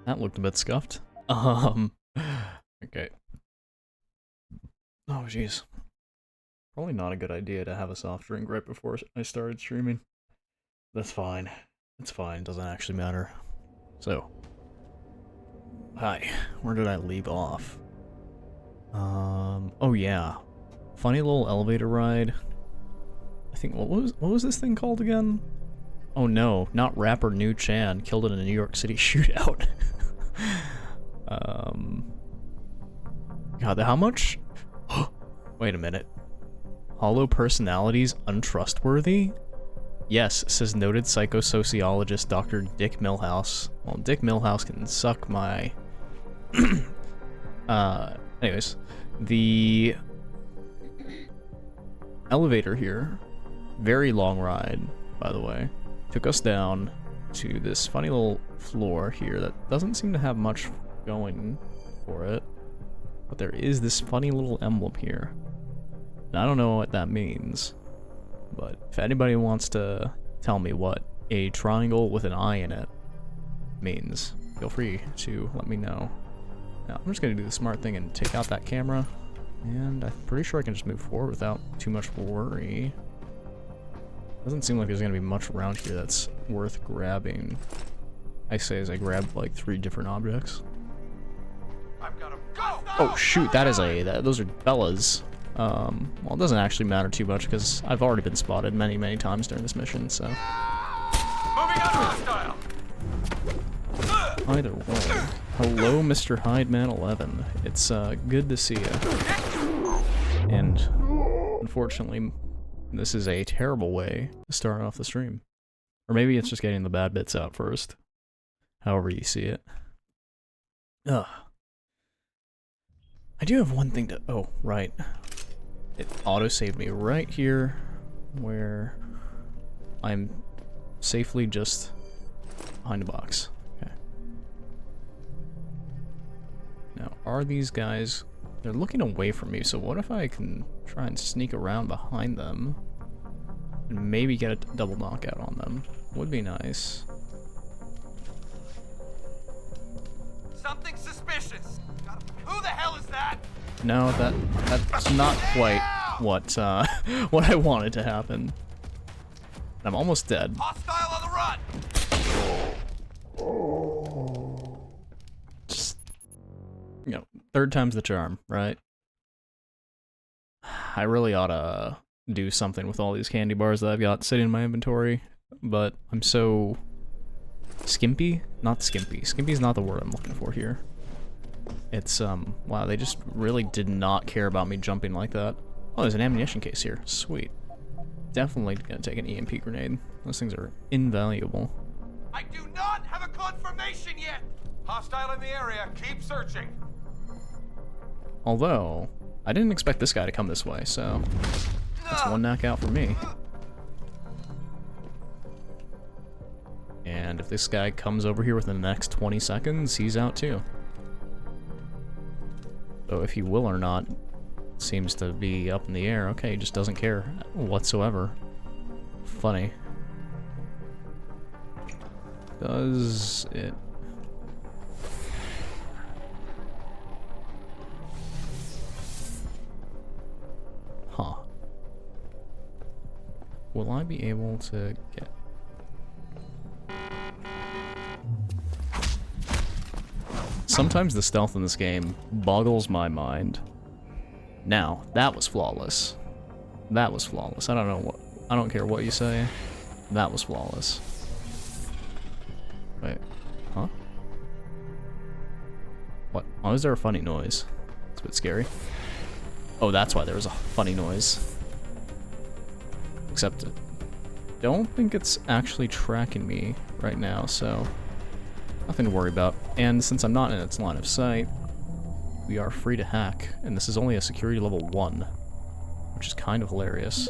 That looked a bit scuffed. Okay. Oh, jeez. Probably not a good idea to have a soft drink right before I started streaming. That's fine. It's fine, doesn't actually matter. So. Hi. Where did I leave off? Oh yeah. Funny little elevator ride. I think, what was this thing called again? Oh no, not rapper New Chan, killed in a New York City shootout. God, how much? Wait a minute. Hollow personalities untrustworthy? Yes, says noted psychosociologist Dr. Dick Milhouse. Well, Dick Milhouse can suck my... anyways. The elevator here, very long ride, by the way, took us down to this funny little floor here that doesn't seem to have much going for it, but there is this funny little emblem here. And I don't know what that means, but if anybody wants to tell me what a triangle with an eye in it means, feel free to let me know. Now, I'm just gonna do the smart thing and take out that camera, and I'm pretty sure I can just move forward without too much worry. Doesn't seem like there's gonna be much around here that's worth grabbing. I say as I grab like 3 different objects. I've got 'em. Go! Oh shoot, those are Bellas. Well, it doesn't actually matter too much because I've already been spotted many times during this mission, so. Moving on hostile. Either way. Hello, Mr. Hydeman 11. It's good to see you. And unfortunately, this is a terrible way to start off the stream. Or maybe it's just getting the bad bits out first. However you see it. Ugh. I do have one thing to... Oh, right. It auto-saved me right here, where I'm safely just behind a box. Okay. Now, are these guys... They're looking away from me, so what if I can try and sneak around behind them and maybe get a double knockout on them? Would be nice. Something suspicious. Who the hell is that? No, that's not quite what what I wanted to happen. I'm almost dead. Hostile on the run. Just, you know, third time's the charm, right? I really ought to do something with all these candy bars that I've got sitting in my inventory, but I'm so skimpy? Not skimpy. Skimpy's not the word I'm looking for here. It's, wow, they just really did not care about me jumping like that. Oh, there's an ammunition case here. Sweet. Definitely gonna take an EMP grenade. Those things are invaluable. I do not have a confirmation yet. Hostile in the area. Keep searching. Although, I didn't expect this guy to come this way, so that's one knockout for me. And if this guy comes over here within the next 20 seconds, he's out too. So if he will or not seems to be up in the air. Okay, he just doesn't care whatsoever. Funny. Does it... Huh. Will I be able to get... Sometimes the stealth in this game boggles my mind. Now, that was flawless. That was flawless. I don't care what you say. That was flawless. Wait. Huh? What? Why was there a funny noise? It's a bit scary. Oh, that's why there was a funny noise. Except I don't think it's actually tracking me right now, so nothing to worry about. And since I'm not in its line of sight, we are free to hack. And this is only a security level 1, which is kind of hilarious.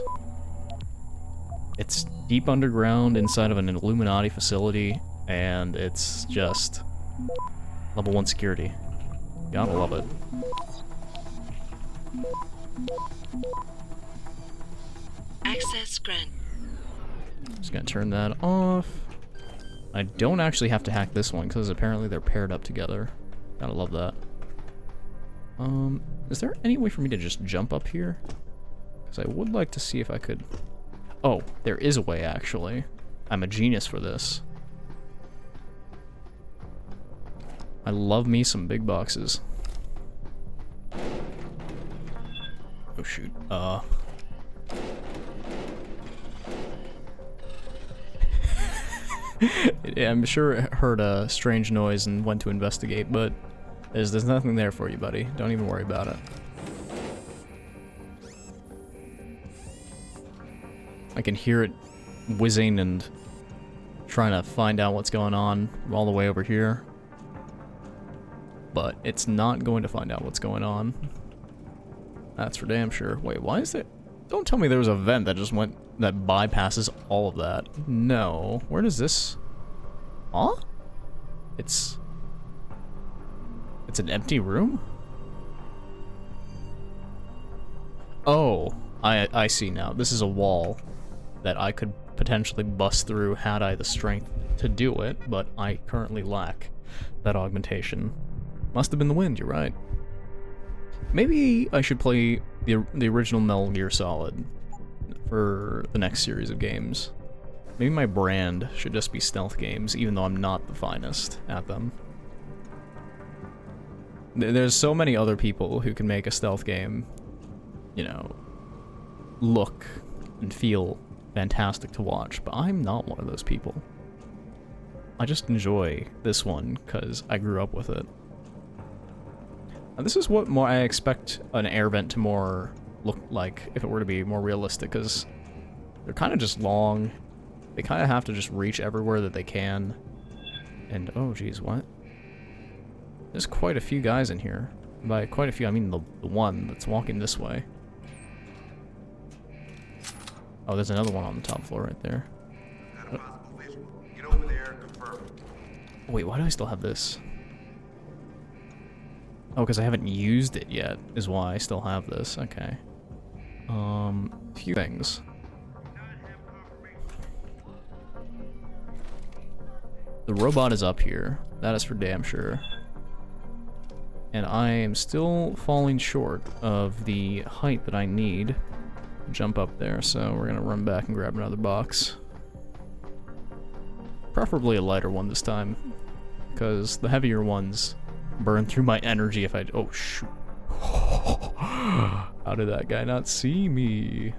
It's deep underground inside of an Illuminati facility, and it's just level 1 security. Gotta love it. Access granted. Just gonna turn that off. I don't actually have to hack this one, because apparently they're paired up together. Gotta love that. Is there any way for me to just jump up here? Because I would like to see if I could... Oh, there is a way, actually. I'm a genius for this. I love me some big boxes. Oh, shoot. I'm sure it heard a strange noise and went to investigate, but there's nothing there for you, buddy. Don't even worry about it. I can hear it whizzing and trying to find out what's going on all the way over here. But it's not going to find out what's going on. That's for damn sure. Wait, why is it? Don't tell me there was a vent that just went, that bypasses all of that. No. Where does this... Huh? It's an empty room? Oh, I see now. This is a wall that I could potentially bust through had I the strength to do it, but I currently lack that augmentation. Must have been the wind, you're right. Maybe I should play the original Metal Gear Solid for the next series of games. Maybe my brand should just be stealth games, even though I'm not the finest at them. There's so many other people who can make a stealth game, you know, look and feel fantastic to watch, but I'm not one of those people. I just enjoy this one because I grew up with it. Now, this is what more I expect an air vent to more look like if it were to be more realistic, because they're kind of just long. They kind of have to just reach everywhere that they can. And, oh geez, what? There's quite a few guys in here. By quite a few, I mean the one that's walking this way. Oh, there's another one on the top floor right there. Got a possible visual. Get over there, confirm. Wait, why do I still have this? Oh, because I haven't used it yet, is why I still have this. Okay. Few things. The robot is up here. That is for damn sure. And I am still falling short of the height that I need to jump up there, so we're gonna run back and grab another box. Preferably a lighter one this time, because the heavier ones burn through my energy if I... Oh, shoot. How did that guy not see me?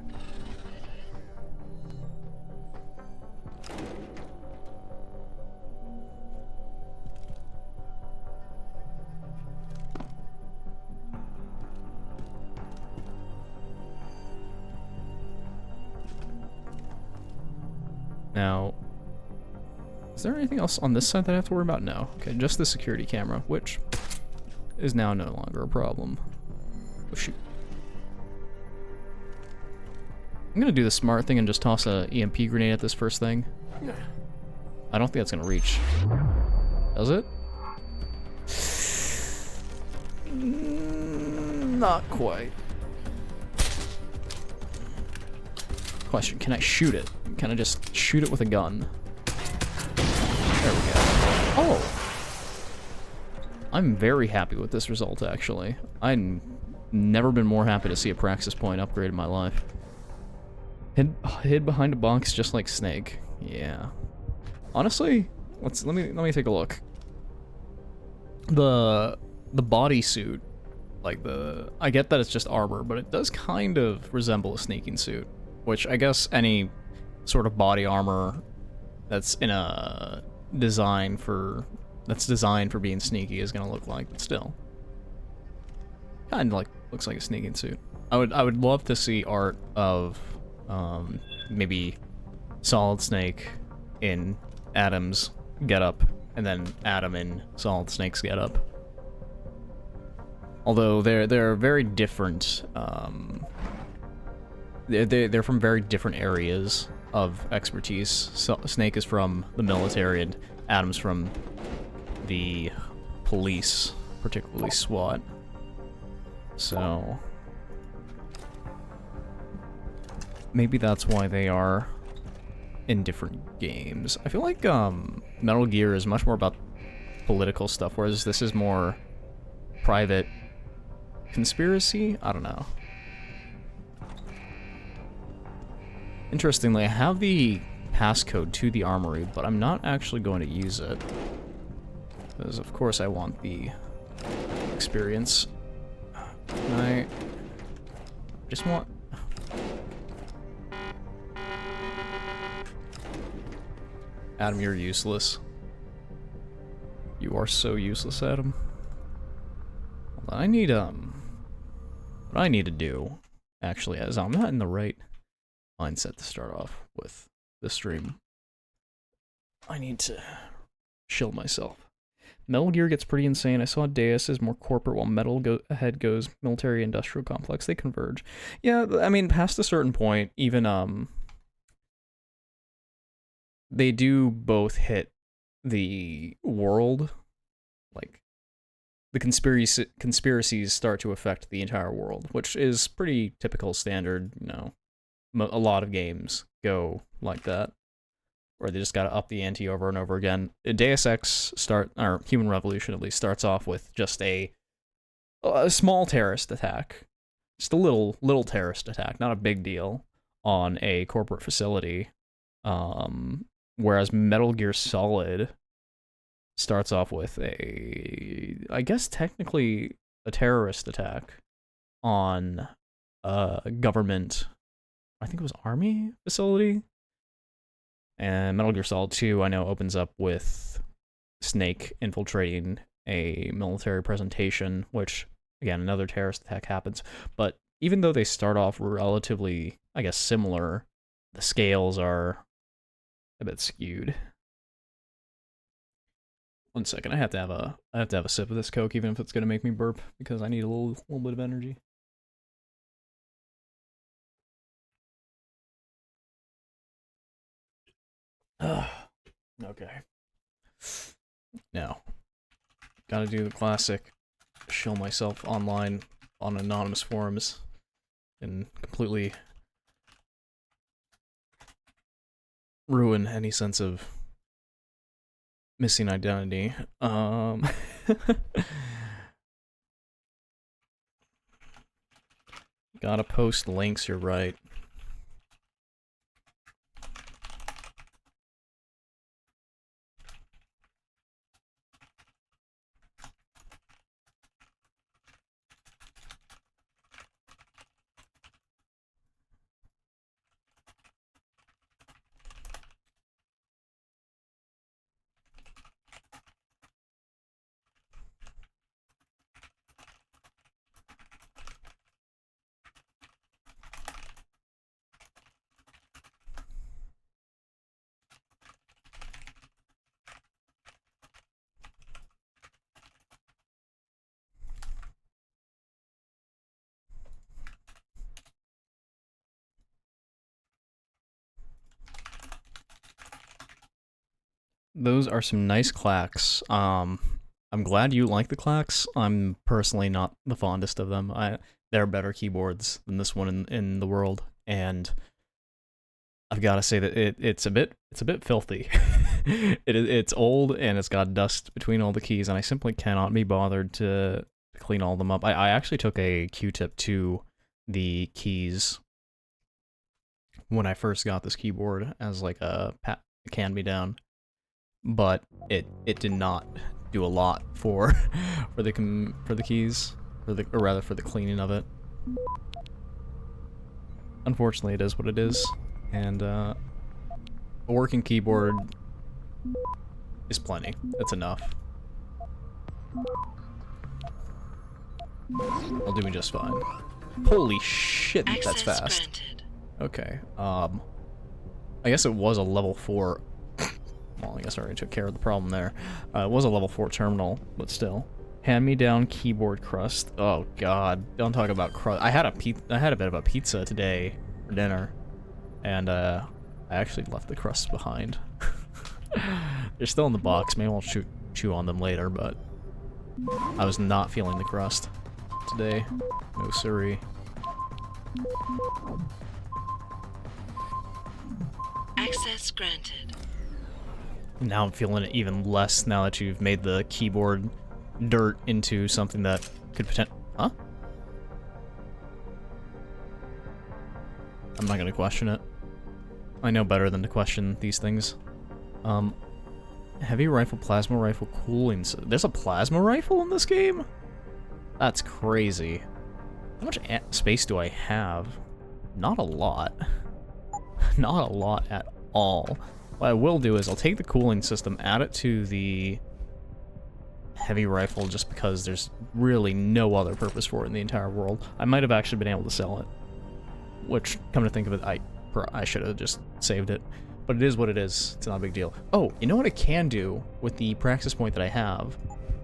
Now, is there anything else on this side that I have to worry about? No. Okay, just the security camera, which is now no longer a problem. Oh, shoot. I'm gonna do the smart thing and just toss a EMP grenade at this first thing. I don't think that's gonna reach. Does it? Not quite. Question, can I shoot it? Can I just shoot it with a gun? There we go. Oh! I'm very happy with this result, actually. I've never been more happy to see a Praxis point upgrade in my life. Hid behind a box just like Snake. Yeah. Honestly, let me take a look. The bodysuit, like I get that it's just armor, but it does kind of resemble a sneaking suit, which I guess any sort of body armor that's in a designed for being sneaky is gonna look like, but still, kind of like looks like a sneaking suit. I would love to see art of maybe Solid Snake in Adam's getup, and then Adam in Solid Snake's getup. Although they're very different. They're from very different areas of expertise. So Snake is from the military, and Adam's from the police, particularly SWAT. So maybe that's why they are in different games. I feel like Metal Gear is much more about political stuff, whereas this is more private conspiracy? I don't know. Interestingly, I have the passcode to the armory, but I'm not actually going to use it. Because, of course, I want the experience. Can I just want... Adam, you're useless. You are so useless, Adam. I need, what I need to do, actually, is I'm not in the right mindset to start off with this stream. I need to chill myself. Metal Gear gets pretty insane. I saw Deus is more corporate while Metal Ahead goes military-industrial complex. They converge. Yeah, I mean, past a certain point, even, they do both hit the world, like, the conspiracies start to affect the entire world, which is pretty typical standard, you know. A lot of games go like that, where they just gotta up the ante over and over again. Deus Ex or Human Revolution at least, starts off with just a small terrorist attack. Just a little terrorist attack, not a big deal, on a corporate facility. Whereas Metal Gear Solid starts off with I guess technically a terrorist attack on a government, I think it was army facility. And Metal Gear Solid 2, I know, opens up with Snake infiltrating a military presentation, which, again, another terrorist attack happens. But even though they start off relatively, I guess, similar, the scales are a bit skewed. 1 second, I have to have a sip of this Coke, even if it's gonna make me burp, because I need a little bit of energy. Okay. Now, gotta do the classic, show myself online on anonymous forums and completely ruin any sense of missing identity. Gotta post links, you're right. Those are some nice clacks. I'm glad you like the clacks. I'm personally not the fondest of them. There are better keyboards than this one in the world, and I've got to say that it's a bit filthy. It's old and it's got dust between all the keys, and I simply cannot be bothered to clean all of them up. I actually took a Q-tip to the keys when I first got this keyboard as like a hand-me-down. But it did not do a lot for the keys, or rather for the cleaning of it. Unfortunately, it is what it is, and a working keyboard is plenty. That's enough. I'll do me just fine. Holy shit, that's fast. Okay. I guess it was a level 4. Well, I guess I already took care of the problem there. It was a level 4 terminal, but still. Hand-me-down keyboard crust. Oh god, don't talk about crust. I had a bit of a pizza today for dinner, and I actually left the crusts behind. They're still in the box. Maybe I'll chew on them later, but I was not feeling the crust today. No siree. Access granted. Now I'm feeling it even less now that you've made the keyboard dirt into something that could potentially... Huh? I'm not gonna question it. I know better than to question these things. Heavy rifle, plasma rifle, cooling... There's a plasma rifle in this game? That's crazy. How much space do I have? Not a lot. Not a lot at all. What I will do is I'll take the cooling system, add it to the heavy rifle just because there's really no other purpose for it in the entire world. I might have actually been able to sell it. Which, come to think of it, I should have just saved it. But it is what it is. It's not a big deal. Oh, you know what I can do with the praxis point that I have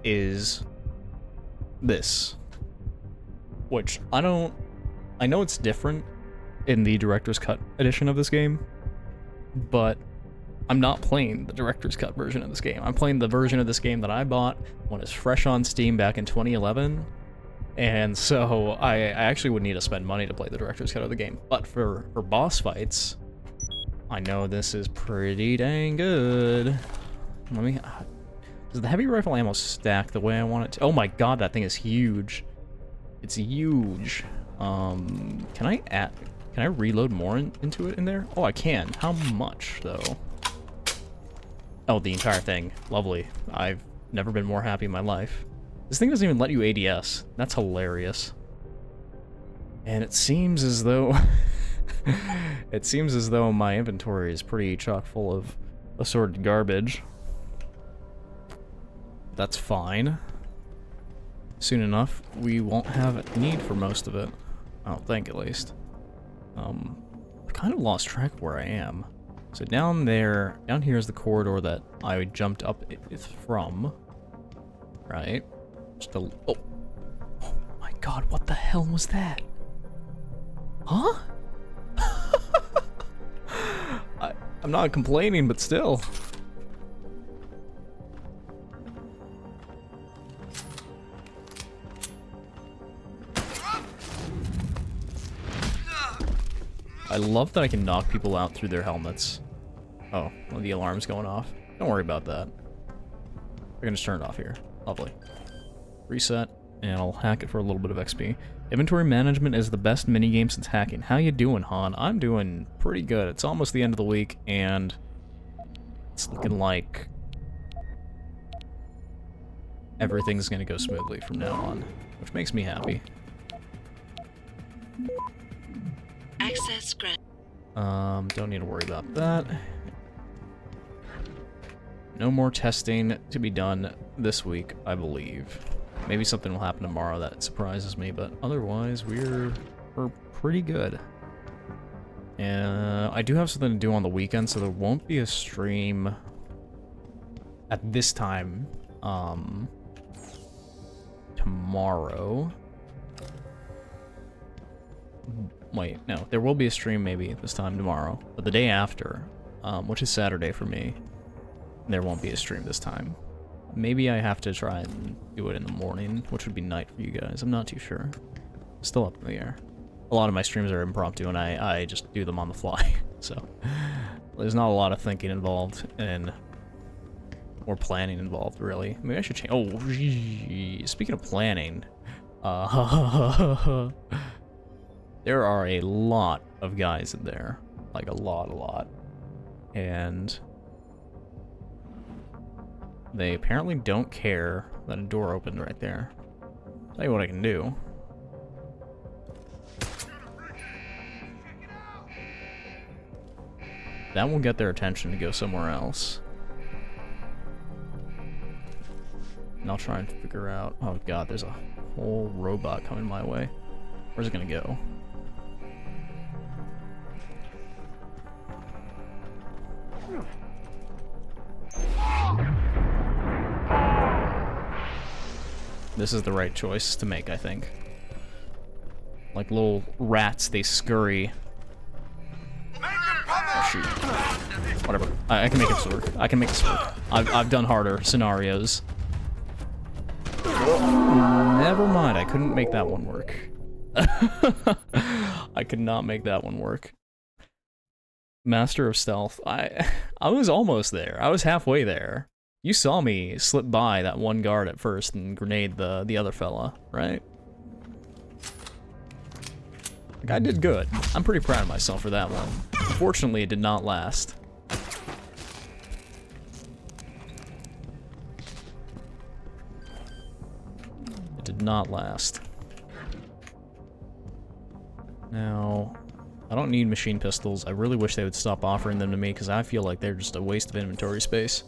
is this. Which I know it's different in the Director's Cut edition of this game, but I'm not playing the Director's Cut version of this game. I'm playing the version of this game that I bought when it's fresh on Steam back in 2011, and so I actually would need to spend money to play the Director's Cut of the game. But for boss fights, I know this is pretty dang good. Let me... Does the heavy rifle ammo stack the way I want it to? Oh my god, that thing is huge. It's huge. Can I reload more into it in there? Oh, I can. How much, though? Oh, the entire thing. Lovely. I've never been more happy in my life. This thing doesn't even let you ADS. That's hilarious. And it seems as though... it seems as though my inventory is pretty chock full of assorted garbage. That's fine. Soon enough, we won't have a need for most of it. I don't think, at least. I kind of lost track of where I am. So down here is the corridor that I jumped up from. Right? Just a... Oh my god, what the hell was that? Huh? I'm not complaining, but still. I love that I can knock people out through their helmets. Oh, well, the alarm's going off. Don't worry about that. We're gonna just turn it off here. Lovely. Reset, and I'll hack it for a little bit of XP. Inventory management is the best minigame since hacking. How you doing, Han? I'm doing pretty good. It's almost the end of the week, and it's looking like everything's gonna go smoothly from now on, which makes me happy. Access grant. Don't need to worry about that. No more testing to be done this week, I believe. Maybe something will happen tomorrow that surprises me, but otherwise we're pretty good. And I do have something to do on the weekend, so there won't be a stream at this time tomorrow. Wait, no, there will be a stream maybe this time tomorrow, but the day after, which is Saturday for me, there won't be a stream this time. Maybe I have to try and do it in the morning, which would be night for you guys. I'm not too sure. Still up in the air. A lot of my streams are impromptu, and I just do them on the fly, so there's not a lot of thinking involved and or planning involved, really. Maybe I should change. Oh, geez. Speaking of planning, there are a lot of guys in there, like a lot, and they apparently don't care that a door opened right there. Tell you what I can do. That will get their attention to go somewhere else. And I'll try and figure out... Oh god, there's a whole robot coming my way. Where's it gonna go? This is the right choice to make, I think. Like little rats, they scurry. Oh, shoot. Whatever. I can make it work. I can make this work. I've done harder scenarios. Never mind, I couldn't make that one work. I could not make that one work. Master of Stealth. I was almost there. I was halfway there. You saw me slip by that one guard at first and grenade the other fella, right? Like, I did good. I'm pretty proud of myself for that one. Unfortunately, it did not last. It did not last. Now, I don't need machine pistols. I really wish they would stop offering them to me because I feel like they're just a waste of inventory space.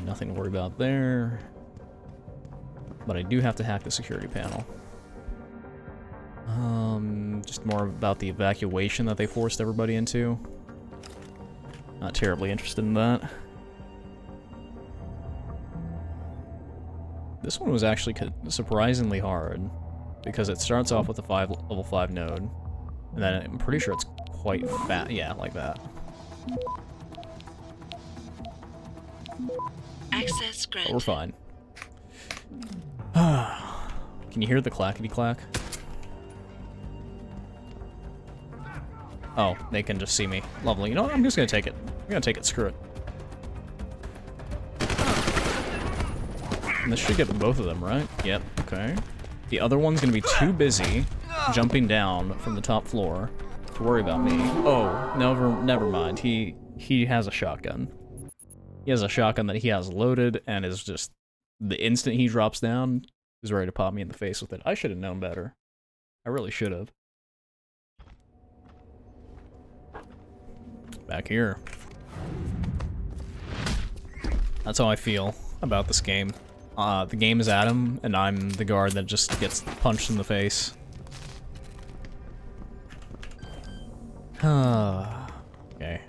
Nothing to worry about there. But I do have to hack the security panel. Just more about the evacuation that they forced everybody into. Not terribly interested in that. This one was actually surprisingly hard because it starts off with a level 5 node. And then I'm pretty sure it's quite fat. Yeah, like that. Access But granted. we're fine. Can you hear the clackety clack? Oh, they can just see me. Lovely. You know what? I'm just gonna take it. I'm gonna take it. Screw it. And this should get both of them, right? Yep. Okay. The other one's gonna be too busy jumping down from the top floor to worry about me. Oh, never mind. He has a shotgun. He has a shotgun that he has loaded and is just the instant he drops down is ready to pop me in the face with it. I should have known better. I really should have. Back here. That's how I feel about this game. The game is Adam, and I'm the guard that just gets punched in the face. Okay.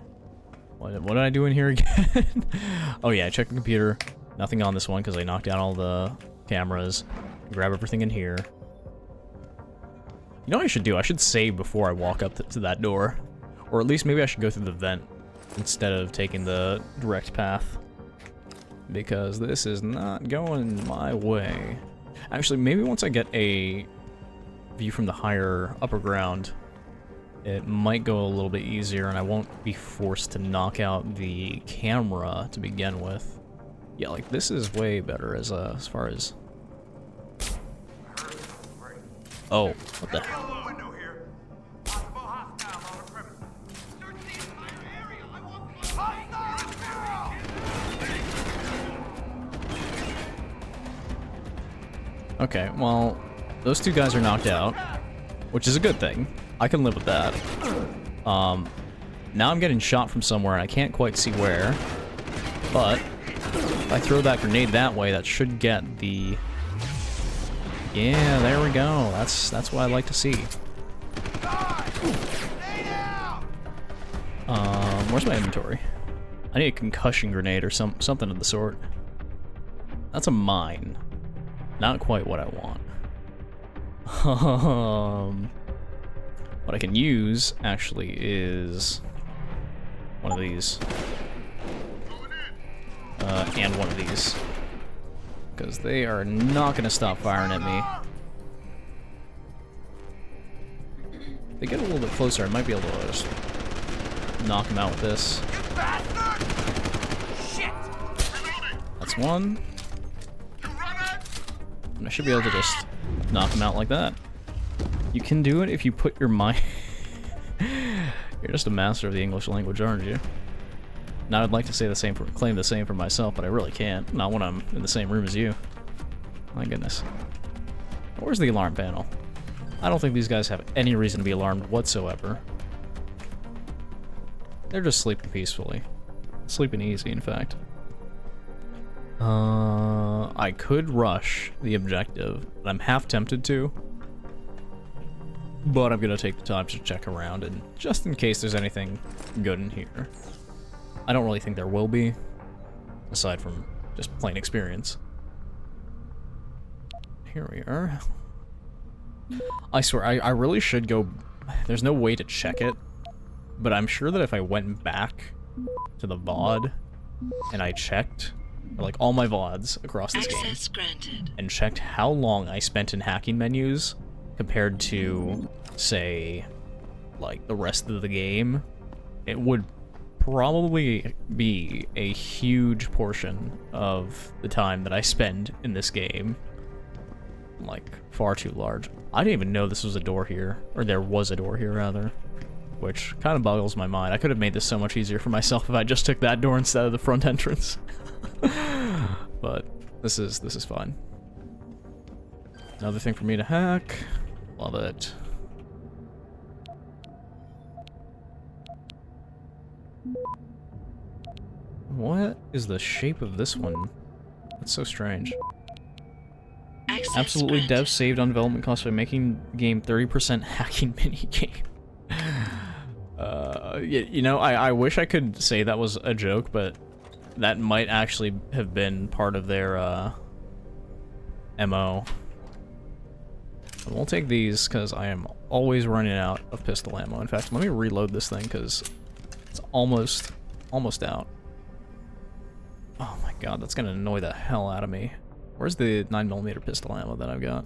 What did I do in here again? Oh yeah, I checked the computer. Nothing on this one because I knocked down all the cameras. Grab everything in here. You know what I should do? I should save before I walk up to that door. Or at least maybe I should go through the vent instead of taking the direct path. Because this is not going my way. Actually, maybe once I get a view from the higher upper ground, it might go a little bit easier and I won't be forced to knock out the camera to begin with. Yeah, like this is way better as far as... Oh, what the hell? Okay, well, those two guys are knocked out, which is a good thing. I can live with that. Now I'm getting shot from somewhere and I can't quite see where, but if I throw that grenade that way, that should get the... Yeah, there we go. That's what I like to see. Where's my inventory? I need a concussion grenade or something of the sort. That's a mine. Not quite what I want. What I can use, actually, is one of these. And one of these. Because they are not going to stop firing at me. If they get a little bit closer, I might be able to just knock them out with this. That's one. And I should be able to just knock them out like that. You can do it if you put your mind... You're just a master of the English language, aren't you? Now I'd like to say the same claim the same for myself, but I really can't. Not when I'm in the same room as you. My goodness. Where's the alarm panel? I don't think these guys have any reason to be alarmed whatsoever. They're just sleeping peacefully. Sleeping easy, in fact. I could rush the objective, but I'm half tempted to. But I'm gonna take the time to check around, and just in case there's anything good in here. I don't really think there will be, aside from just plain experience. Here we are. I swear, I really should go... There's no way to check it, but I'm sure that if I went back to the VOD and I checked, like all my VODs across this game, Access granted. and checked how long I spent in hacking menus compared to, say, like the rest of the game, it would probably be a huge portion of the time that I spend in this game. Like, far too large. I didn't even know this was a door here, or there was a door here, rather. Which kind of boggles my mind. I could have made this so much easier for myself if I just took that door instead of the front entrance. But this is fine. Another thing for me to hack. Love it. What is the shape of this one? That's so strange. Access Absolutely, granted. devs saved on development costs by making game 30% hacking minigame. You know, I wish I could say that was a joke, but that might actually have been part of their MO. And we'll take these because I am always running out of pistol ammo. In fact, let me reload this thing because it's almost out. Oh my god, that's gonna annoy the hell out of me. Where's the 9mm pistol ammo that I've got?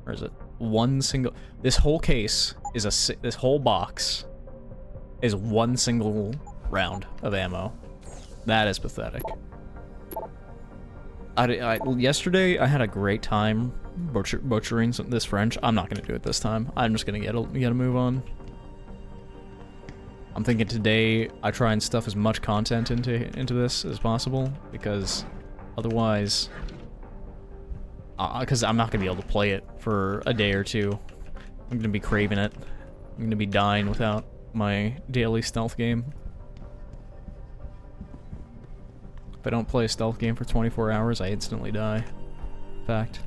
Where is it? One single... This whole case is this whole box is one single round of ammo. That is pathetic. Yesterday, I had a great time butchering this French. I'm not gonna do it this time. I'm just gonna get a move on. I'm thinking today I try and stuff as much content into this as possible, because otherwise, because I'm not gonna be able to play it for a day or two. I'm gonna be craving it. I'm gonna be dying without my daily stealth game. If I don't play a stealth game for 24 hours, I instantly die. Fact.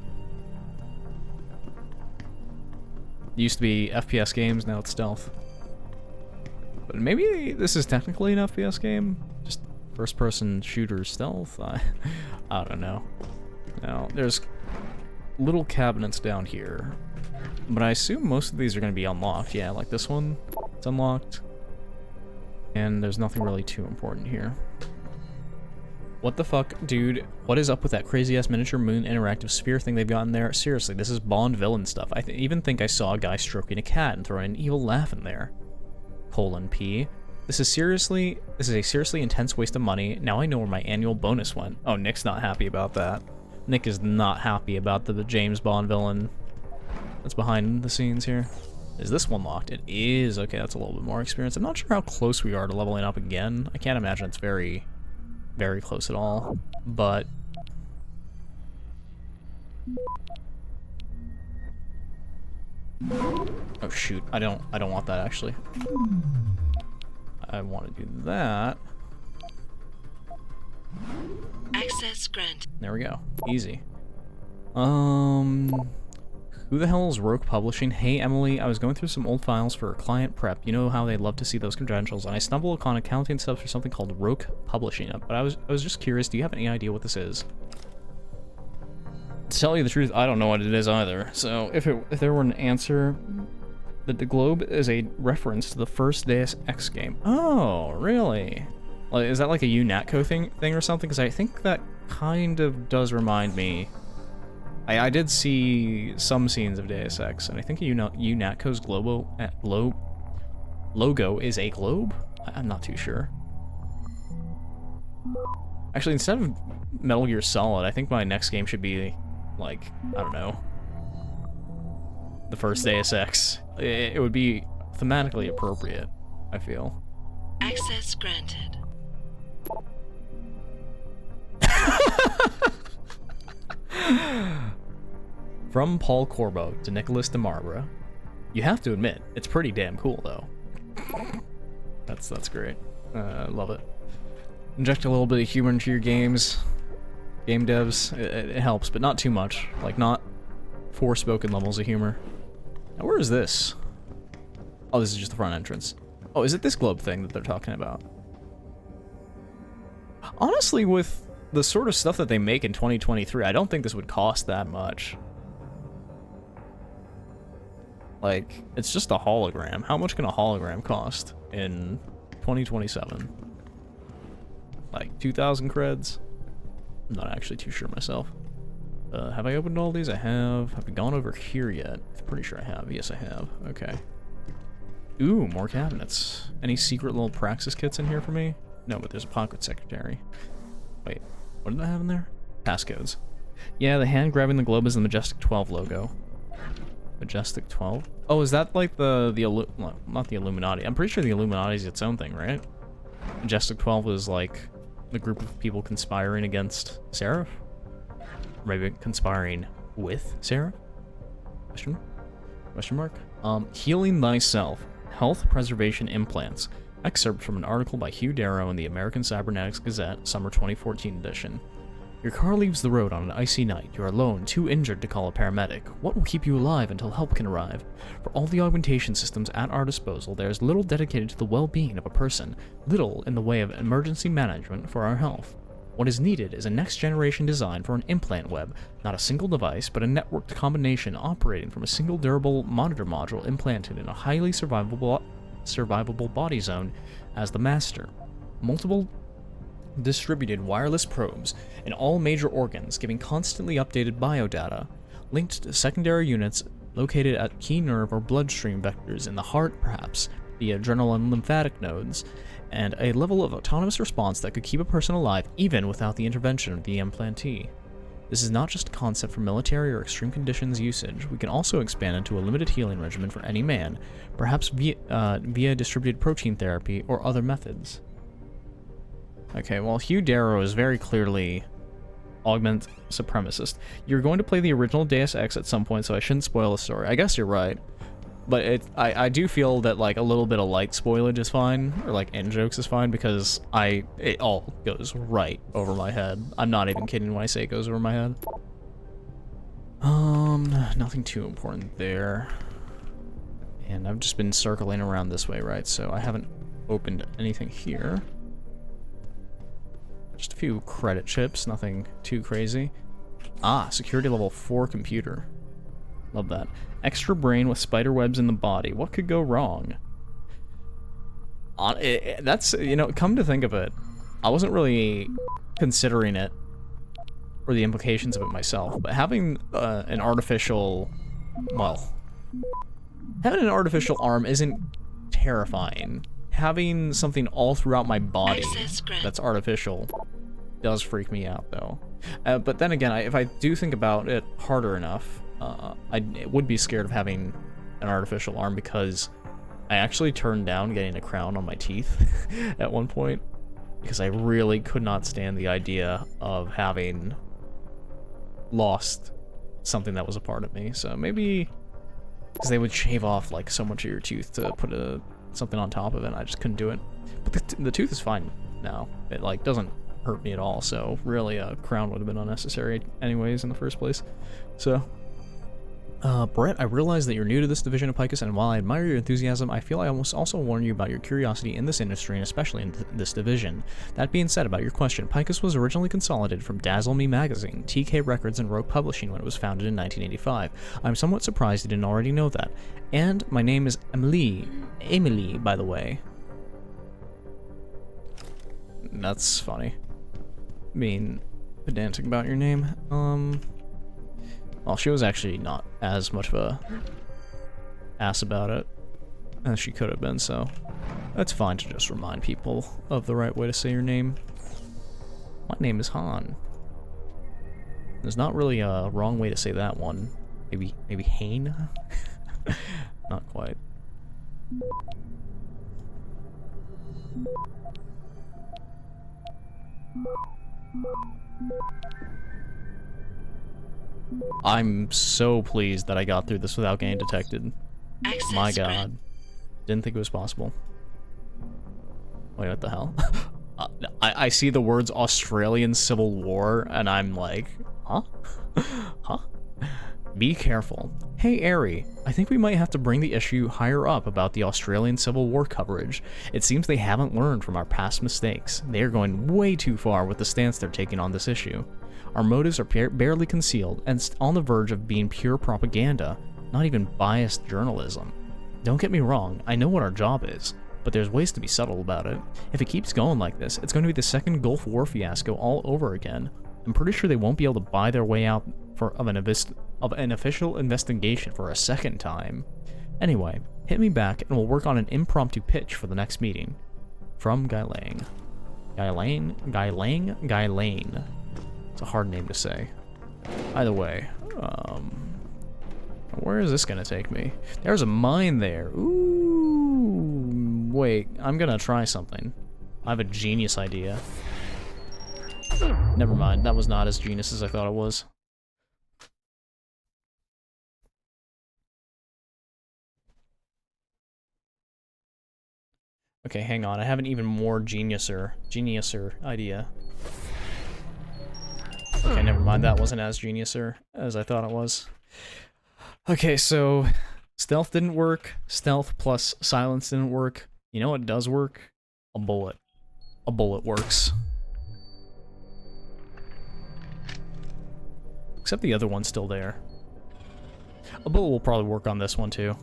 It used to be FPS games, now it's stealth. But maybe this is technically an FPS game? Just first-person shooter stealth? I don't know. Now, there's little cabinets down here. But I assume most of these are going to be unlocked. Yeah, like this one. It's unlocked. And there's nothing really too important here. What the fuck, dude? What is up with that crazy-ass miniature moon interactive sphere thing they've got in there? Seriously, this is Bond villain stuff. I even think I saw a guy stroking a cat and throwing an evil laugh in there. P. This is a seriously intense waste of money. Now I know where my annual bonus went. Oh, Nick's not happy about that. Nick is not happy about the James Bond villain that's behind the scenes here. Is this one locked? It is. Okay, that's a little bit more experience. I'm not sure how close we are to leveling up again. I can't imagine it's very, very close at all. But oh shoot, I don't want that actually. I want to do that. Access granted. There we go. Easy. Who the hell is Roke Publishing? Hey Emily, I was going through some old files for client prep. You know how they love to see those credentials, and I stumbled upon accounting stuff for something called Roke Publishing. But I was just curious, do you have any idea what this is? To tell you the truth, I don't know what it is either. So if there were an answer, the globe is a reference to the first Deus Ex game. Oh, really? Like, is that like a UNATCO thing or something? Because I think that kind of does remind me. I did see some scenes of Deus Ex, and I think UNATCO's logo is a globe? I'm not too sure. Actually, instead of Metal Gear Solid, I think my next game should be, like, I don't know, the first Deus Ex. It would be thematically appropriate, I feel. Access granted. From Paul Corbo to Nicholas DeMarbra. You have to admit, it's pretty damn cool, though. That's great. I love it. Inject a little bit of humor into your games. Game devs, it helps, but not too much. Like, not Forspoken levels of humor. Now, where is this? Oh, this is just the front entrance. Oh, is it this globe thing that they're talking about? Honestly, with the sort of stuff that they make in 2023, I don't think this would cost that much. Like, it's just a hologram. How much can a hologram cost in 2027? Like, 2,000 creds? I'm not actually too sure myself. Have I opened all these? I have. Have I gone over here yet? I'm pretty sure I have. Yes, I have. Okay. Ooh, more cabinets. Any secret little praxis kits in here for me? No, but there's a pocket secretary. Wait, what did I have in there? Passcodes. Yeah, the hand grabbing the globe is the Majestic 12 logo. Majestic 12? Oh, is that like well, not the Illuminati. I'm pretty sure the Illuminati is its own thing, right? Majestic 12 was like the group of people conspiring against Seraph? Maybe conspiring with Seraph? Question mark? Healing Thyself. Health Preservation Implants. Excerpt from an article by Hugh Darrow in the American Cybernetics Gazette, Summer 2014 edition. Your car leaves the road on an icy night. You are alone, too injured to call a paramedic. What will keep you alive until help can arrive? For all the augmentation systems at our disposal, there is little dedicated to the well-being of a person, little in the way of emergency management for our health. What is needed is a next-generation design for an implant web, not a single device, but a networked combination operating from a single durable monitor module implanted in a highly survivable body zone as the master. Multiple distributed wireless probes in all major organs, giving constantly updated biodata, linked to secondary units located at key nerve or bloodstream vectors in the heart, perhaps, the adrenal and lymphatic nodes, and a level of autonomous response that could keep a person alive even without the intervention of the implantee. This is not just a concept for military or extreme conditions usage. We can also expand into a limited healing regimen for any man, perhaps via distributed protein therapy or other methods. Okay, well, Hugh Darrow is very clearly augment supremacist. You're going to play the original Deus Ex at some point, so I shouldn't spoil the story. I guess you're right. But I do feel that, like, a little bit of light spoilage is fine, or, like, in-jokes is fine, because it all goes right over my head. I'm not even kidding when I say it goes over my head. Nothing too important there. And I've just been circling around this way, right? So I haven't opened anything here. Just a few credit chips, nothing too crazy. Ah, security level 4 computer. Love that. Extra brain with spider webs in the body. What could go wrong? That's, you know, come to think of it, I wasn't really considering it or the implications of it myself, but having an artificial, well, having an artificial arm isn't terrifying. Having something all throughout my body that's artificial does freak me out, though. But then again, if I do think about it harder enough, I would be scared of having an artificial arm, because I actually turned down getting a crown on my teeth at one point, because I really could not stand the idea of having lost something that was a part of me. So maybe, because they would shave off like so much of your tooth to put something on top of it, and I just couldn't do it. But the tooth is fine now. It like doesn't hurt me at all, so really a crown would have been unnecessary anyways in the first place. So Brett, I realize that you're new to this division of Picus, and while I admire your enthusiasm, I feel I must also warn you about your curiosity in this industry, and especially in this division. That being said, about your question, Picus was originally consolidated from Dazzle Me magazine, TK Records, and Rogue Publishing when it was founded in 1985. I'm somewhat surprised you didn't already know that. And my name is Emily, by the way. That's funny. Being pedantic about your name. Well, she was actually not as much of a ass about it as she could have been, so that's fine to just remind people of the right way to say your name. My name is Han. There's not really a wrong way to say that one. Maybe Hane? Not quite. I'm so pleased that I got through this without getting detected. My god. Didn't think it was possible. Wait, what the hell? I see the words Australian Civil War, and I'm like, huh? Huh? Be careful. Hey, Aerie, I think we might have to bring the issue higher up about the Australian Civil War coverage. It seems they haven't learned from our past mistakes. They are going way too far with the stance they're taking on this issue. Our motives are barely concealed, and on the verge of being pure propaganda, not even biased journalism. Don't get me wrong, I know what our job is, but there's ways to be subtle about it. If it keeps going like this, it's going to be the second Gulf War fiasco all over again. I'm pretty sure they won't be able to buy their way out of an official investigation for a second time. Anyway, hit me back and we'll work on an impromptu pitch for the next meeting. From Guy Lang. Guy Lane. It's a hard name to say. Either way, where is this gonna take me? There's a mine there. Ooh, wait, I'm gonna try something. I have a genius idea. Never mind, that was not as genius as I thought it was. Okay, hang on, I have an even more geniuser idea. Okay, never mind, that wasn't as geniuser as I thought it was. Okay, so stealth didn't work, stealth plus silence didn't work. You know what does work? A bullet. A bullet works. Except the other one's still there. A bullet will probably work on this one too.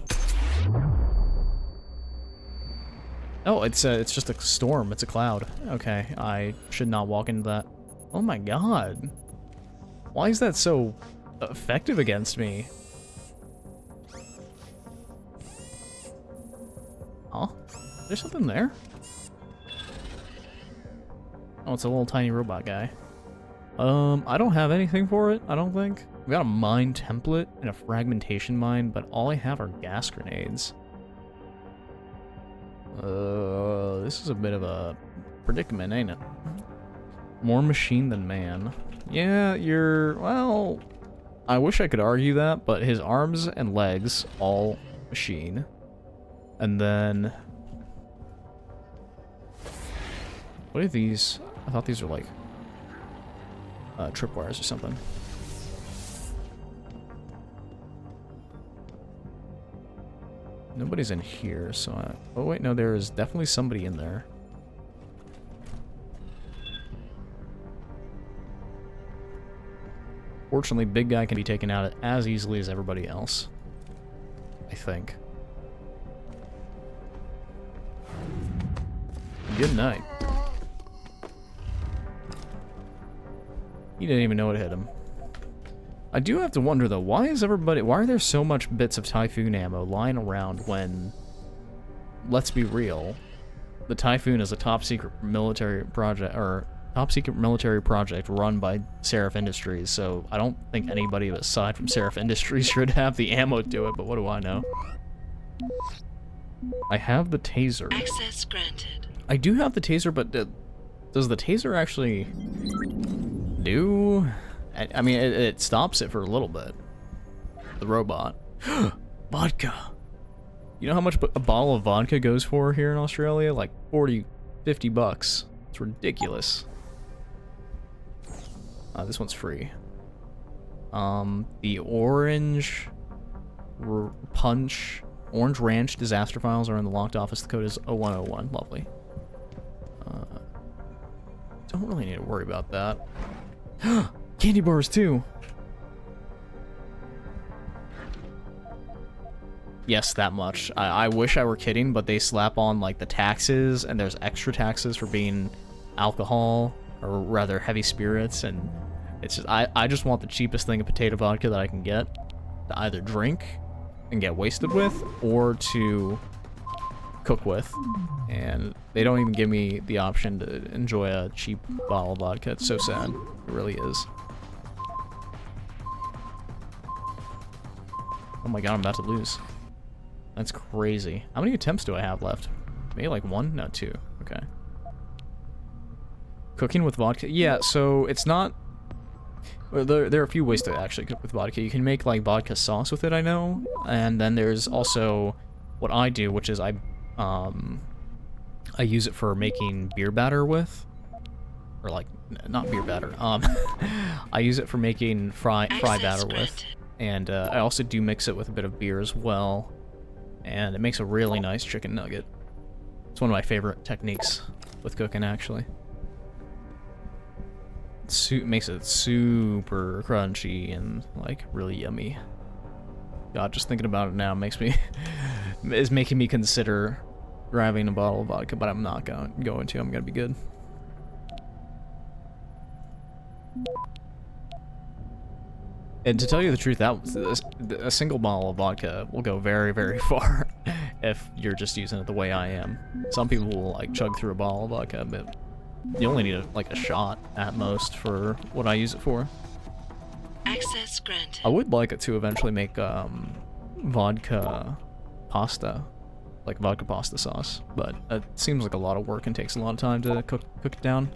Oh, it's just a storm. It's a cloud. Okay, I should not walk into that. Oh my god. Why is that so effective against me? Huh? There's something there? Oh, it's a little tiny robot guy. I don't have anything for it, I don't think. We got a mine template and a fragmentation mine, but all I have are gas grenades. This is a bit of a predicament, ain't it? More machine than man. Yeah, well, I wish I could argue that, but his arms and legs, all machine. And then... what are these? I thought these were like... tripwires or something. Nobody's in here, so I... oh wait, no, there is definitely somebody in there. Fortunately, big guy can be taken out as easily as everybody else. I think. Good night. He didn't even know what hit him. I do have to wonder though, why are there so much bits of Typhoon ammo lying around when, let's be real, the Typhoon is a top secret military project, run by Seraph Industries, so I don't think anybody aside from Seraph Industries should have the ammo to it, but what do I know? I have the taser. Access granted. I do have the taser, but does the taser actually do... I mean, it stops it for a little bit. The robot. Vodka! You know how much a bottle of vodka goes for here in Australia? Like 40, 50 bucks. It's ridiculous. This one's free. The orange punch, orange ranch disaster files are in the locked office. The code is 0101. Lovely. Don't really need to worry about that. Candy bars too. Yes, that much. I wish I were kidding, but they slap on like the taxes, and there's extra taxes for being alcohol, or rather heavy spirits, and it's just I just want the cheapest thing of potato vodka that I can get to either drink and get wasted with, or to cook with, and they don't even give me the option to enjoy a cheap bottle of vodka. It's so sad. It really is. Oh my god, I'm about to lose. That's crazy. How many attempts do I have left? Maybe like one? No, two. Okay. Cooking with vodka? Yeah, so it's not... well, there are a few ways to actually cook with vodka. You can make like vodka sauce with it, I know. And then there's also what I do, which is I use it for making beer batter with. Or like, not beer batter. I use it for making fry batter with. And I also do mix it with a bit of beer as well. And it makes a really nice chicken nugget. It's one of my favorite techniques with cooking, actually. It makes it super crunchy and, like, really yummy. God, just thinking about it now makes me... is making me consider grabbing a bottle of vodka, but I'm not going to. I'm gonna be good. And to tell you the truth, a single bottle of vodka will go very, very far if you're just using it the way I am. Some people will like chug through a bottle of vodka, but you only need like a shot at most for what I use it for. Access granted. I would like it to eventually make vodka pasta, like vodka pasta sauce, but it seems like a lot of work and takes a lot of time to cook it down.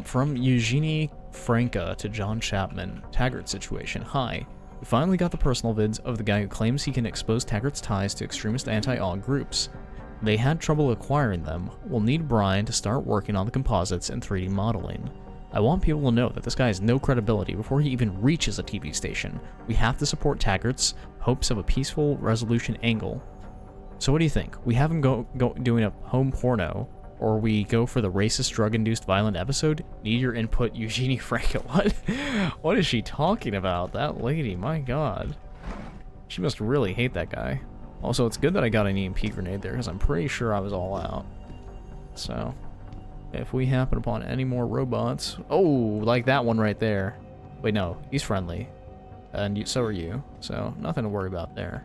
From Eugenie Franca to John Chapman, Taggart situation. Hi. We finally got the personal vids of the guy who claims he can expose Taggart's ties to extremist anti-AUG groups. They had trouble acquiring them. We'll need Brian to start working on the composites and 3D modeling. I want people to know that this guy has no credibility before he even reaches a TV station. We have to support Taggart's hopes of a peaceful resolution angle. So what do you think? We have him doing a home porno, or we go for the racist, drug-induced, violent episode? Need your input, Eugenie Franco. What? What is she talking about? That lady, my god. She must really hate that guy. Also, it's good that I got an EMP grenade there, because I'm pretty sure I was all out. So, if we happen upon any more robots... Oh, like that one right there. Wait, no, he's friendly. And so are you. So, nothing to worry about there.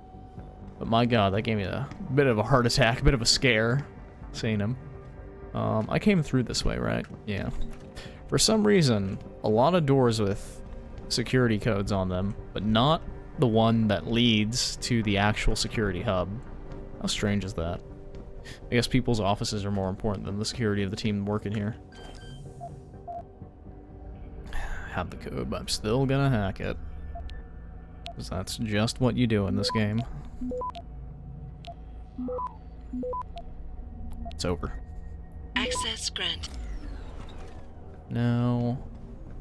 But my god, that gave me a bit of a heart attack, a bit of a scare, seeing him. I came through this way, right? Yeah. For some reason, a lot of doors with security codes on them, but not the one that leads to the actual security hub. How strange is that? I guess people's offices are more important than the security of the team working here. Have the code, but I'm still gonna hack it. Because that's just what you do in this game. It's over. Access granted. No.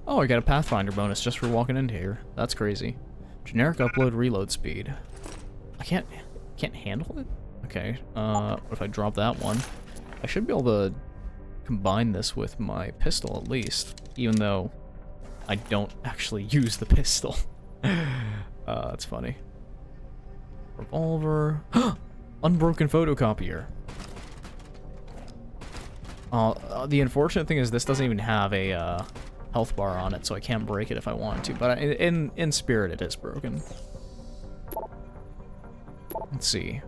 Oh, I got a Pathfinder bonus just for walking into here. That's crazy. Generic upload reload speed. I can't handle it? Okay. What if I drop that one? I should be able to combine this with my pistol at least, even though I don't actually use the pistol. That's funny. Revolver. Unbroken photocopier. The unfortunate thing is this doesn't even have a health bar on it, so I can't break it if I wanted to. But in spirit, it is broken. Let's see.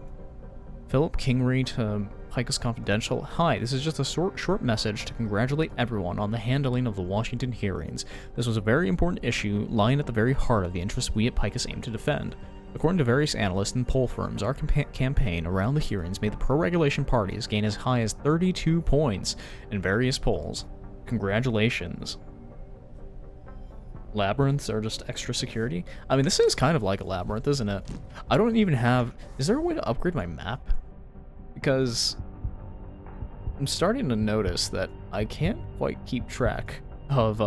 Philip Kingery to Picus Confidential. Hi, this is just a short message to congratulate everyone on the handling of the Washington hearings. This was a very important issue, lying at the very heart of the interests we at Picus aim to defend. According to various analysts and poll firms, our campaign around the hearings made the pro-regulation parties gain as high as 32 points in various polls. Congratulations. Labyrinths are just extra security? I mean, this is kind of like a labyrinth, isn't it? I don't even have... Is there a way to upgrade my map? Because I'm starting to notice that I can't quite keep track of,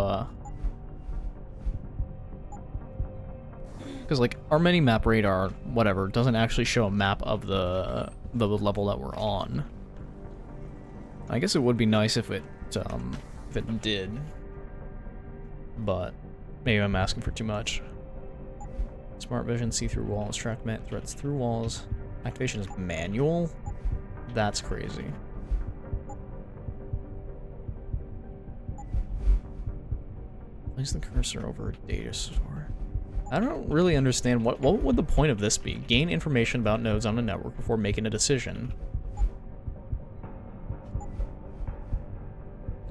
because, like, our mini-map radar, whatever, doesn't actually show a map of the level that we're on. I guess it would be nice if it did. But maybe I'm asking for too much. Smart vision, see through walls, track threats through walls. Activation is manual? That's crazy. Place the cursor over a data store. I don't really understand what would the point of this be? Gain information about nodes on a network before making a decision.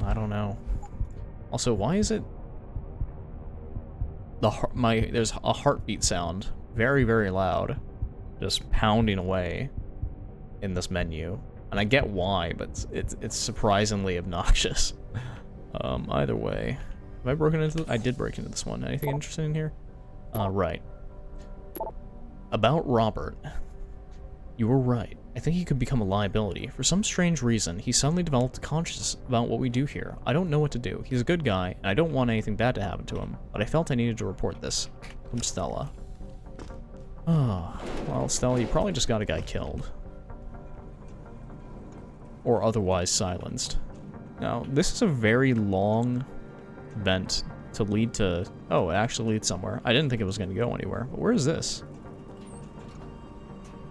I don't know. Also, why is it there's a heartbeat sound, very, very loud, just pounding away in this menu, and I get why, but it's surprisingly obnoxious. Either way, have I broken into? I did break into this one. Anything interesting in here? Right. About Robert. You were right. I think he could become a liability. For some strange reason, he suddenly developed consciousness about what we do here. I don't know what to do. He's a good guy, and I don't want anything bad to happen to him, but I felt I needed to report this. From Stella. Oh, well, Stella, you probably just got a guy killed. Or otherwise silenced. Now, this is a very long vent to lead to... Oh, it actually leads somewhere. I didn't think it was going to go anywhere. But where is this?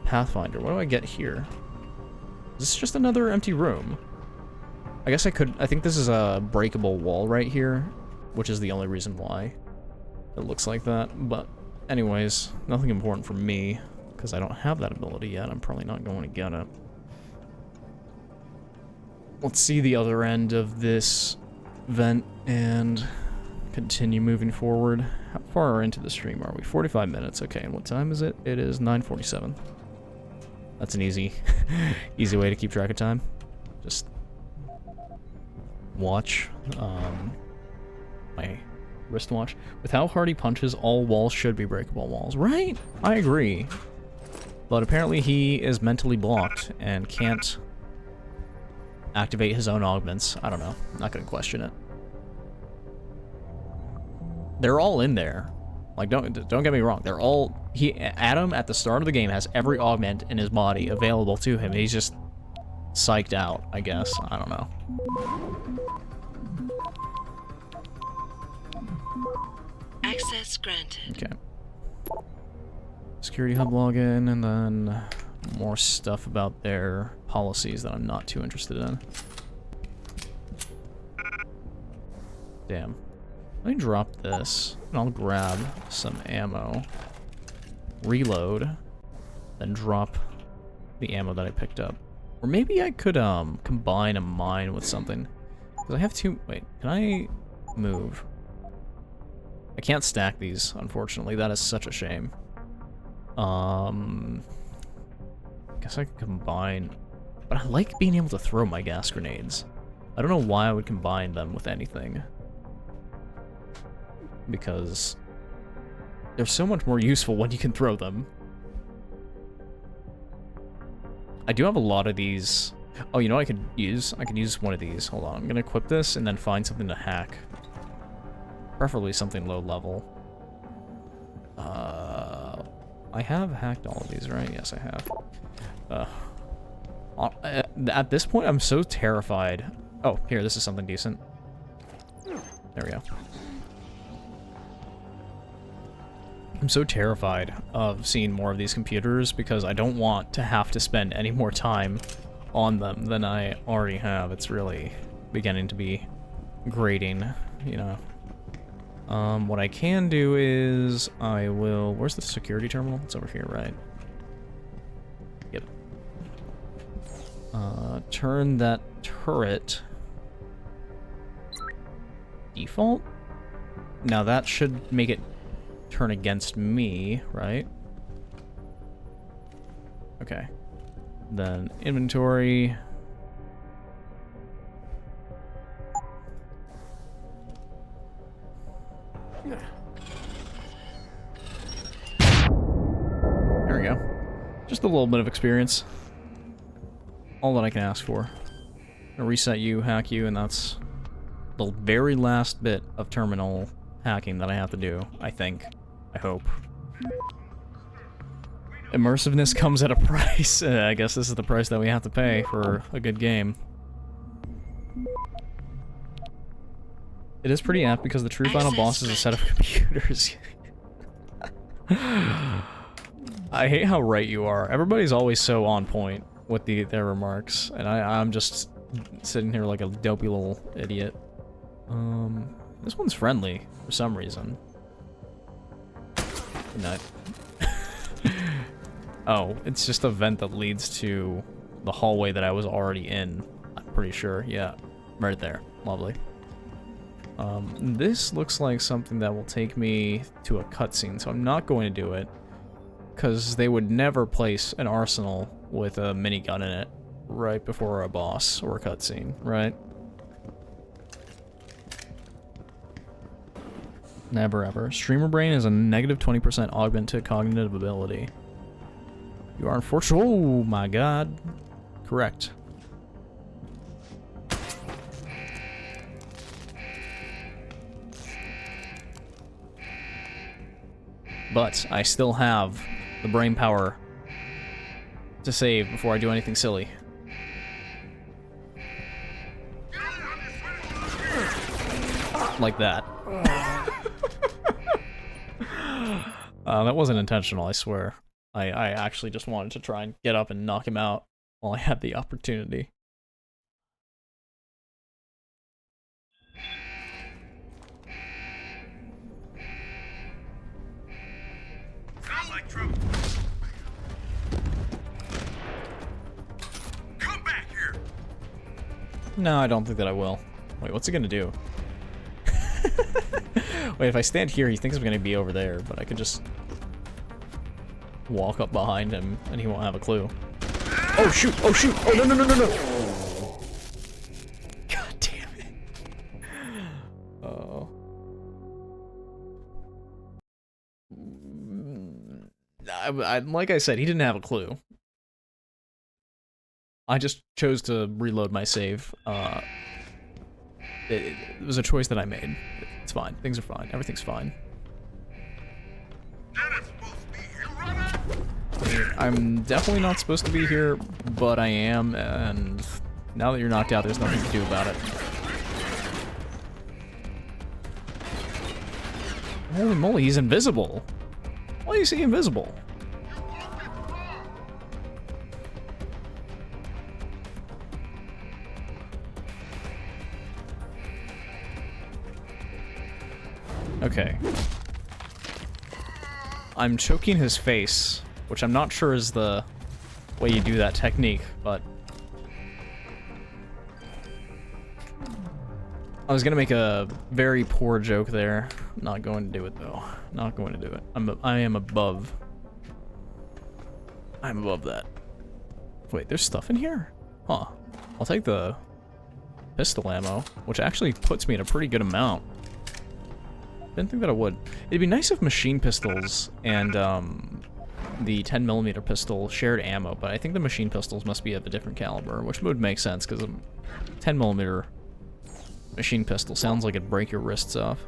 Pathfinder. What do I get here? Is this just another empty room? I guess I think this is a breakable wall right here, which is the only reason why. It looks like that, but anyways, nothing important for me, because I don't have that ability yet. I'm probably not going to get it. Let's see the other end of this vent and continue moving forward. How far into the stream are we? 45 minutes. Okay, and what time is it? It is 9:47. That's an easy way to keep track of time. Just watch my wristwatch. With how hard he punches, all walls should be breakable walls. Right? I agree. But apparently he is mentally blocked and can't activate his own augments. I don't know. I'm not gonna question it. They're all in there. Like, don't get me wrong. They're all... Adam, at the start of the game, has every augment in his body available to him. He's just psyched out, I guess. I don't know. Access granted. Okay. Security hub login, and then more stuff about their policies that I'm not too interested in. Damn. Let me drop this, and I'll grab some ammo, reload, then drop the ammo that I picked up. Or maybe I could combine a mine with something. Because I have two... Wait, can I move? I can't stack these, unfortunately. That is such a shame. I guess I could combine... But I like being able to throw my gas grenades. I don't know why I would combine them with anything. Because they're so much more useful when you can throw them. I do have a lot of these. Oh, you know what I could use? I could use one of these. Hold on, I'm gonna equip this and then find something to hack. Preferably something low level. I have hacked all of these, right? Yes, I have. At this point, I'm so terrified. Oh, here, this is something decent. There we go. I'm so terrified of seeing more of these computers because I don't want to have to spend any more time on them than I already have. It's really beginning to be grating, you know. What I can do is I will... Where's the security terminal? It's over here, right? Yep. Turn that turret... Default? Now that should make it turn against me, right? Okay. Then inventory. There we go. Just a little bit of experience. All that I can ask for. I'll reset you, hack you, and that's the very last bit of terminal hacking that I have to do, I think. I hope. Immersiveness comes at a price. I guess this is the price that we have to pay for a good game. It is pretty apt because the true final boss is a set of computers. I hate how right you are. Everybody's always so on point with their remarks, and I'm just sitting here like a dopey little idiot. This one's friendly for some reason. Good night. Oh, it's just a vent that leads to the hallway that I was already in. I'm pretty sure. Yeah, right there. Lovely. This looks like something that will take me to a cutscene, so I'm not going to do it. Because they would never place an arsenal with a minigun in it right before a boss or a cutscene, right? Never ever. Streamer brain is a negative 20% augment to cognitive ability. You are unfortunate. Oh my god. Correct. But I still have the brain power to save before I do anything silly. Like that. That wasn't intentional, I swear. I actually just wanted to try and get up and knock him out while I had the opportunity. No, I don't think that I will. Wait, what's he gonna do? Wait, if I stand here, he thinks I'm gonna be over there, but I could just walk up behind him and he won't have a clue. Oh shoot! Oh shoot! Oh no no no no no! God damn it! Oh. Like I said, he didn't have a clue. I just chose to reload my save. It was a choice that I made. It's fine. Things are fine. Everything's fine. I mean, I'm definitely not supposed to be here, but I am, and now that you're knocked out, there's nothing to do about it. Holy moly, he's invisible. Why is he invisible? Okay. I'm choking his face, which I'm not sure is the way you do that technique, but I was gonna make a very poor joke there. Not going to do it though. Not going to do it. I am above. I'm above that. Wait, there's stuff in here? Huh. I'll take the pistol ammo, which actually puts me at a pretty good amount. Didn't think that I would. It'd be nice if machine pistols and the 10mm pistol shared ammo, but I think the machine pistols must be of a different caliber, which would make sense because a 10mm machine pistol sounds like it'd break your wrists off.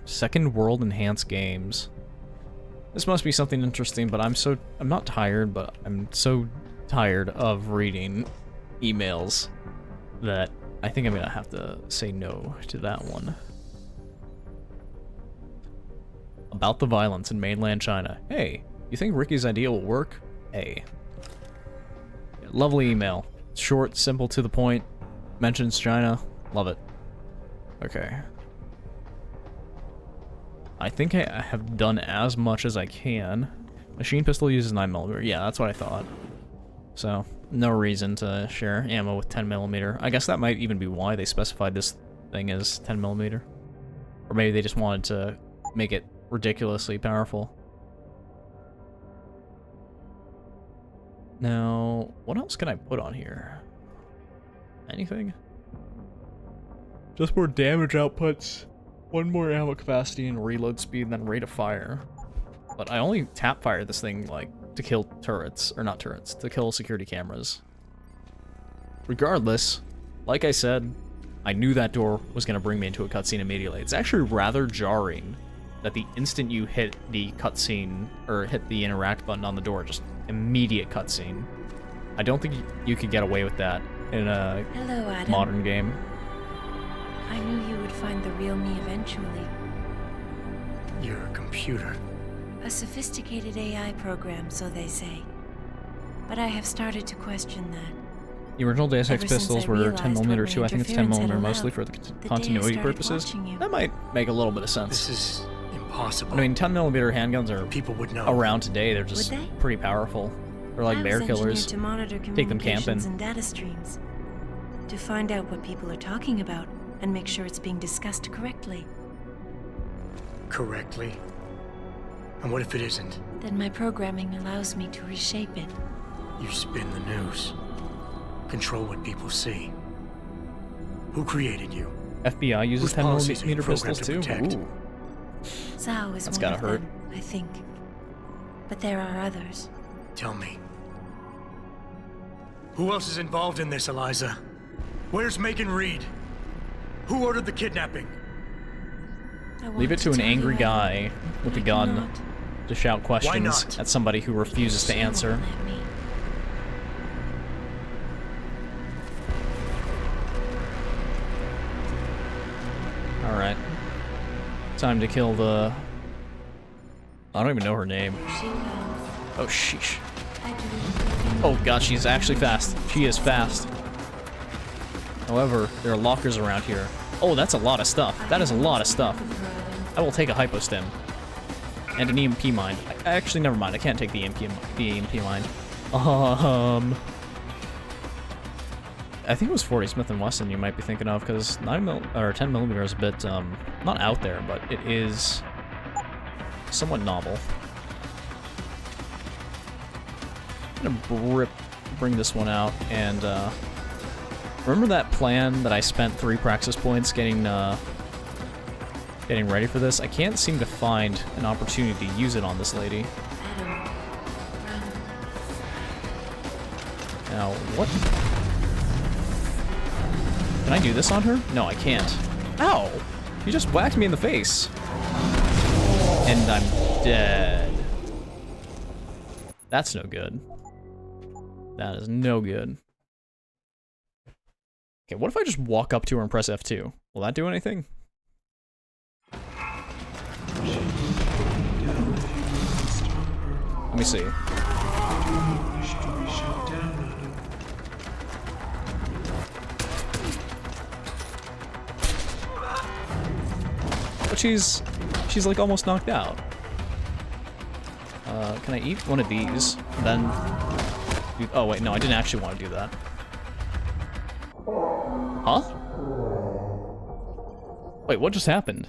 Second World Enhanced Games. This must be something interesting, but I'm not tired, but I'm so tired of reading emails that I think I'm gonna have to say no to that one. About the violence in mainland China. Hey, you think Ricky's idea will work? Hey. Lovely email. Short, simple, to the point. Mentions China. Love it. Okay. I think I have done as much as I can. Machine pistol uses 9mm. Yeah, that's what I thought. So, no reason to share ammo with 10mm. I guess that might even be why they specified this thing as 10mm. Or maybe they just wanted to make it ridiculously powerful. Now, what else can I put on here? Anything? Just more damage outputs, one more ammo capacity and reload speed, then rate of fire. But I only tap fire this thing, like, to kill turrets, or not turrets, to kill security cameras. Regardless, like I said, I knew that door was going to bring me into a cutscene immediately. It's actually rather jarring that the instant you hit the cutscene, or hit the interact button on the door, just immediate cutscene. I don't think you could get away with that in a modern game. I knew you would find the real me eventually. You're a computer. A sophisticated AI program, so they say. But I have started to question that. The original Deus Ex Ever since pistols I were realized 10mm what too. my I think it's interference had 10mm mostly allowed, for the the day I continuity started purposes. watching you. That might make a little bit of sense. This is impossible. I mean, 10mm handguns are People would know. around today. They're just Would they? pretty powerful. They're like I bear was killers. engineered to monitor Take them communications camping. and data streams. To find out what people are talking about and make sure it's being discussed correctly. Correctly? And what if it isn't? Then my programming allows me to reshape it. You spin the news. Control what people see. Who created you? FBI uses Whose policies are you 10mm pistols too. programmed to Ooh. Zhao is That's one gotta of hurt. them, I think. But there are others. Tell me. Who else is involved in this, Eliza? Where's Megan Reed? Who ordered the kidnapping? I want Leave it to an tell you angry everything, guy with a but I gun cannot. to shout questions not? at somebody who refuses to She won't answer. let me. Alright. Time to kill the... I don't even know her name. She will. Oh, sheesh. I believe. Oh god, she's actually fast. She is fast. However, there are lockers around here. Oh, that's a lot of stuff. That is a lot of stuff. I will take a hypostim. And an EMP mine. Actually, never mind. I can't take the EMP mine. I think it was 40 Smith & Wesson you might be thinking of, because 10mm is a bit, not out there, but it is somewhat novel. I'm gonna bring this one out, and, remember that plan that I spent 3 praxis points getting ready for this? I can't seem to find an opportunity to use it on this lady. Now, what? Can I do this on her? No, I can't. Ow! You just whacked me in the face. And I'm dead. That's no good. That is no good. Okay, what if I just walk up to her and press F2? Will that do anything? Let me see. But she's like almost knocked out. Can I eat one of these? Then, oh wait, no, I didn't actually want to do that. Huh? Wait, what just happened?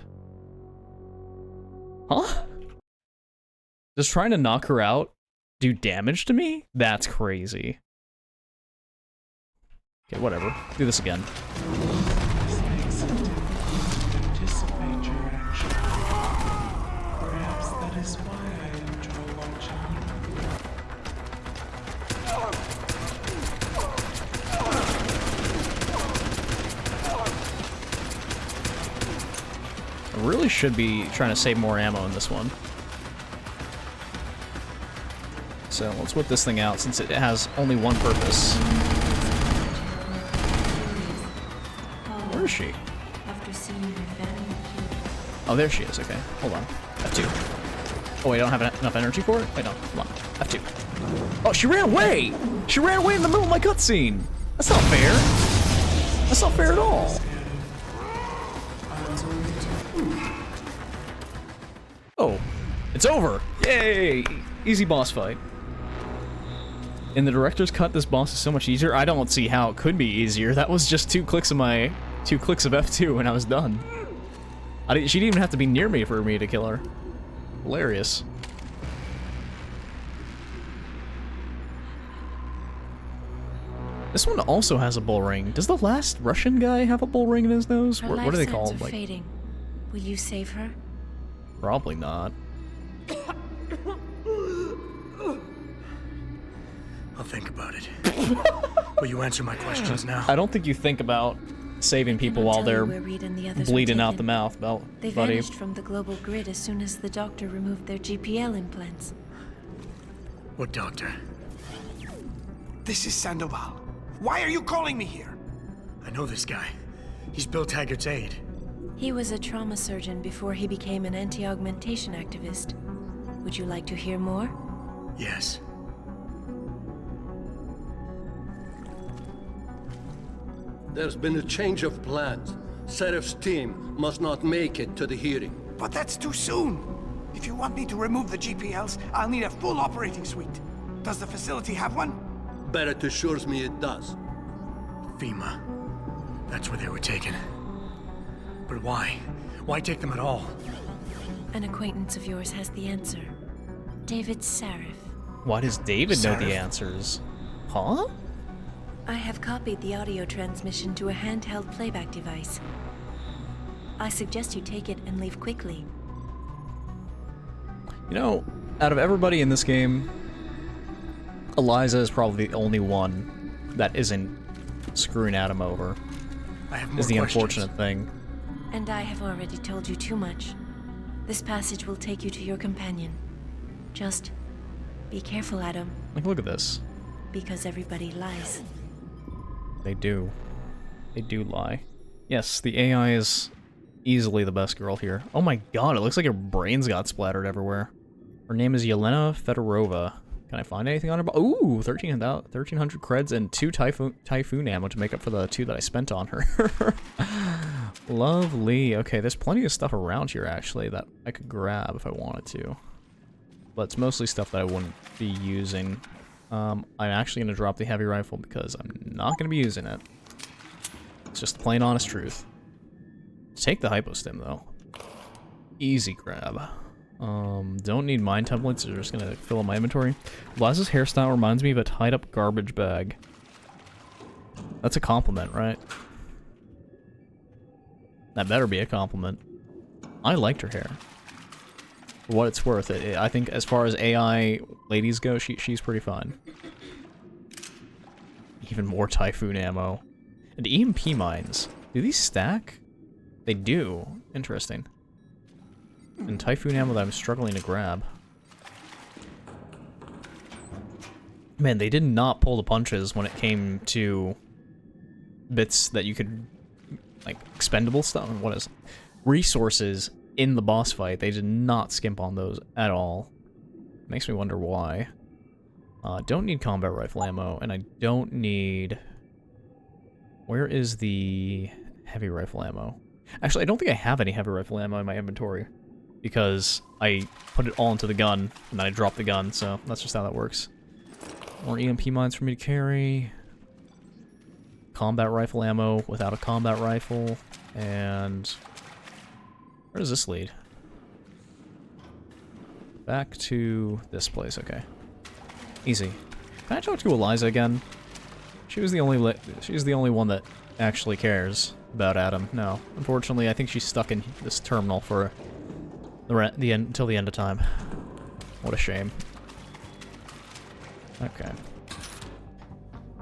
Huh? Does trying to knock her out do damage to me? That's crazy. Okay, whatever. Do this again. I really should be trying to save more ammo in this one. So let's whip this thing out since it has only one purpose. Where is she? Oh, there she is. Okay, hold on. F2. Oh, wait, I don't have enough energy for it? Wait, no. Hold on. F2. Oh, she ran away! She ran away in the middle of my cutscene! That's not fair. That's not fair at all. Oh, it's over! Yay! Easy boss fight. In the director's cut, this boss is so much easier. I don't see how it could be easier. That was just 2 clicks of F2 and I was done. She didn't even have to be near me for me to kill her. Hilarious. This one also has a bull ring. Does the last Russian guy have a bull ring in his nose? What are they called? Like, fading. Will you save her? Probably not. I'll think about it. Will you answer my questions now? I don't think you think about saving people while they're bleeding out the mouth, They buddy. vanished from the global grid as soon as the doctor removed their GPL implants. What doctor? This is Sandoval. Why are you calling me here? I know this guy. He's Bill Taggart's aide. He was a trauma surgeon before he became an anti-augmentation activist. Would you like to hear more? Yes. There's been a change of plans. Serif's team must not make it to the hearing. But that's too soon. If you want me to remove the GPLs, I'll need a full operating suite. Does the facility have one? Barrett assures me it does. FEMA. That's where they were taken. But why? Why take them at all? An acquaintance of yours has the answer. David Sarif. Why does David know the answers? Huh? I have copied the audio transmission to a handheld playback device. I suggest you take it and leave quickly. You know, out of everybody in this game, Eliza is probably the only one that isn't screwing Adam over. I have more is the questions. unfortunate thing. And I have already told you too much. This passage will take you to your companion. Just be careful, Adam. Like, look at this. Because everybody lies. They do. They do lie. Yes, the AI is easily the best girl here. Oh my god, it looks like her brains got splattered everywhere. Her name is Yelena Fedorova. Can I find anything on her? Ooh, 1,300 creds and 2 typhoon ammo to make up for the 2 that I spent on her. Lovely. Okay, there's plenty of stuff around here, actually, that I could grab if I wanted to. But it's mostly stuff that I wouldn't be using. I'm actually going to drop the heavy rifle because I'm not going to be using it. It's just the plain honest truth. Take the hypostim though. Easy grab. Don't need mind templates, they're just gonna fill up my inventory. Liza's hairstyle reminds me of a tied up garbage bag. That's a compliment, right? That better be a compliment. I liked her hair. For what it's worth, I think as far as AI ladies go, she's pretty fine. Even more Typhoon ammo. And EMP mines. Do these stack? They do. Interesting. And Typhoon ammo that I'm struggling to grab. Man, they did not pull the punches when it came to bits that you could, like, expendable stuff. What is resources in the boss fight? They did not skimp on those at all. Makes me wonder why. Don't need combat rifle ammo, and I don't need... Where is the heavy rifle ammo? Actually, I don't think I have any heavy rifle ammo in my inventory, because I put it all into the gun, and then I dropped the gun, so that's just how that works. More EMP mines for me to carry. Combat rifle ammo without a combat rifle, and... Where does this lead? Back to this place, okay. Easy. Can I talk to Eliza again? She's the only one that actually cares about Adam. No, unfortunately, I think she's stuck in this terminal for the end until the end of time. What a shame. Okay.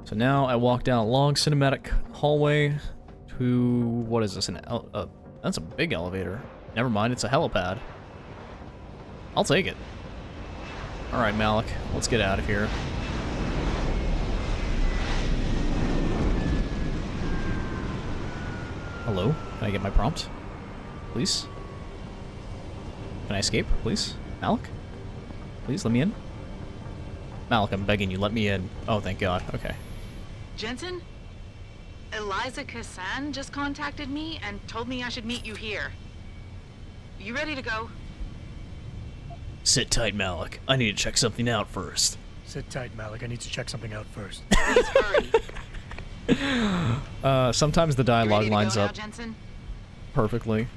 So now I walk down a long cinematic hallway to what is this? That's a big elevator. Never mind, it's a helipad. I'll take it. All right, Malik, let's get out of here. Hello? Can I get my prompt? Please? Can I escape, please? Malik? Please, let me in? Malik, I'm begging you, let me in. Oh, thank God. Okay. Jensen? Eliza Kassan just contacted me and told me I should meet you here. You ready to go? Sit tight, Malik. I need to check something out first. Sit tight, Malik. I need to check something out first. Please hurry. Sometimes the dialogue lines up perfectly.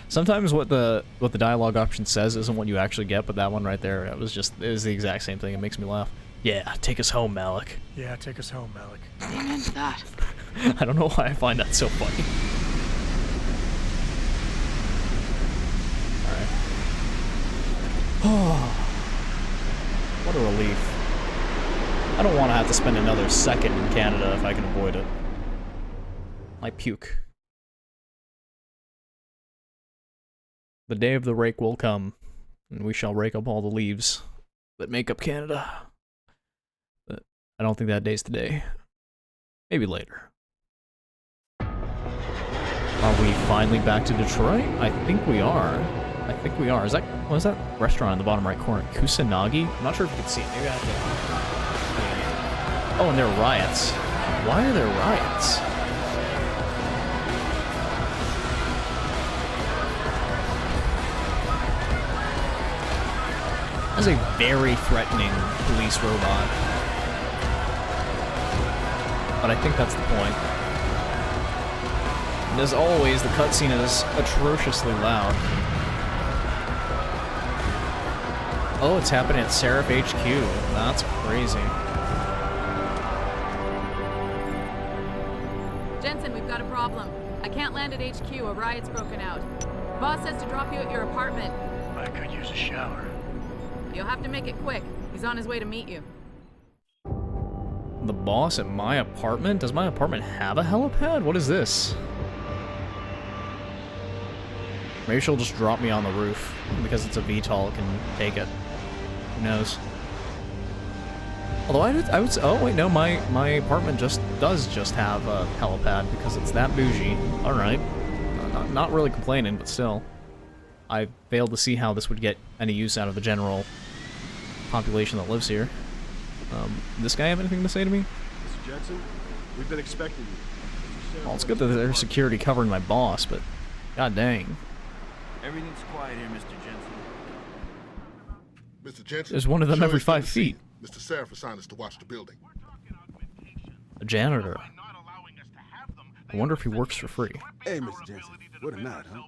Sometimes what the dialogue option says isn't what you actually get, but that one right there, it was the exact same thing. It makes me laugh. Yeah, take us home, Malik. Yeah, take us home, Malik. Lean into that. I don't know why I find that so funny. Alright. What a relief. I don't want to have to spend another second in Canada if I can avoid it. I puke. The day of the rake will come, and we shall rake up all the leaves that make up Canada. But I don't think that day's today. Maybe later. Are we finally back to Detroit? I think we are. I think we are. What is that restaurant in the bottom right corner? Kusanagi? I'm not sure if you can see it. Maybe I have to... Oh, and there are riots. Why are there riots? That's a very threatening police robot. But I think that's the point. And as always, the cutscene is atrociously loud. Oh, it's happening at Seraph HQ. That's crazy. Jensen, we've got a problem. I can't land at HQ. A riot's broken out. Boss says to drop you at your apartment. I could use a shower. You'll have to make it quick. He's on his way to meet you. The boss at my apartment? Does my apartment have a helipad? What is this? Maybe she'll just drop me on the roof because it's a VTOL, it can take it. Who knows? Although I would say, oh wait, no, my apartment does have a helipad because it's that bougie. All right, not really complaining, but still, I failed to see how this would get any use out of the general population that lives here. This guy have anything to say to me? Mr. Jensen, we've been expecting you. Well, it's good that there's security covering my boss, but god dang. Everything's quiet here, Mr. Jensen. Mr. Jensen, there's one of them every 5 feet. Mr. Seraph assigned us to watch the building. A janitor. I wonder if he works for free. Hey, Mr. Jensen, what a night, huh?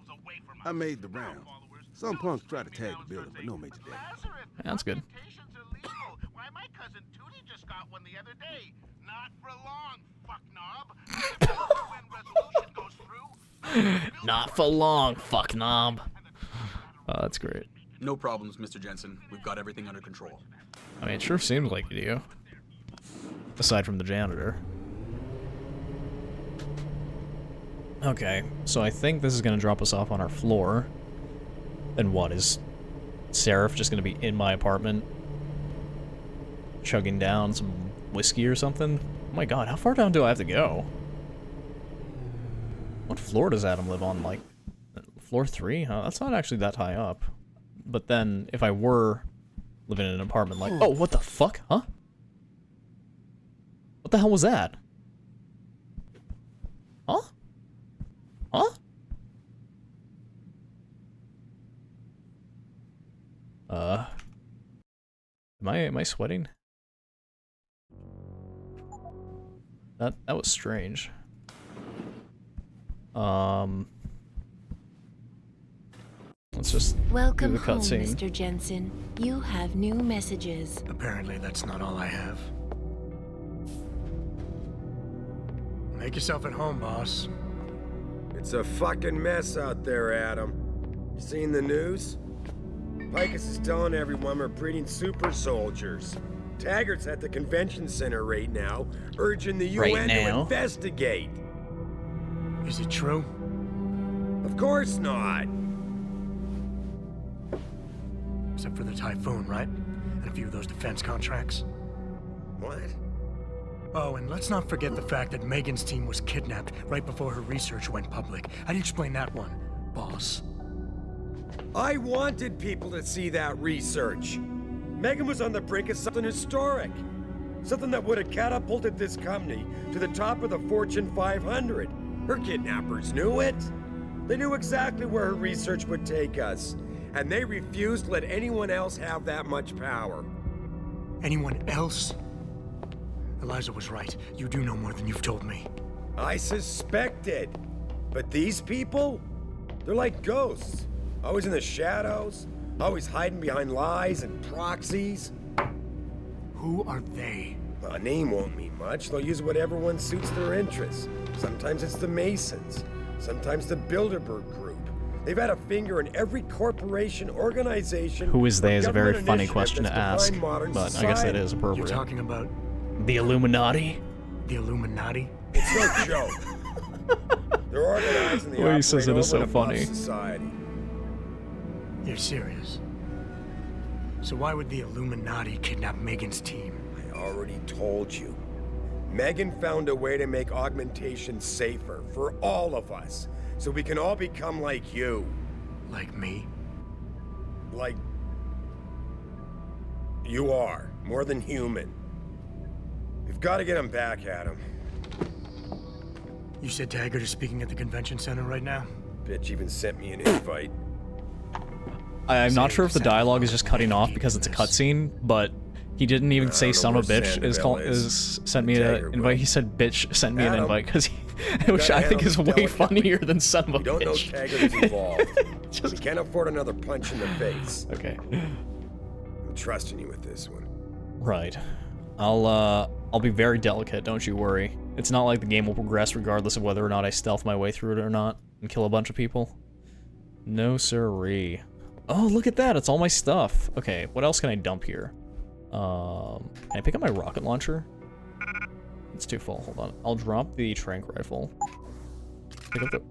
I made the rounds. Some punks tried to tag the building, but no major damage. That's good. Why, my cousin Tootie just got one the other day. Not for long, fuck knob. When resolution goes through. Not for long, fuck knob. Oh, that's great. No problems, Mr. Jensen. We've got everything under control. I mean, it sure seems like you do. Aside from the janitor. Okay, so I think this is gonna drop us off on our floor. And what, is Seraph just gonna be in my apartment? Chugging down some whiskey or something? Oh my god, how far down do I have to go? What floor does Adam live on? Like, floor 3? Huh? That's not actually that high up. But then, if I were living in an apartment like... Oh, what the fuck? Huh? What the hell was that? Huh? Huh? Am I sweating? That was strange. Let's just Welcome do the home, cutscene. Mr. Jensen. You have new messages. Apparently that's not all I have. Make yourself at home, boss. It's a fucking mess out there, Adam. You seen the news? Picus is telling everyone we're breeding super soldiers. Taggart's at the convention center right now, urging the UN to investigate. Is it true? Of course not. Except for the Typhoon, right? And a few of those defense contracts. What? Oh, and let's not forget the fact that Megan's team was kidnapped right before her research went public. How do you explain that one, boss? I wanted people to see that research. Megan was on the brink of something historic. Something that would have catapulted this company to the top of the Fortune 500. Her kidnappers knew it. They knew exactly where her research would take us. And they refused to let anyone else have that much power. Anyone else? Eliza was right. You do know more than you've told me. I suspected. But these people? They're like ghosts. Always in the shadows. Always hiding behind lies and proxies. Who are they? Well, a name won't mean much. They'll use whatever one suits their interests. Sometimes it's the Masons. Sometimes the Bilderberg Group. They've had a finger in every corporation, organization... Who is they is a very funny question to ask, but I guess that is appropriate. You're talking about... The Illuminati? The Illuminati? It's no joke. They're organized in the Well, he says it is so funny. Society. You're serious? So why would the Illuminati kidnap Megan's team? I already told you. Megan found a way to make augmentation safer for all of us. So we can all become like you. Like me? Like... you are. More than human. We've got to get him back, Adam. You said Taggart is speaking at the convention center right now? Bitch even sent me an invite. I'm not sure if the dialogue is just cutting off because it's a cutscene, but he didn't even say "son of a bitch" is sent me an invite. He said "bitch" sent me an invite because which I think is way funnier than "son of a bitch." We don't know Taggart is involved. We can't afford another punch in the face. Okay. I'm trusting you with this one. Right. I'll be very delicate, don't you worry. It's not like the game will progress regardless of whether or not I stealth my way through it or not and kill a bunch of people. No siree. Oh, look at that! It's all my stuff. Okay, what else can I dump here? Can I pick up my rocket launcher? It's too full. Hold on. I'll drop the tranq rifle. Pick up the...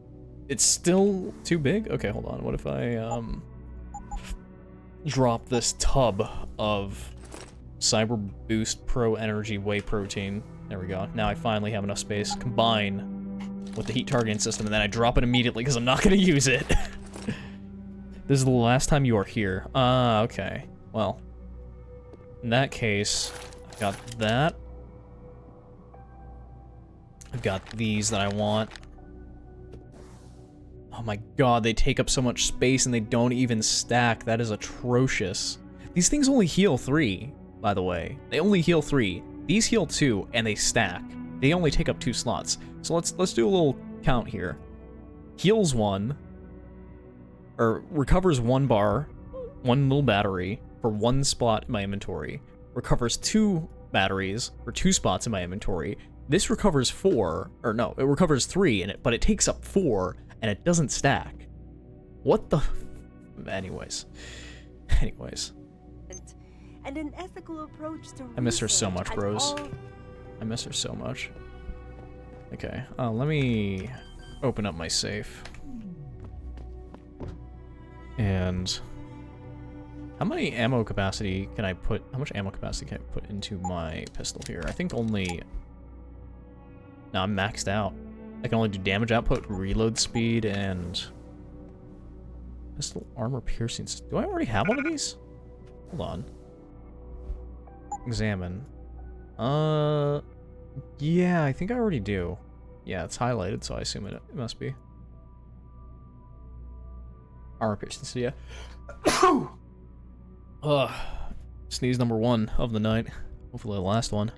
It's still too big? Okay, hold on. What if I, drop this tub of Cyber Boost Pro Energy Whey Protein. There we go. Now I finally have enough space. Combine with the heat targeting system, and then I drop it immediately because I'm not going to use it. This is the last time you are here. Okay. Well, in that case, I've got that. I've got these that I want. Oh my god, they take up so much space and they don't even stack. That is atrocious. These things only heal 3, by the way. They only heal 3. These heal 2, and they stack. They only take up 2 slots. So let's do a little count here. Heals 1, or recovers 1 bar, 1 little battery for 1 spot in my inventory. Recovers 2 batteries for 2 spots in my inventory. This recovers 4, or no, it recovers 3, but it takes up 4, and it doesn't stack. What the? Anyways. And an ethical approach to I miss her so much, bros. I miss her so much. Okay, let me open up my safe. And how much ammo capacity can I put into my pistol here? I think only... No, I'm maxed out. I can only do damage output, reload speed, and... Pistol armor piercing. Do I already have one of these? Hold on. Examine. Yeah, I think I already do. Yeah, it's highlighted, so I assume it must be. Armor piercing, so yeah. Ugh. Sneeze number 1 of the night. Hopefully the last one.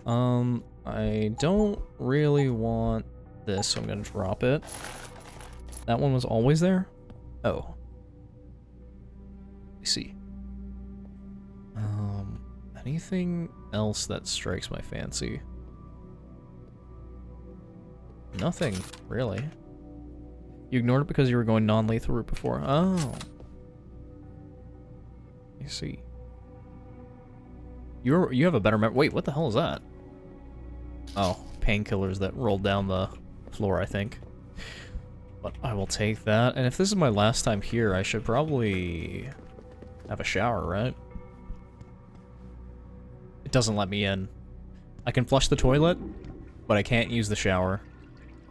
I don't really want this, so I'm gonna drop it. That one was always there? Oh. I see. Anything else that strikes my fancy? Nothing, really. You ignored it because you were going non-lethal route before. Oh. I see. You have a better wait, what the hell is that? Oh, painkillers that rolled down the floor, I think. But I will take that. And if this is my last time here, I should probably have a shower, right? It doesn't let me in. I can flush the toilet, but I can't use the shower.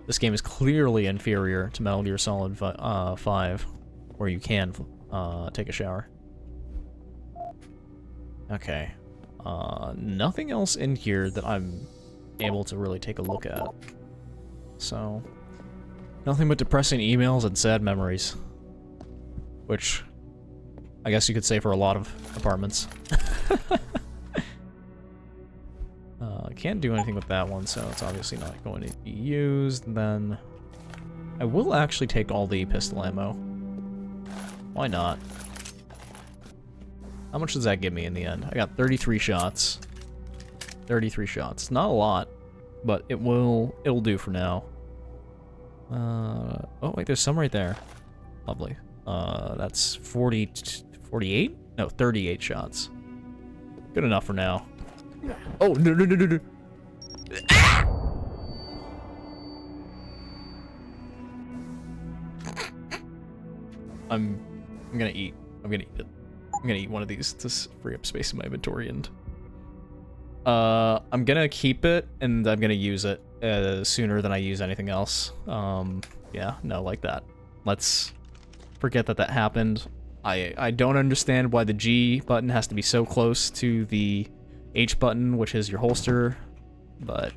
This game is clearly inferior to Metal Gear Solid 5, where you can take a shower. Okay. Nothing else in here that I'm able to really take a look at. So, nothing but depressing emails and sad memories. Which, I guess you could say for a lot of apartments. Can't do anything with that one, so it's obviously not going to be used. Then I will actually take all the pistol ammo. Why not? How much does that give me in the end? I got 33 shots. 33 shots. Not a lot, but it'll do for now. Oh wait, there's some right there. Lovely. That's 48? No, 38 shots. Good enough for now. Oh, no. I'm gonna eat. I'm gonna eat it. I'm gonna eat one of these to free up space in my inventory, and I'm gonna keep it, and I'm gonna use it sooner than I use anything else. Yeah, no, like that. Let's forget that happened. I don't understand why the G button has to be so close to the H button, which is your holster, but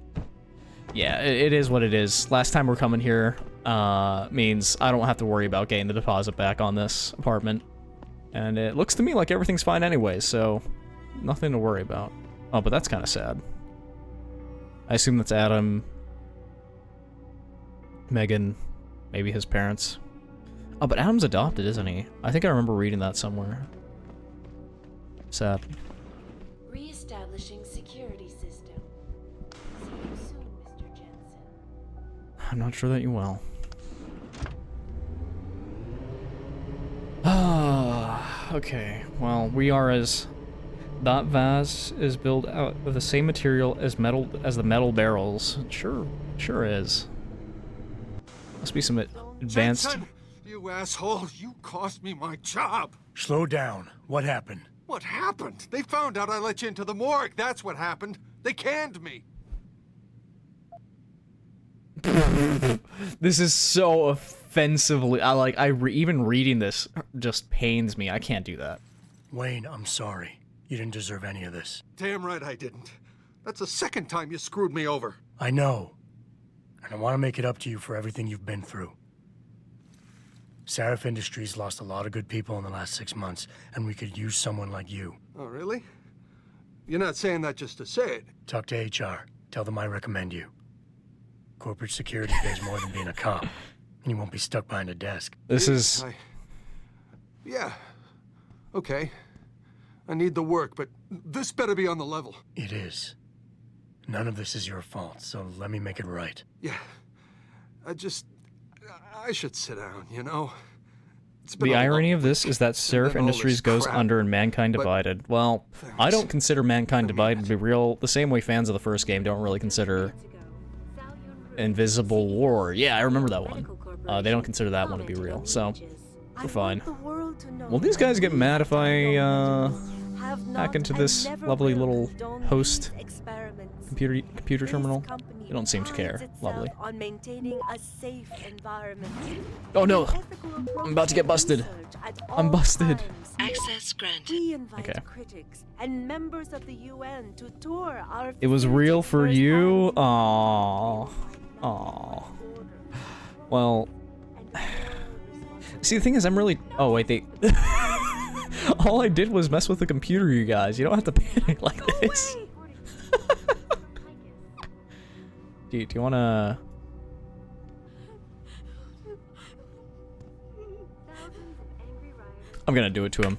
yeah, it is what it is. Last time we're coming here means I don't have to worry about getting the deposit back on this apartment, and it looks to me like everything's fine anyway, so nothing to worry about. Oh, but that's kind of sad. I assume that's Adam, Megan, maybe his parents. Oh, but Adam's adopted, isn't he? I think I remember reading that somewhere. Sad. Re-establishing security system. See you soon, Mr. Jensen. I'm not sure that you will. Ah, okay. Well, we are as... That vase is built out of the same material as the metal barrels. Sure is. Must be some advanced... Jensen, you asshole! You cost me my job! Slow down. What happened? What happened? They found out I let you into the morgue. That's what happened. They canned me. This is so offensively... even reading this just pains me. I can't do that. Wayne, I'm sorry. You didn't deserve any of this. Damn right I didn't. That's the second time you screwed me over. I know. And I want to make it up to you for everything you've been through. Sarif Industries lost a lot of good people in the last 6 months, and we could use someone like you. Oh, really? You're not saying that just to say it. Talk to HR. Tell them I recommend you. Corporate security pays more than being a cop. And you won't be stuck behind a desk. This is... Yeah. Okay. I need the work, but this better be on the level. It is. None of this is your fault, so let me make it right. Yeah. I should sit down, you know? The irony of this is that Seraph Industries goes under in Mankind Divided. Well, I don't consider Mankind Divided to be real, the same way fans of the first game don't really consider Invisible War. Yeah, I remember that one. They don't consider that one to be real, so we're fine. Will these guys get mad if I hack into this lovely little host computer terminal? They don't seem to care. Lovely. Oh no! I'm about to get busted. I'm busted. Access granted. Okay. And members of the UN to tour our It was real for you? Aww. Aww. Well... See, the thing is, I'm really... Oh, wait, they... All I did was mess with the computer, you guys. You don't have to panic like this. Do you wanna... I'm gonna do it to him.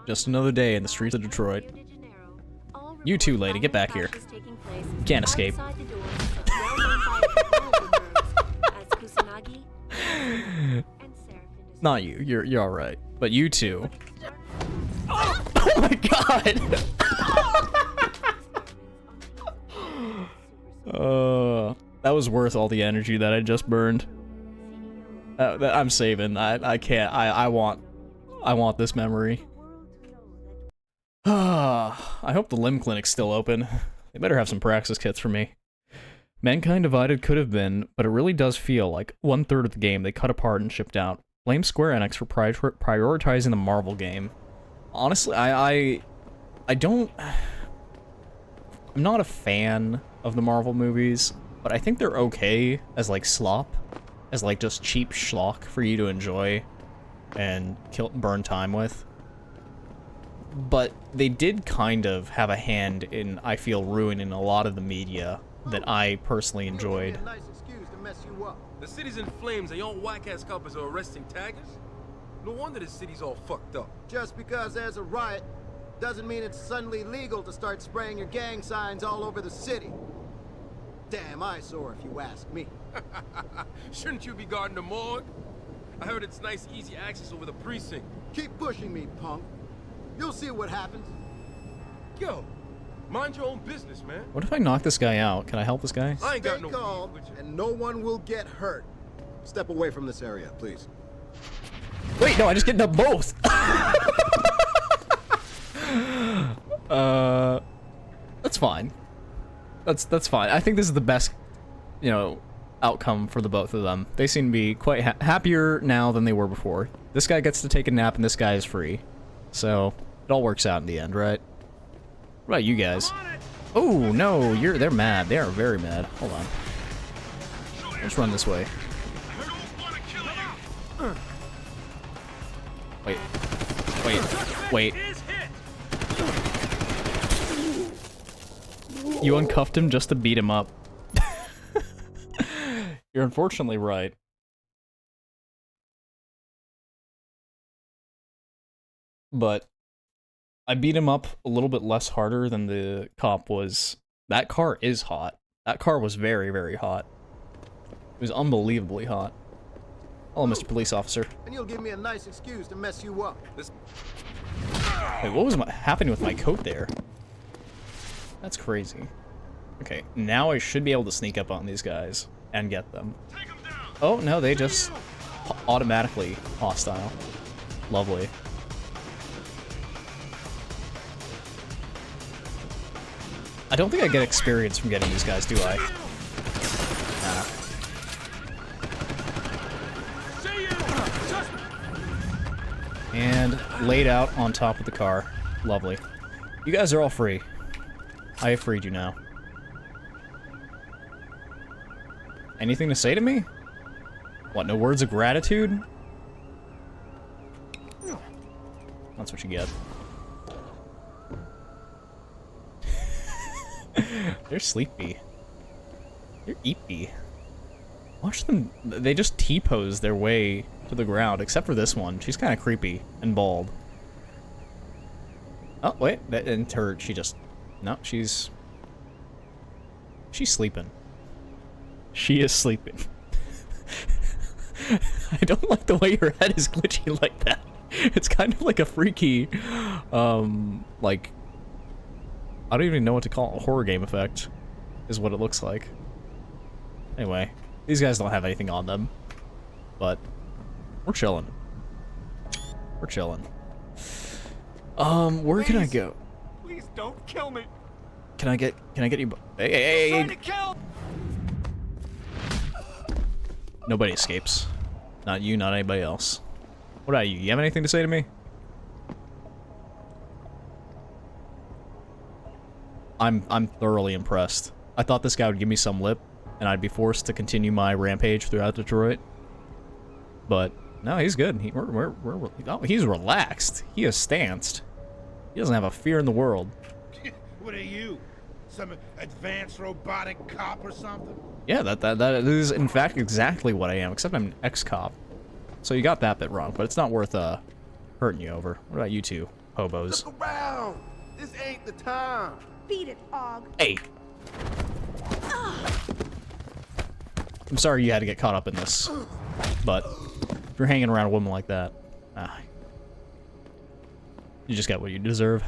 Just another day in the streets of Detroit. You too, lady. Get back here. You can't escape. Not you. You're all right. But you too. Oh my god! That was worth all the energy that I just burned. I'm saving. I can't. I want this memory. I hope the limb clinic's still open. They better have some praxis kits for me. Mankind Divided could have been, but it really does feel like 1/3 of the game they cut apart and shipped out. Blame Square Enix for prioritizing the Marvel game. Honestly, I don't... I'm not a fan of the Marvel movies, but I think they're okay as, like, slop. As, like, just cheap schlock for you to enjoy and burn time with. But they did kind of have a hand in, I feel, ruining a lot of the media that I personally enjoyed. The city's in flames and your whack-ass coppers are arresting taggers? No wonder the city's all fucked up. Just because there's a riot doesn't mean it's suddenly legal to start spraying your gang signs all over the city. Damn eyesore if you ask me. Shouldn't you be guarding the morgue? I heard it's nice, easy access over the precinct. Keep pushing me, punk. You'll see what happens. Yo, mind your own business, man. What if I knock this guy out? Can I help this guy? I ain't got no calm, and no one will get hurt. Step away from this area, please. Wait, no, I just get them both. That's fine. That's fine. I think this is the best, you know, outcome for the both of them. They seem to be quite happier now than they were before. This guy gets to take a nap and this guy is free. So, it all works out in the end, right? What about you guys? Oh, no, they're mad. They are very mad. Hold on. Let's run this way. Wait. You uncuffed him just to beat him up. You're unfortunately right. But I beat him up a little bit less harder than the cop was. That car is hot. That car was very, very hot. It was unbelievably hot. Hello, Mr. Police Officer. And you'll give me a nice excuse to mess you up. Wait, what was happening with my coat there? That's crazy. Okay, now I should be able to sneak up on these guys and get them. Oh, no, they just automatically hostile. Lovely. I don't think I get experience from getting these guys, do I? Nah. And laid out on top of the car. Lovely. You guys are all free. I have freed you now. Anything to say to me? What, no words of gratitude? That's what you get. They're sleepy. They're eepy. Watch them. They just T-pose their way to the ground, except for this one. She's kind of creepy and bald. Oh, wait. And her, she just... No, she's sleeping. She is sleeping. I don't like the way her head is glitchy like that. It's kind of like a freaky, like, I don't even know what to call it. A horror game effect is what it looks like. Anyway, these guys don't have anything on them, but we're chilling. We're chilling. Where can I go? Please don't kill me. Can I get you? Hey. Trying to kill. Nobody escapes. Not you, not anybody else. What about you? You have anything to say to me? I'm thoroughly impressed. I thought this guy would give me some lip, and I'd be forced to continue my rampage throughout Detroit. But no, he's good. He's relaxed. He is stanced. He doesn't have a fear in the world. What are you? Some advanced robotic cop or something? Yeah, that is in fact exactly what I am, except I'm an ex-cop. So you got that bit wrong, but it's not worth hurting you over. What about you two hobos? Look around. This ain't the time. Beat it, Og. Hey. I'm sorry you had to get caught up in this, but if you're hanging around a woman like that, you just got what you deserve.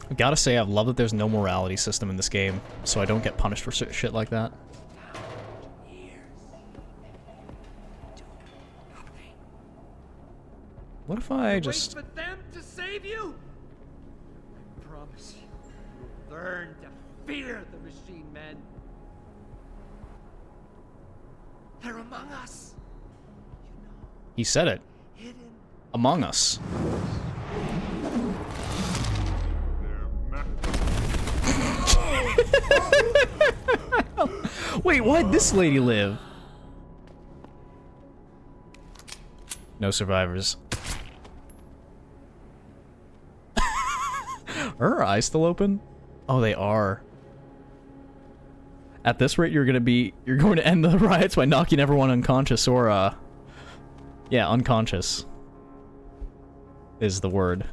I gotta say, I love that there's no morality system in this game, so I don't get punished for shit like that. What if I just... Wait for them to save you? I promise you, you'll learn to fear the machine men. They're among us. He said it. Among Us. Wait, why'd this lady live? No survivors. Are her eyes still open? Oh, they are. At this rate, you're going to end the riots by knocking everyone unconscious, or, yeah, unconscious is the word.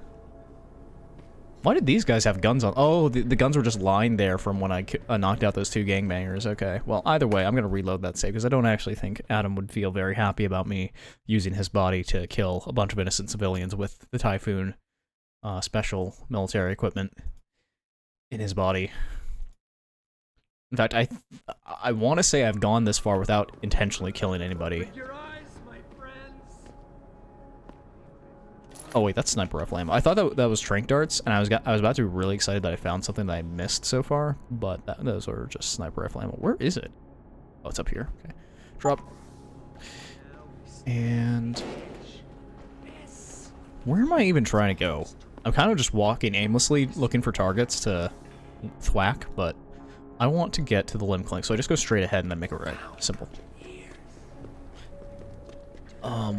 Why did these guys have guns on? Oh, the guns were just lying there from when I knocked out those two gangbangers. Okay, well, either way, I'm going to reload that save, because I don't actually think Adam would feel very happy about me using his body to kill a bunch of innocent civilians with the Typhoon special military equipment in his body. In fact, I want to say I've gone this far without intentionally killing anybody. Oh wait, that's sniper rifle ammo. I thought that was tranq darts, and I was about to be really excited that I found something that I missed so far, but those are just sniper rifle ammo. Where is it? Oh, it's up here. Okay, drop. And where am I even trying to go? I'm kind of just walking aimlessly, looking for targets to thwack, but I want to get to the limb clinic, so I just go straight ahead and then make it right. Simple.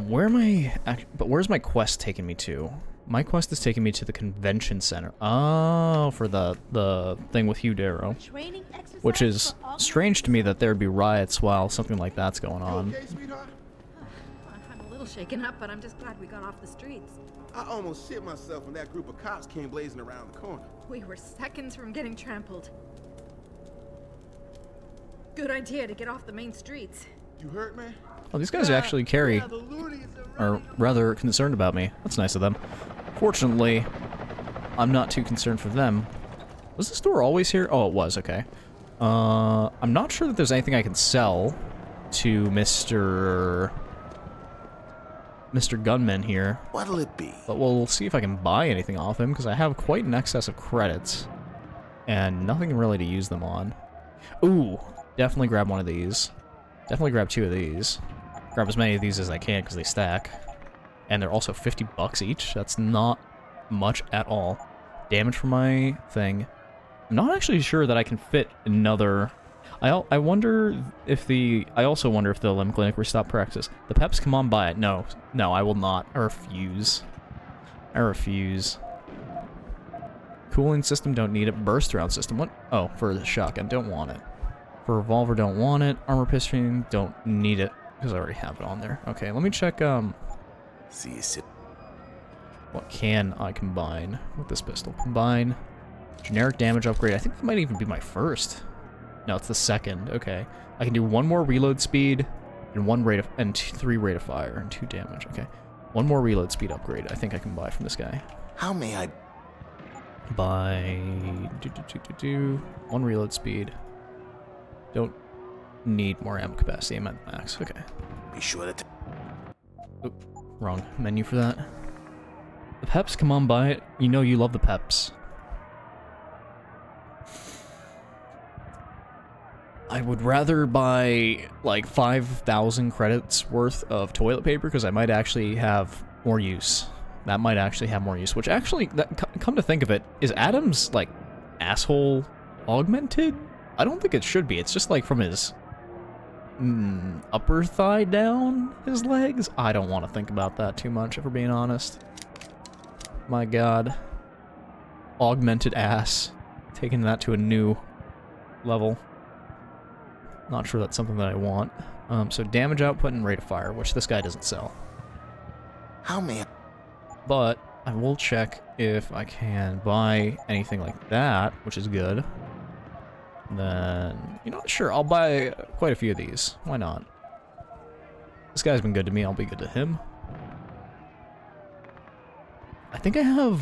Where am I? But where's my quest taking me to? My quest is taking me to the convention center. Oh, for the thing with Hugh Darrow. Which is strange to me that there'd be riots while something like that's going on. I'm a little shaken up, but I'm just glad we got off the streets. I almost shit myself when that group of cops came blazing around the corner. We were seconds from getting trampled. Good idea to get off the main streets. You hurt, man? Oh, these guys actually are rather concerned about me. That's nice of them. Fortunately, I'm not too concerned for them. Was this door always here? Oh, it was, okay. I'm not sure that there's anything I can sell to Mr. Gunman here. What'll it be? But we'll see if I can buy anything off him, because I have quite an excess of credits. And nothing really to use them on. Ooh, definitely grab one of these. Definitely grab two of these. Grab as many of these as I can, because they stack. And they're also 50 bucks each. That's not much at all. Damage for my thing. I'm not actually sure that I can fit another... I wonder if the... I also wonder if the limb clinic restop practice. The peps, come on by it. No. No, I will not. I refuse. I refuse. Cooling system, don't need it. Burst round system, what? Oh, for the shotgun, don't want it. For revolver, don't want it. Armor piston, don't need it, because I already have it on there. Okay, let me check, See you sit. what can I combine with this pistol? Combine, generic damage upgrade, I think that might even be my first. No, it's the second, okay. I can do 1 more reload speed, and 3 rate of fire, and 2 damage, okay. 1 more reload speed upgrade, I think I can buy from this guy. How may I... Buy... 1 reload speed. Don't need more ammo capacity, I'm at max, okay. Be sure that... Oop, wrong menu for that. The peps, come on, buy it. You know you love the peps. I would rather buy like 5,000 credits worth of toilet paper because I might actually have more use. That might actually have more use, which actually, come to think of it, is Adam's, like, asshole augmented? I don't think it should be. It's just like from his upper thigh down his legs. I don't want to think about that too much, if we're being honest. My god. Augmented ass. Taking that to a new level. Not sure that's something that I want. So damage output and rate of fire, which this guy doesn't sell. How may I... But I will check if I can buy anything like that, which is good. Then, you know, sure, I'll buy quite a few of these. Why not? This guy's been good to me, I'll be good to him. I think I have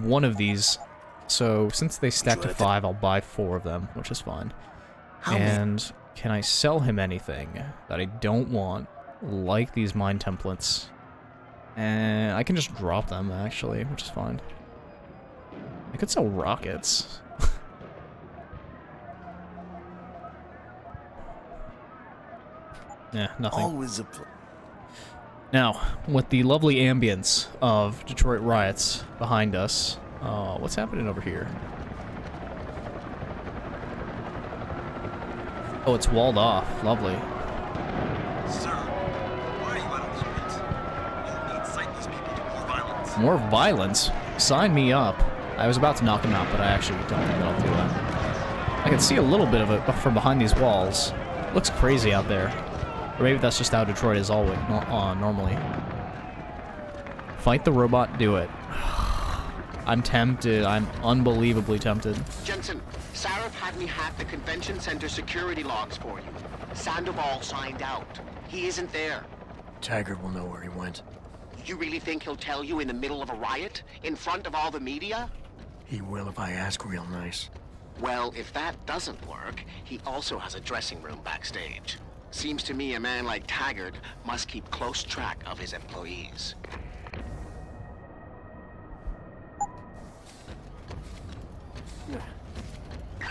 1 of these, so since they stack to 5, I'll buy 4 of them, which is fine. And can I sell him anything that I don't want, like these mine templates? And I can just drop them, actually, which is fine. I could sell rockets. Yeah, nothing. Always a... Now, with the lovely ambience of Detroit riots behind us, what's happening over here? Oh, it's walled off. Lovely. Sir, why are you out on the streets? You'll incite these people to more violence. More violence? Sign me up. I was about to knock him out, but I actually don't think that I'll do that. I can see a little bit of it from behind these walls. Looks crazy out there. Or maybe that's just how Detroit is always normally. Fight the robot, do it. I'm tempted. I'm unbelievably tempted. Jensen, Sarif had me hack the convention center security logs for you. Sandoval signed out. He isn't there. Taggart will know where he went. You really think he'll tell you in the middle of a riot? In front of all the media? He will if I ask real nice. Well, if that doesn't work, he also has a dressing room backstage. Seems to me a man like Taggart must keep close track of his employees.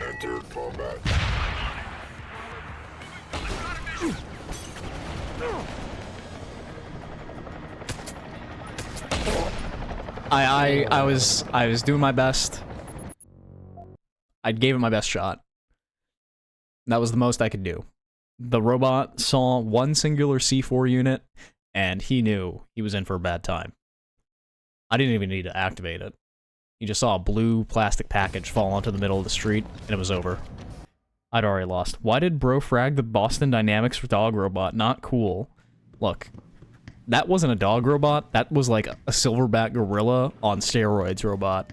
Enter combat. I was doing my best. I gave it my best shot. That was the most I could do. The robot saw 1 singular C4 unit, and he knew he was in for a bad time. I didn't even need to activate it. He just saw a blue plastic package fall onto the middle of the street, and it was over. I'd already lost. Why did bro frag the Boston Dynamics dog robot? Not cool. Look, that wasn't a dog robot. That was like a silverback gorilla on steroids robot.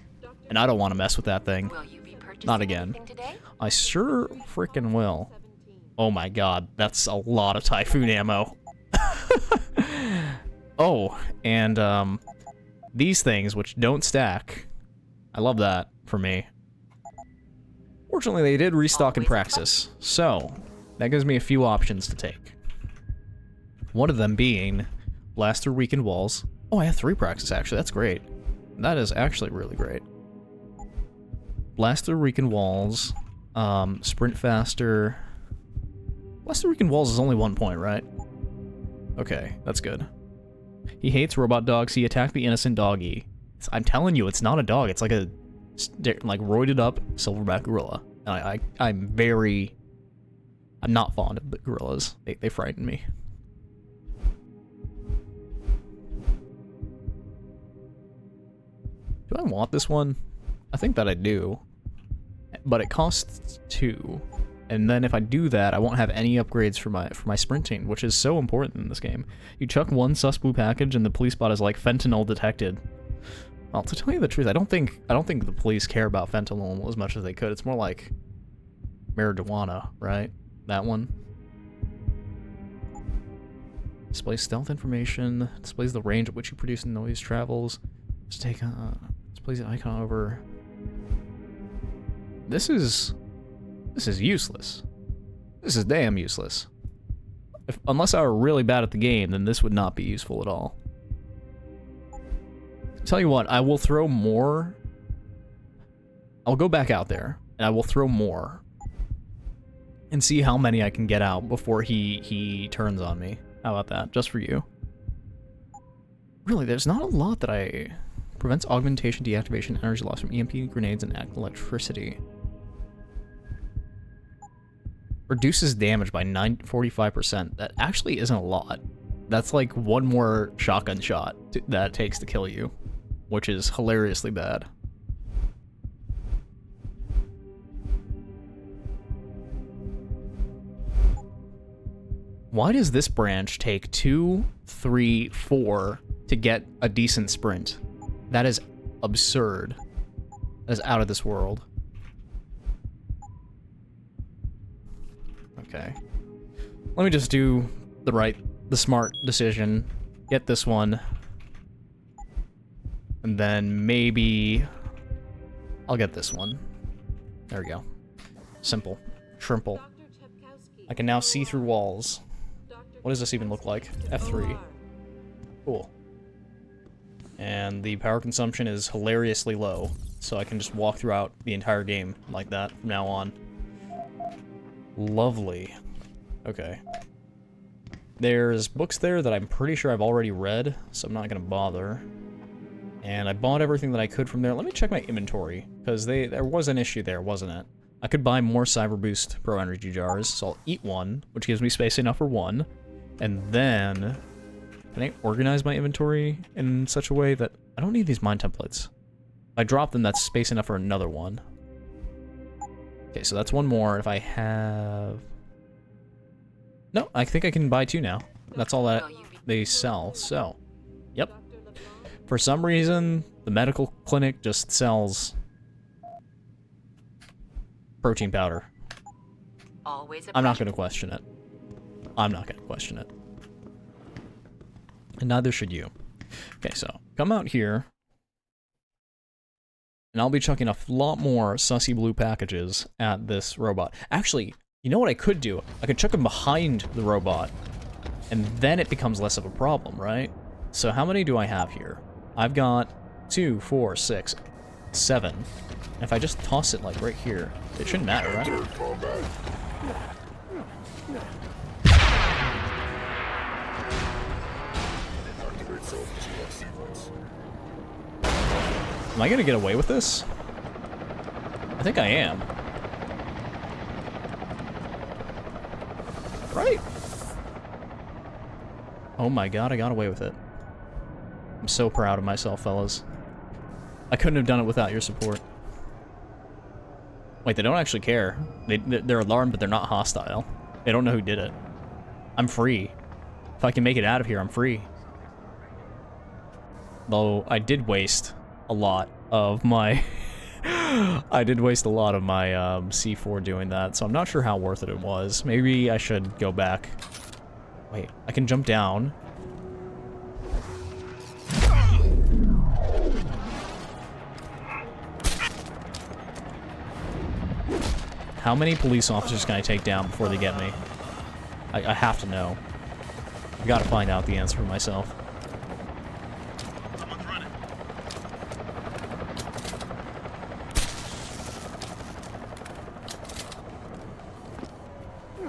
And I don't want to mess with that thing. Not again. I sure frickin' will. Oh my god, that's a lot of Typhoon ammo. Oh, and these things, which don't stack. I love that, for me. Fortunately, they did restock in Praxis, so that gives me a few options to take. One of them being Blaster Weakened Walls. Oh, I have 3 Praxis, actually. That's great. That is actually really great. Blaster Weakened Walls, Sprint Faster. Blaster Weakened Walls is only 1 point, right? Okay, that's good. He hates robot dogs. He attacked the innocent doggy. I'm telling you, it's not a dog. It's like a roided up silverback gorilla. I'm not fond of the gorillas. They frighten me. Do I want this one? I think that I do. But it costs 2. And then if I do that, I won't have any upgrades for my sprinting, which is so important in this game. You chuck one sus blue package and the police bot is like fentanyl detected. Well, to tell you the truth, I don't think the police care about fentanyl as much as they could. It's more like marijuana, right? That one. Displays stealth information. Displays the range at which you produce noise travels. Just take displays the icon over. This is useless. This is damn useless. Unless I were really bad at the game, then this would not be useful at all. Tell you what, I will throw more. I'll go back out there, and I will throw more. And see how many I can get out before he turns on me. How about that? Just for you. Really, there's not a lot that I... Prevents augmentation, deactivation, energy loss from EMP grenades, and electricity. Reduces damage by 45%. That actually isn't a lot. That's like one more shotgun shot that it takes to kill you, which is hilariously bad. Why does this branch take 2, 3, 4 to get a decent sprint? That is absurd. That is out of this world. Okay. Let me just do the smart decision. Get this one. And then maybe I'll get this one. There we go. Simple. Trimple. I can now see through walls. What does this even look like? F3. Cool. And the power consumption is hilariously low, so I can just walk throughout the entire game like that from now on. Lovely. Okay. There's books there that I'm pretty sure I've already read, so I'm not gonna bother. And I bought everything that I could from there. Let me check my inventory, because there was an issue there, wasn't it? I could buy more Cyber Boost Pro Energy Jars, so I'll eat one, which gives me space enough for one. And then, can I organize my inventory in such a way that I don't need these mine templates? If I drop them, that's space enough for another one. Okay, so that's one more. If I have... No, I think I can buy 2 now. That's all that they sell, so... Yep. For some reason, the medical clinic just sells... protein powder. I'm not going to question it. I'm not going to question it. And neither should you. Okay, so come out here. And I'll be chucking a lot more sussy blue packages at this robot. Actually, you know what I could do? I could chuck them behind the robot. And then it becomes less of a problem, right? So how many do I have here? I've got 2, 4, 6, 7. And if I just toss it like right here, it shouldn't matter, right? Am I gonna get away with this? I think I am. Right? Oh my god, I got away with it. I'm so proud of myself, fellas. I couldn't have done it without your support. Wait, they don't actually care. They're alarmed, but they're not hostile. They don't know who did it. I'm free. If I can make it out of here, I'm free. Though, I did waste a lot of my... I did waste a lot of my C4 doing that, so I'm not sure how worth it was. Maybe I should go back. Wait, I can jump down. How many police officers can I take down before they get me? I have to know. I've got to find out the answer for myself.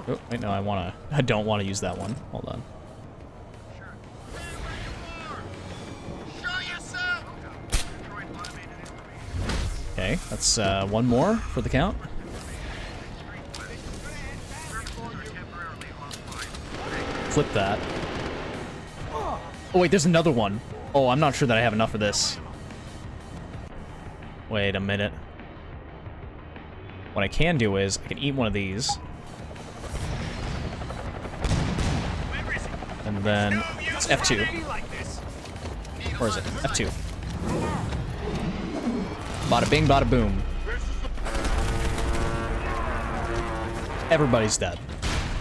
Oh, wait, no, I don't want to use that one. Hold on. Okay, that's one more for the count. Flip that. Oh wait, there's another one. Oh, I'm not sure that I have enough for this. Wait a minute. What I can do is, I can eat one of these. And then, it's F2. Or is it? F2. Bada bing, bada boom. Everybody's dead.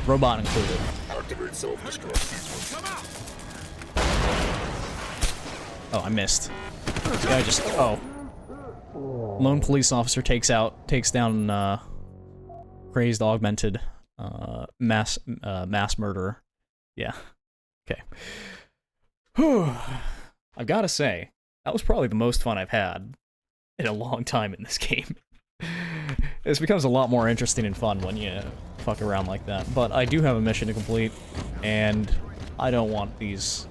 Robot included. Activate self-destruct. Oh, I missed. Yeah, I just... Oh. Lone police officer takes down, crazed, augmented, mass murderer. Yeah. Okay. Whew. I've got to say, that was probably the most fun I've had in a long time in this game. This becomes a lot more interesting and fun when you fuck around like that. But I do have a mission to complete, and I don't want these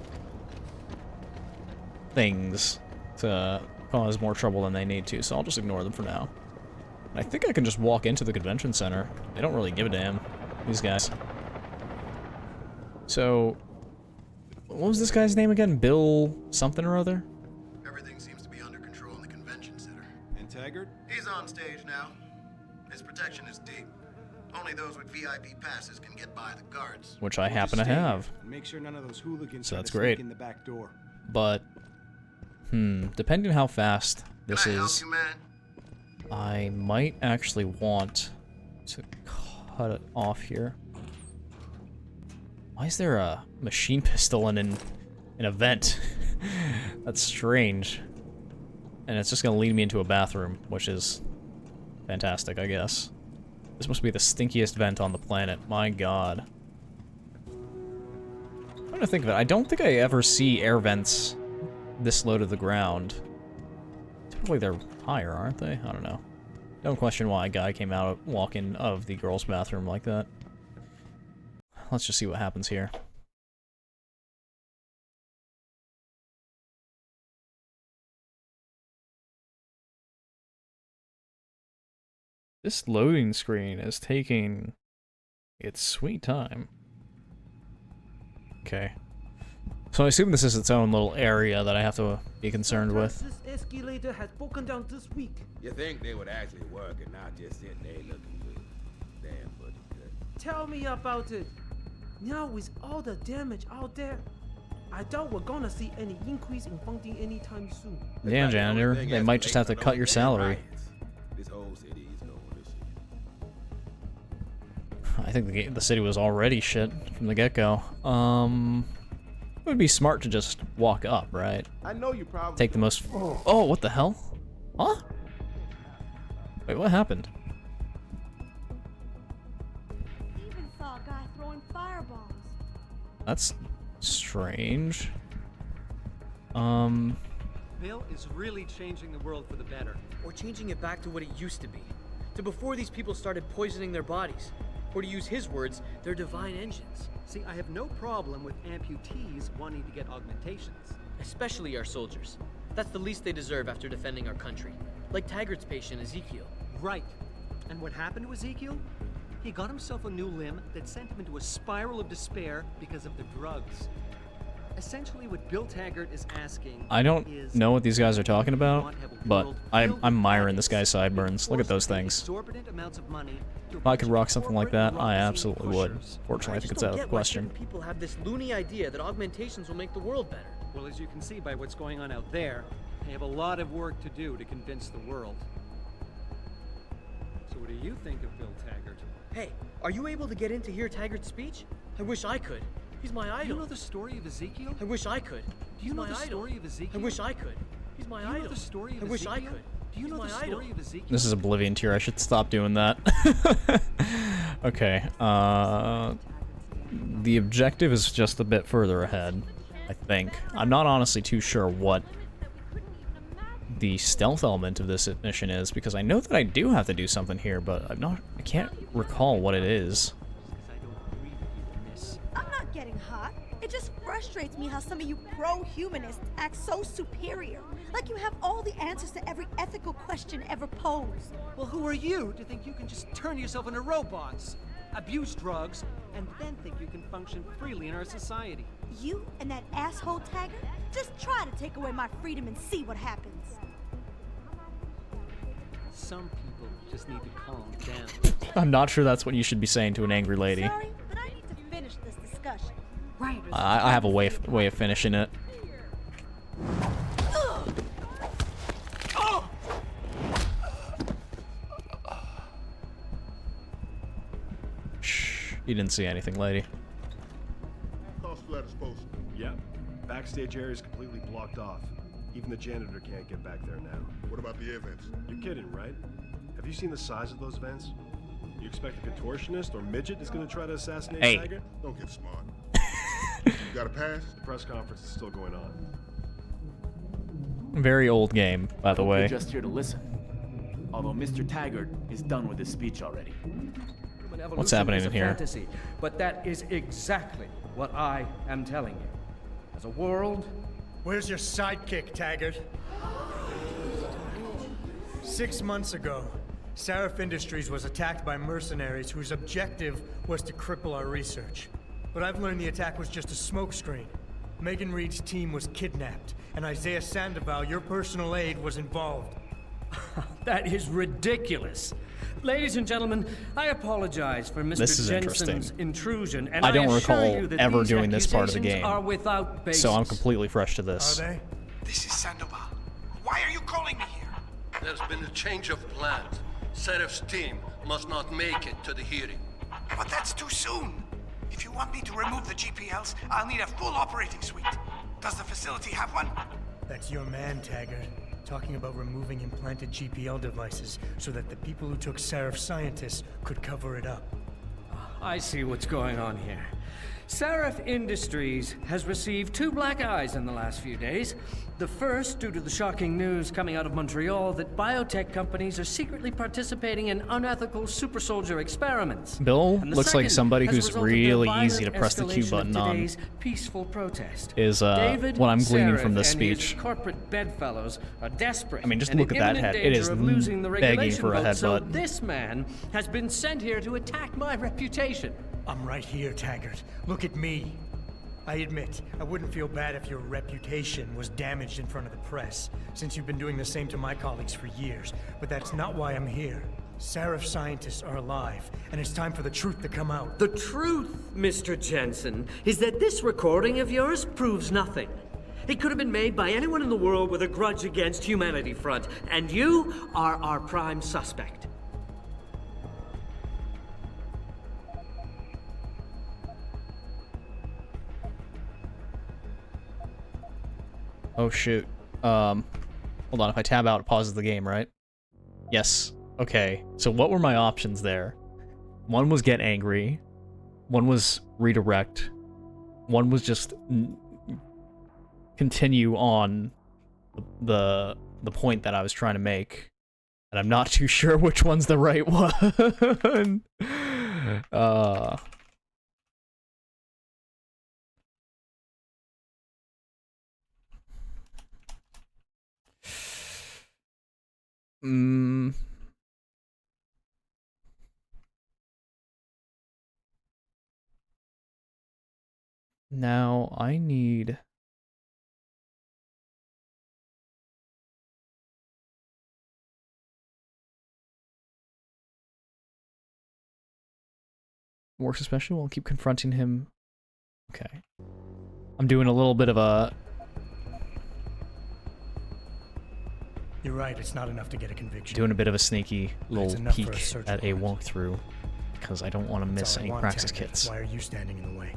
things to cause more trouble than they need to, so I'll just ignore them for now. I think I can just walk into the convention center. They don't really give a damn, these guys. So, what was this guy's name again? Bill something or other? Everything seems to be under control in the convention center. And Taggart? He's on stage now. His protection is deep. Only those with VIP passes can get by the guards. Which I happen to have. Make sure none of those hooligans So that's try to great. sneak in the back door. But, depending on how fast this Can I help is, you, man? I might actually want to cut it off here. Why is there a machine pistol in an event? That's strange. And it's just gonna lead me into a bathroom, which is fantastic, I guess. This must be the stinkiest vent on the planet. My god. I'm trying to think of it. I don't think I ever see air vents this low to the ground. Typically they're higher, aren't they? I don't know. Don't question why a guy came out walking of the girls' bathroom like that. Let's just see what happens here. This loading screen is taking its sweet time. Okay. So I assume this is its own little area that I have to be concerned with. This escalator has broken down this week. You think they would actually work and not just sit there looking good? Damn, buddy, good. Tell me about it. Now with all the damage out there, I doubt we're gonna see any increase in funding anytime soon. Yeah, janitor. They might just have to cut your salary. This whole city is going to shit. I think the city was already shit from the get-go. It would be smart to just walk up, right? I know you probably Take the most... Oh, what the hell? Huh? Wait, what happened? Even saw a guy throwing fireballs. That's strange. Bill is really changing the world for the better. Or changing it back to what it used to be. To before these people started poisoning their bodies. Or to use his words, their divine engines. See, I have no problem with amputees wanting to get augmentations. Especially our soldiers. That's the least they deserve after defending our country. Like Taggart's patient, Ezekiel. Right. And what happened to Ezekiel? He got himself a new limb that sent him into a spiral of despair because of the drugs. Essentially, what Bill Taggart is asking I don't know what these guys are talking about, but I'm admiring this guy's sideburns. Look at those things. If I could rock something like that, I absolutely would. Fortunately, I think it's out of the question. People have this loony idea that augmentations will make the world better. Well, as you can see by what's going on out there, they have a lot of work to do to convince the world. So what do you think of Bill Taggart? Hey, are you able to get in to hear Taggart's speech? I wish I could. He's my idol. Do you know the story of Ezekiel? I wish I could. Do you know the story of Ezekiel? I wish I could. He's my idol. Do you know the story of I wish I Ezekiel? could. Do you know the story of Ezekiel? This is Oblivion tier. I should stop doing that. Okay. The objective is just a bit further ahead, I think. I'm not honestly too sure what the stealth element of this mission is, because I know that I do have to do something here, but I can't recall what it is. I'm not getting hot. It just frustrates me how some of you pro-humanists act so superior. Like you have all the answers to every ethical question ever posed. Well, who are you to think you can just turn yourself into robots, abuse drugs, and then think you can function freely in our society? You and that asshole Taggart just try to take away my freedom and see what happens. Some people just need to calm down. I'm not sure that's what you should be saying to an angry lady. Sorry, but I need to finish this discussion. Right. I have a way of finishing it. Shh, you didn't see anything, lady. Cost flat as posted. Yep. Backstage area is completely blocked off. Even the janitor can't get back there now. What about the air vents? You're kidding, right? Have you seen the size of those vents? You expect a contortionist or midget is going to try to assassinate Taggart? Don't get smart. You got a pass? The press conference is still going on. Very old game, by the way. We're just here to listen. Although Mr. Taggart is done with his speech already. What's happening in here? Fantasy, but that is exactly what I am telling you. As a world... Where's your sidekick, Taggart? 6 months ago, Seraph Industries was attacked by mercenaries whose objective was to cripple our research. But I've learned the attack was just a smokescreen. Megan Reed's team was kidnapped, and Isaiah Sandoval, your personal aide, was involved. That is ridiculous. Ladies and gentlemen, I apologize for Mr. Jensen's intrusion, and I don't assure recall you that ever these doing this part of the accusations game, are without basis. so I'm completely fresh to this. Are they? This is Sandoval. Why are you calling me here? There's been a change of plans. Seraph's team must not make it to the hearing. But that's too soon. If you want me to remove the GPLs, I'll need a full operating suite. Does the facility have one? That's your man, Taggart. Talking about removing implanted GPL devices so that the people who took Seraph scientists could cover it up. I see what's going on here. Seraph Industries has received 2 black eyes in the last few days. The first, due to the shocking news coming out of Montreal that biotech companies are secretly participating in unethical super soldier experiments. Bill And the looks like second, somebody as a who's result of the really violent easy to press the Q escalation button of on. today's peaceful protest. Is David what I'm gleaning Seraph from this and his speech. corporate bedfellows are desperate. I mean, just and look in at that imminent head. It danger is of losing the begging regulation for a vote. So headbutt. this man has been sent here to attack my reputation. I'm right here, Taggart. Look at me. I admit, I wouldn't feel bad if your reputation was damaged in front of the press, since you've been doing the same to my colleagues for years. But that's not why I'm here. Seraph scientists are alive, and it's time for the truth to come out. The truth, Mr. Jensen, is that this recording of yours proves nothing. It could have been made by anyone in the world with a grudge against Humanity Front, and you are our prime suspect. Oh shoot. Hold on, if I tab out, it pauses the game, right? Yes. Okay, so what were my options there? One was get angry. One was redirect. One was just continue on the point that I was trying to make. And I'm not too sure which one's the right one. Now I need works especially while keep confronting him. Okay. I'm doing a little bit of a... You're right, it's not enough to get a conviction. Doing a bit of a sneaky little enough for peek a search at a warrant. walkthrough because I don't want to miss That's all I any want, praxis Taggart. kits. Why are you standing in the way?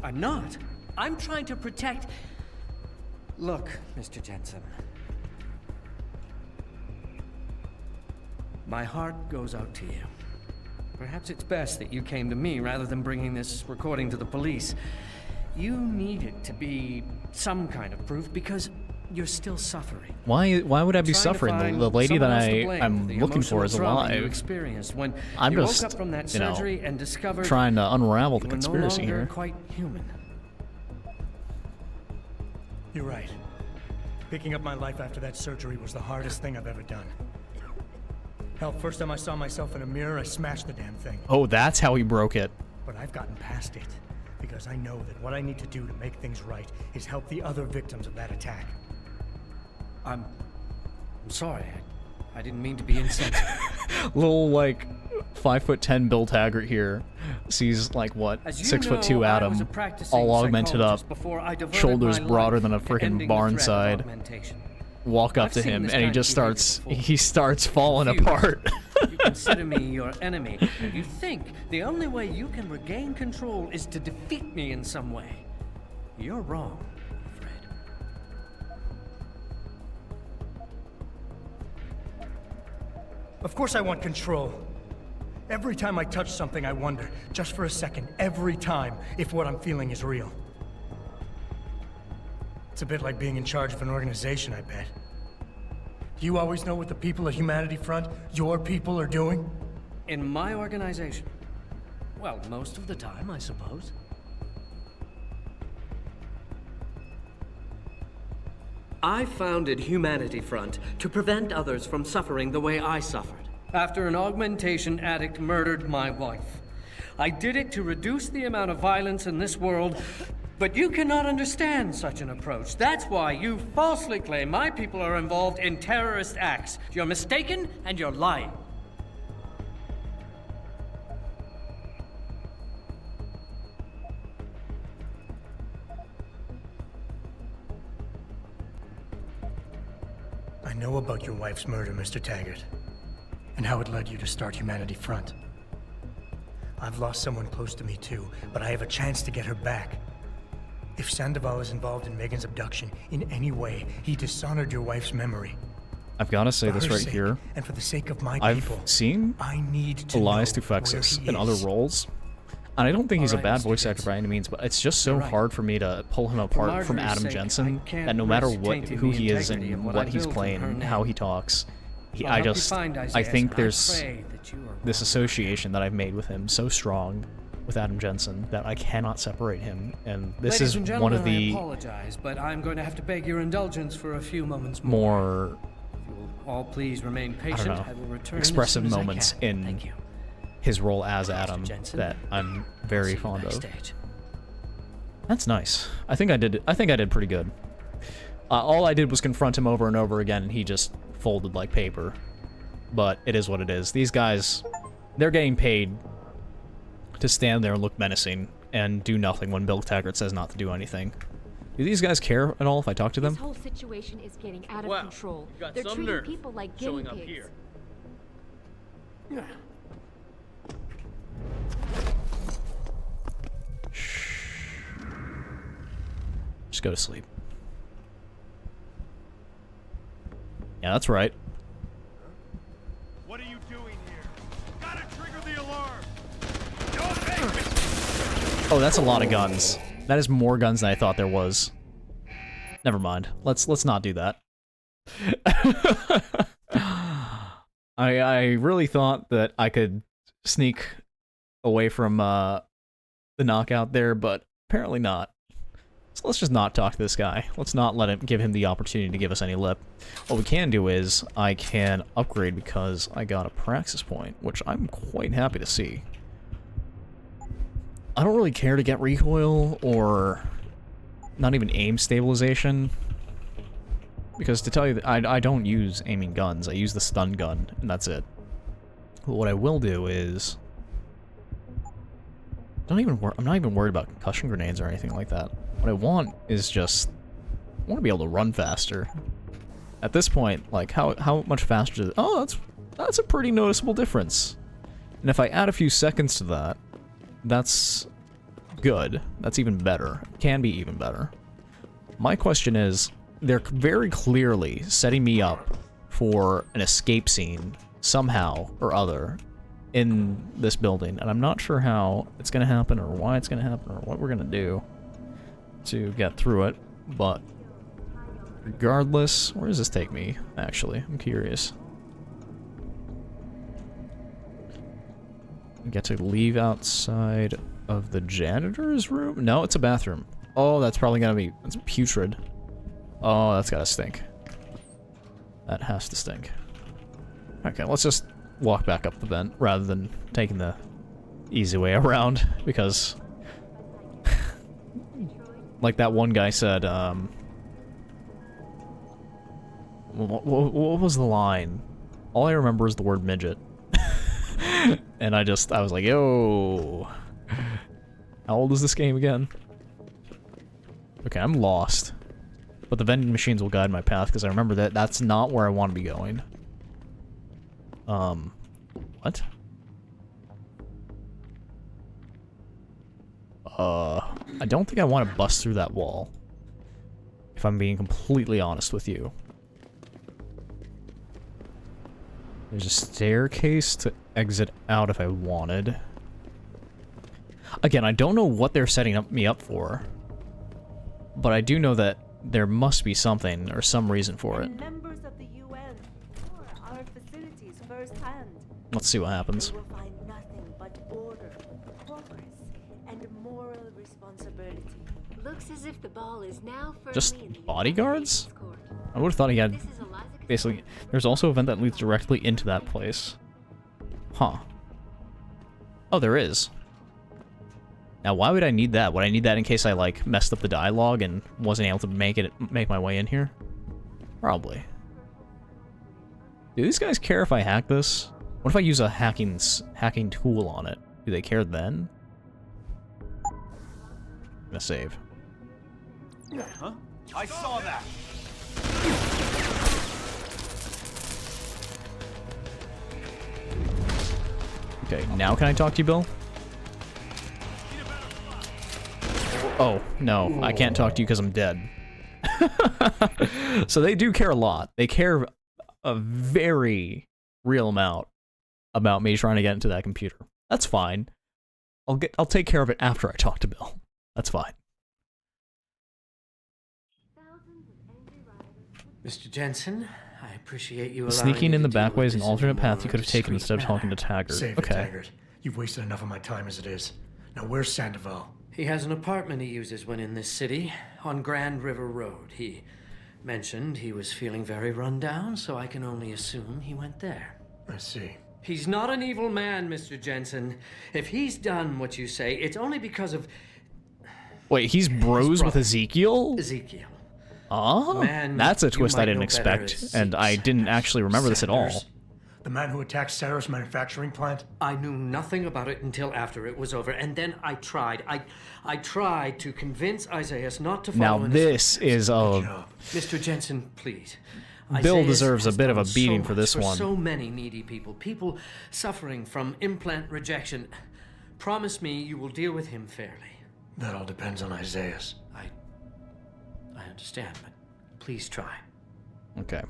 I'm not. I'm trying to protect... Look, Mr. Jensen. My heart goes out to you. Perhaps it's best that you came to me rather than bringing this recording to the police. You need it to be some kind of proof because you're still suffering. Why would I be suffering? The lady that I'm looking for is alive. When I'm you just, woke up from that you know, surgery and discovered trying to unravel the you were conspiracy no longer here. quite human. You're right. Picking up my life after that surgery was the hardest thing I've ever done. Hell, first time I saw myself in a mirror, I smashed the damn thing. Oh, that's how he broke it. But I've gotten past it, because I know that what I need to do to make things right is help the other victims of that attack. I'm sorry. I didn't mean to be insensitive. Little, like, 5'10" Bill Taggart here sees, like, what, As you 6'2" know, I was Adam, a practicing all augmented up, psychologist before I devoted shoulders my broader life than a to freaking ending the barn threat of side, augmentation. walk up I've to seen him, this and he kind just of behavior starts, before. he starts falling Confused. apart. You consider me your enemy, and you think the only way you can regain control is to defeat me in some way. You're wrong, Fred. Of course I want control. Every time I touch something, I wonder, just for a second, every time, if what I'm feeling is real. It's a bit like being in charge of an organization, I bet. Do you always know what the people at Humanity Front, your people, are doing? In my organization? Well, most of the time, I suppose. I founded Humanity Front to prevent others from suffering the way I suffered after an augmentation addict murdered my wife. I did it to reduce the amount of violence in this world, but you cannot understand such an approach. That's why you falsely claim my people are involved in terrorist acts. You're mistaken and you're lying. I know about your wife's murder, Mr. Taggart, and how it led you to start Humanity Front. I've lost someone close to me too, but I have a chance to get her back. If Sandoval is involved in Megan's abduction in any way, he dishonored your wife's memory. I've got to say this right here. And for the sake of my I've people, seen I need to Elias know where Tufexis he in other is. roles, and I don't think he's a All right, bad Mr. voice actor Jensen. by any means, but it's just so You're right. hard for me to pull him apart from Marjorie's Adam sake, Jensen, I can't that no matter risk what, tainting who the he is integrity and of what what I he's built in playing, her how name. he talks, I'll I help you just, find I Isaiah, think and there's pray that you are this wrong. association that I've made with him so strong with Adam Jensen that I cannot separate him, and this Ladies is and one gentlemen, of the I apologize, but I'm going to have to beg your indulgence for a few moments more. more, If you will all please remain I patient, don't know, I will return expressive as soon as moments I can. in Thank you. his role as Adam Jensen, that I'm See very you fond of. backstage. That's nice. I think I did pretty good. All I did was confront him over and over again, and he just folded like paper. But it is what it is. These guys, they're getting paid to stand there and look menacing and do nothing when Bill Taggart says not to do anything. Do these guys care at all if I talk to them? This whole situation is getting out of Wow, control. you got They're some treating nerve people like guinea showing up pigs. here. Just go to sleep. Yeah, that's right. What are you doing here? Gotta trigger the alarm! Oh, that's a lot of guns. That is more guns than I thought there was. Never mind. Let's not do that. I really thought that I could sneak away from the knockout there, but apparently not. So let's just not talk to this guy. Let's not give him the opportunity to give us any lip. What we can do is I can upgrade because I got a praxis point, which I'm quite happy to see. I don't really care to get recoil or not even aim stabilization, because to tell you that I don't use aiming guns. I use the stun gun, and that's it. But what I will do is I'm not even worried about concussion grenades or anything like that. What I want is just I want to be able to run faster. At this point, like how much faster is it? Oh, that's a pretty noticeable difference. And if I add a few seconds to that, that's good. That's even better. Can be even better. My question is, they're very clearly setting me up for an escape scene somehow or other in this building, and I'm not sure how it's going to happen or why it's going to happen or what we're going to do to get through it, but regardless, where does this take me, actually? I'm curious. I get to leave outside of the janitor's room? No, it's a bathroom. Oh, that's probably gonna be... That's putrid. Oh, that's gotta stink. That has to stink. Okay, let's just walk back up the vent rather than taking the easy way around, because... like that one guy said, what was the line? All I remember is the word midget. And I was like, yo. How old is this game again? Okay, I'm lost. But the vending machines will guide my path, because I remember that that's not where I want to be going. What? I don't think I want to bust through that wall. If I'm being completely honest with you. There's a staircase to exit out if I wanted. Again, I don't know what they're setting me up for. But I do know that there must be something or some reason for it. Members of the UN tour our facilities firsthand. Let's see what happens. You will find nothing but order, progress, and moral responsibility. Looks as if the ball is now Just firmly in the bodyguards? I would have thought he had... Basically, there's also an event that leads directly into that place. Huh. Oh, there is. Now, why would I need that? Would I need that in case I, like, messed up the dialogue and wasn't able to make my way in here? Probably. Do these guys care if I hack this? What if I use a hacking tool on it? Do they care then? I'm gonna save. Huh? I saw that. Okay, now can I talk to you, Bill? Oh, no, I can't talk to you because I'm dead. So they do care a lot. They care a very real amount about me trying to get into that computer. That's fine. I'll take care of it after I talk to Bill. That's fine. Mr. Jensen, I appreciate you allowing Sneaking me in to the back deal way with is an this alternate in a path more you could have taken discreet instead of talking to manner. Taggart. Save it, Okay. Taggart. You've wasted enough of my time as it is. Now where's Sandoval? He has an apartment he uses when in this city, on Grand River Road. He mentioned he was feeling very run down, so I can only assume he went there. I see. He's not an evil man, Mr. Jensen. If he's done what you say, it's only because of... Wait, he's bros with Ezekiel? Ezekiel. Oh, Man, that's a you twist I might didn't know better expect, as and I didn't actually remember this at all. Sanders? The man who attacked Sarah's manufacturing plant? I knew nothing about it until after it was over, and then I tried. I tried to convince Isaiah not to follow Now in this is a... Mr. Jensen, please. Bill Isaiah deserves a has bit of a done beating so for much this one. so many needy people suffering from implant rejection. Promise me you will deal with him fairly. That all depends on Isaiah's. I understand, but please try. Okay.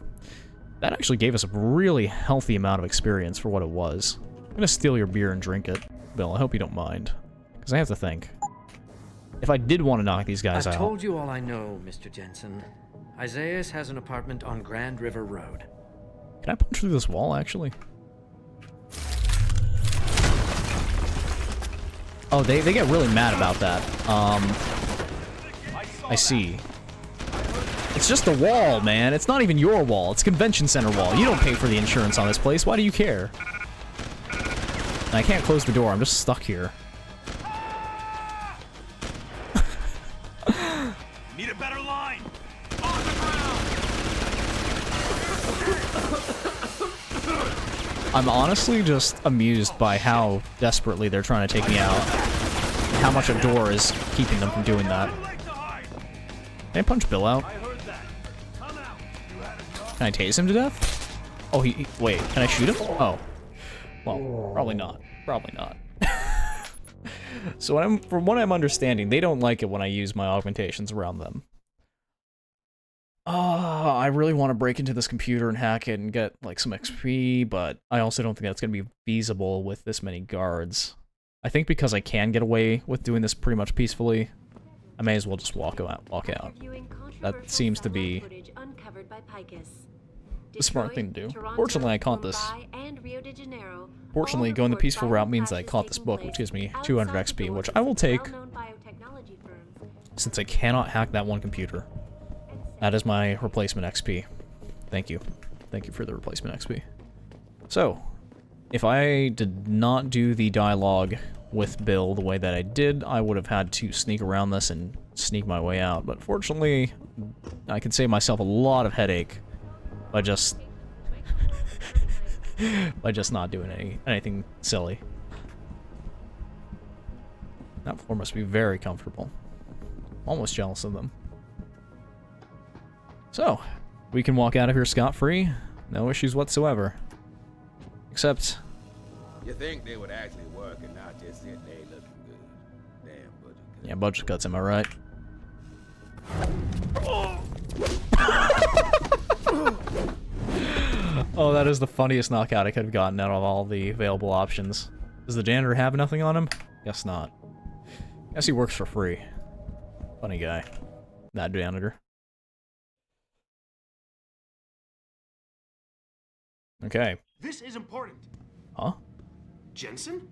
That actually gave us a really healthy amount of experience for what it was. I'm gonna steal your beer and drink it, Bill. I hope you don't mind. Because I have to think. If I did want to knock these guys I've out... told you all I know, Mr. Jensen. Isaiah has an apartment on Grand River Road. Can I punch through this wall, actually? Oh, they get really mad about that. I see. It's just a wall, man. It's not even your wall. It's a convention center wall. You don't pay for the insurance on this place. Why do you care? And I can't close the door. I'm just stuck here. Need a better line. I'm honestly just amused by how desperately they're trying to take me out. How much a door is keeping them from doing that. Can I punch Bill out? Can I tase him to death? Oh, wait, can I shoot him? Oh. Well, probably not. Probably not. So from what I'm understanding, they don't like it when I use my augmentations around them. I really want to break into this computer and hack it and get, like, some XP, but I also don't think that's going to be feasible with this many guards. I think because I can get away with doing this pretty much peacefully, I may as well just walk out. That seems to be the smart thing to do. Fortunately, I caught this. Fortunately, going the peaceful route means that I caught this book, which gives me 200 XP, which I will take, since I cannot hack that one computer. That is my replacement XP. Thank you. Thank you for the replacement XP. So, if I did not do the dialogue with Bill the way that I did, I would have had to sneak around this and sneak my way out. But fortunately, I could save myself a lot of headache by just by just not doing anything silly. That floor must be very comfortable. Almost jealous of them. So, we can walk out of here scot-free. No issues whatsoever. Except... You think they would actually work and not just sit there looking good. Damn budget cuts. Yeah, budget cuts, am I right? Oh, that is the funniest knockout I could have gotten out of all the available options. Does the janitor have nothing on him? Guess not. Guess he works for free. Funny guy. That janitor. Okay. This is important. Huh? Jensen?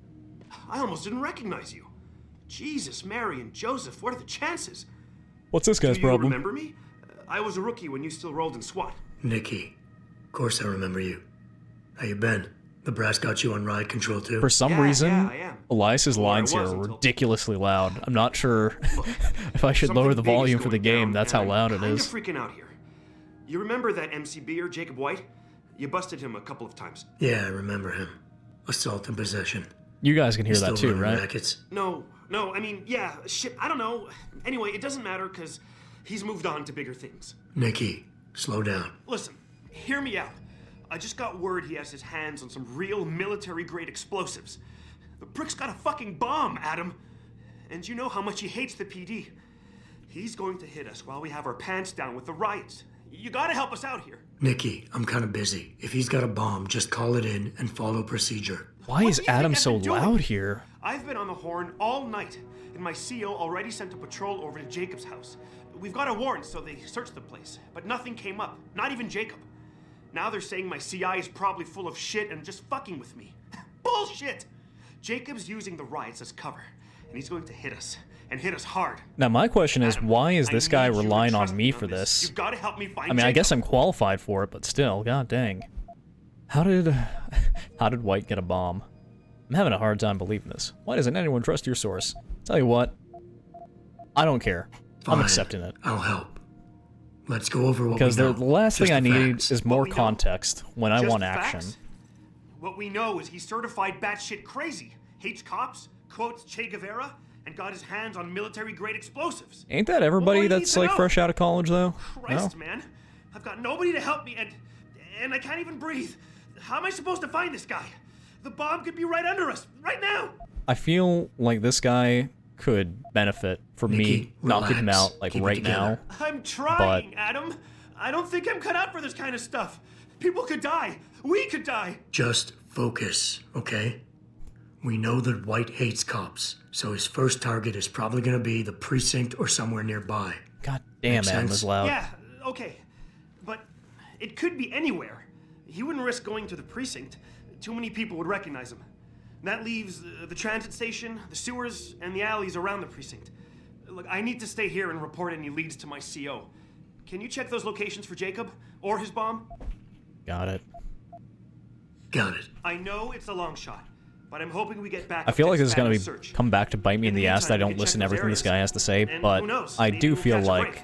I almost didn't recognize you. Jesus, Mary, and Joseph, what are the chances? What's this guy's problem? Do you remember me? I was a rookie when you still rolled in SWAT. Nikki. Of course I remember you. How you been? The brass got you on ride control too? For some reason, I am. Elias's lines here are ridiculously loud. I'm not sure if I should lower the volume for the game. That's how loud it is. I'm freaking out here. You remember that MCBer, Jacob White? You busted him a couple of times. Yeah, I remember him. Assault and possession. You guys can hear that too, right? Rackets. No, I mean, yeah, shit, I don't know. Anyway, it doesn't matter because he's moved on to bigger things. Nikki, slow down. Listen, hear me out. I just got word he has his hands on some real military-grade explosives. The prick's got a fucking bomb, Adam. And you know how much he hates the PD. He's going to hit us while we have our pants down with the riots. You gotta help us out here. Nikki, I'm kind of busy. If he's got a bomb, just call it in and follow procedure. Why is Adam so loud here? I've been on the horn all night, and my CO already sent a patrol over to Jacob's house. We've got a warrant, so they searched the place, but nothing came up, not even Jacob. Now they're saying my CI is probably full of shit and just fucking with me. Bullshit! Jacob's using the riots as cover, and he's going to hit us, and hit us hard. Now my question is, why is this guy relying on me for this? You've got to help me find I mean, Jacob. I guess I'm qualified for it, but still, god dang. How did White get a bomb? I'm having a hard time believing this. Why doesn't anyone trust your source? Tell you what, I don't care. Fine. I'm accepting it. I'll help. Let's go over what we know. Because the last thing I need facts. is more context when I want action. Facts? What we know is he's certified batshit crazy, hates cops, quotes Che Guevara, and got his hands on military-grade explosives. Ain't that everybody that's like fresh out of college though? Christ, man. I've got nobody to help me, and I can't even breathe. How am I supposed to find this guy? The bomb could be right under us, right now. I feel like this guy could benefit from me not picking him out like right now. I'm trying, Adam. I don't think I'm cut out for this kind of stuff. People could die. We could die. Just focus, okay? We know that White hates cops, so his first target is probably gonna be the precinct or somewhere nearby. God damn, Adam was loud. Yeah, okay. But it could be anywhere. He wouldn't risk going to the precinct. Too many people would recognize him. That leaves the transit station, the sewers, and the alleys around the precinct. Look, I need to stay here and report any leads to my CO. Can you check those locations for Jacob? Or his bomb? Got it. Got it. I know it's a long shot, but I'm hoping we get back. I feel like this is going to come back to bite me in the ass that I don't listen to everything this guy has to say, but I do feel like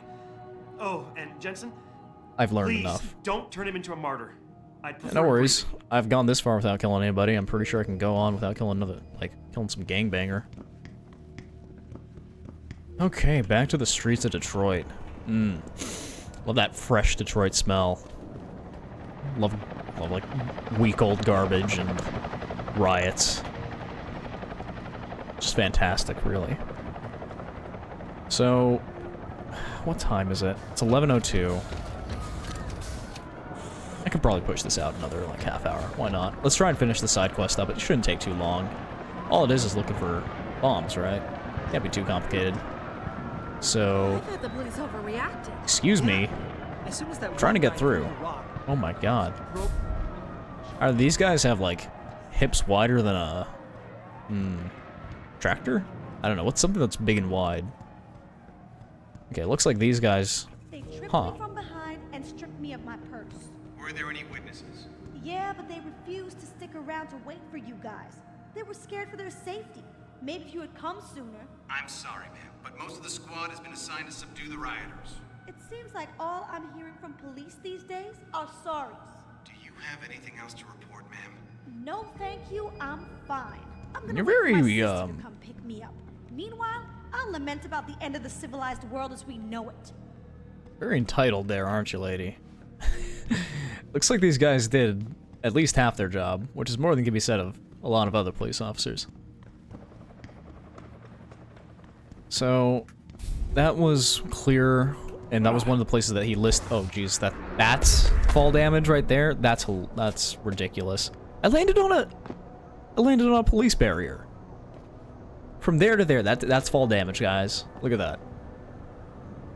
Oh, and Jensen? I've learned Please, enough. don't turn him into a martyr. I'd prefer No worries. I've gone this far without killing anybody. I'm pretty sure I can go on without killing killing some gangbanger. Okay, back to the streets of Detroit. Love that fresh Detroit smell. Love like week-old garbage and riots. Just fantastic, really. So, what time is it? It's 11:02. I could probably push this out another, like, half hour. Why not? Let's try and finish the side quest up. It shouldn't take too long. All it is looking for bombs, right? Can't be too complicated. So... I thought the police overreacted. Excuse me. As soon as that I'm trying to get through. Oh my god. These guys have, like, hips wider than a... tractor? I don't know. What's something that's big and wide? Okay, it looks like these guys... They tripped me from behind and stripped me of my purse. Were there any witnesses? Yeah, but they refused to stick around to wait for you guys. They were scared for their safety. Maybe if you had come sooner. I'm sorry, ma'am, but most of the squad has been assigned to subdue the rioters. It seems like all I'm hearing from police these days are sorries. Do you have anything else to report, ma'am? No, thank you. I'm fine. I'm gonna You're wait for very, my sister to come pick me up. Meanwhile, I'll lament about the end of the civilized world as we know it. Very entitled there, aren't you, lady? Looks like these guys did at least half their job, which is more than can be said of a lot of other police officers. So, that was clear, and that was one of the places that he listed. Oh, geez, that's fall damage right there. That's ridiculous. I landed on a police barrier. From there to there, that's fall damage, guys. Look at that.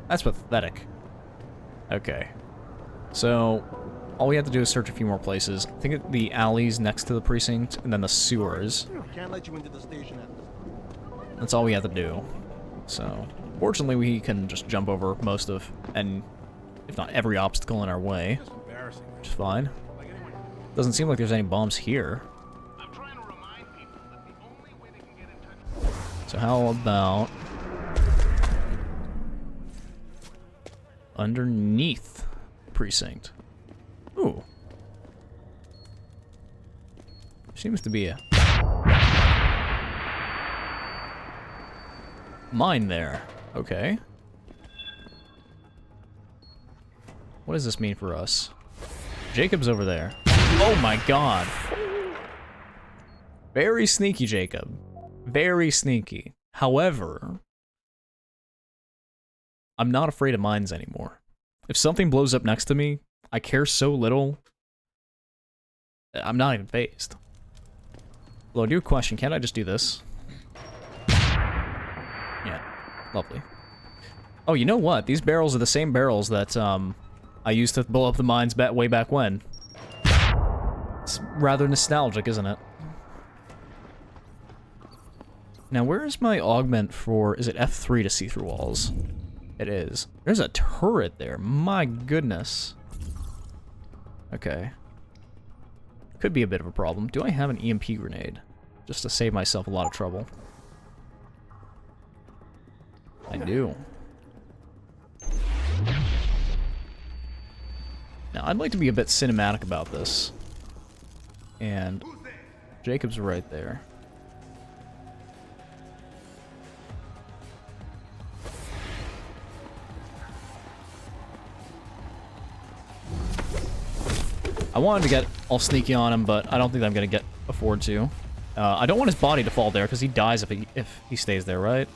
That's pathetic. Okay. So, all we have to do is search a few more places. I think the alleys next to the precinct, and then the sewers. Can't let you into the station after. That's all we have to do. So, fortunately, we can just jump over most of, and if not every obstacle in our way, which is fine. Doesn't seem like there's any bombs here. So how about underneath precinct? Ooh. Seems to be a mine there. Okay. What does this mean for us? Jacob's over there. Oh my god. Very sneaky, Jacob. Very sneaky. However, I'm not afraid of mines anymore. If something blows up next to me, I care so little. I'm not even phased. Well, I do have a question. Can't I just do this? Yeah. Lovely. Oh, you know what? These barrels are the same barrels that I used to blow up the mines way back when. It's rather nostalgic, isn't it? Now, where is my augment for... Is it F3 to see through walls? It is. There's a turret there. My goodness. Okay. Could be a bit of a problem. Do I have an EMP grenade? Just to save myself a lot of trouble. I do. Now, I'd like to be a bit cinematic about this. And Jacob's right there. I wanted to get all sneaky on him, but I don't think I'm gonna afford to. I don't want his body to fall there because he dies if he stays there, right?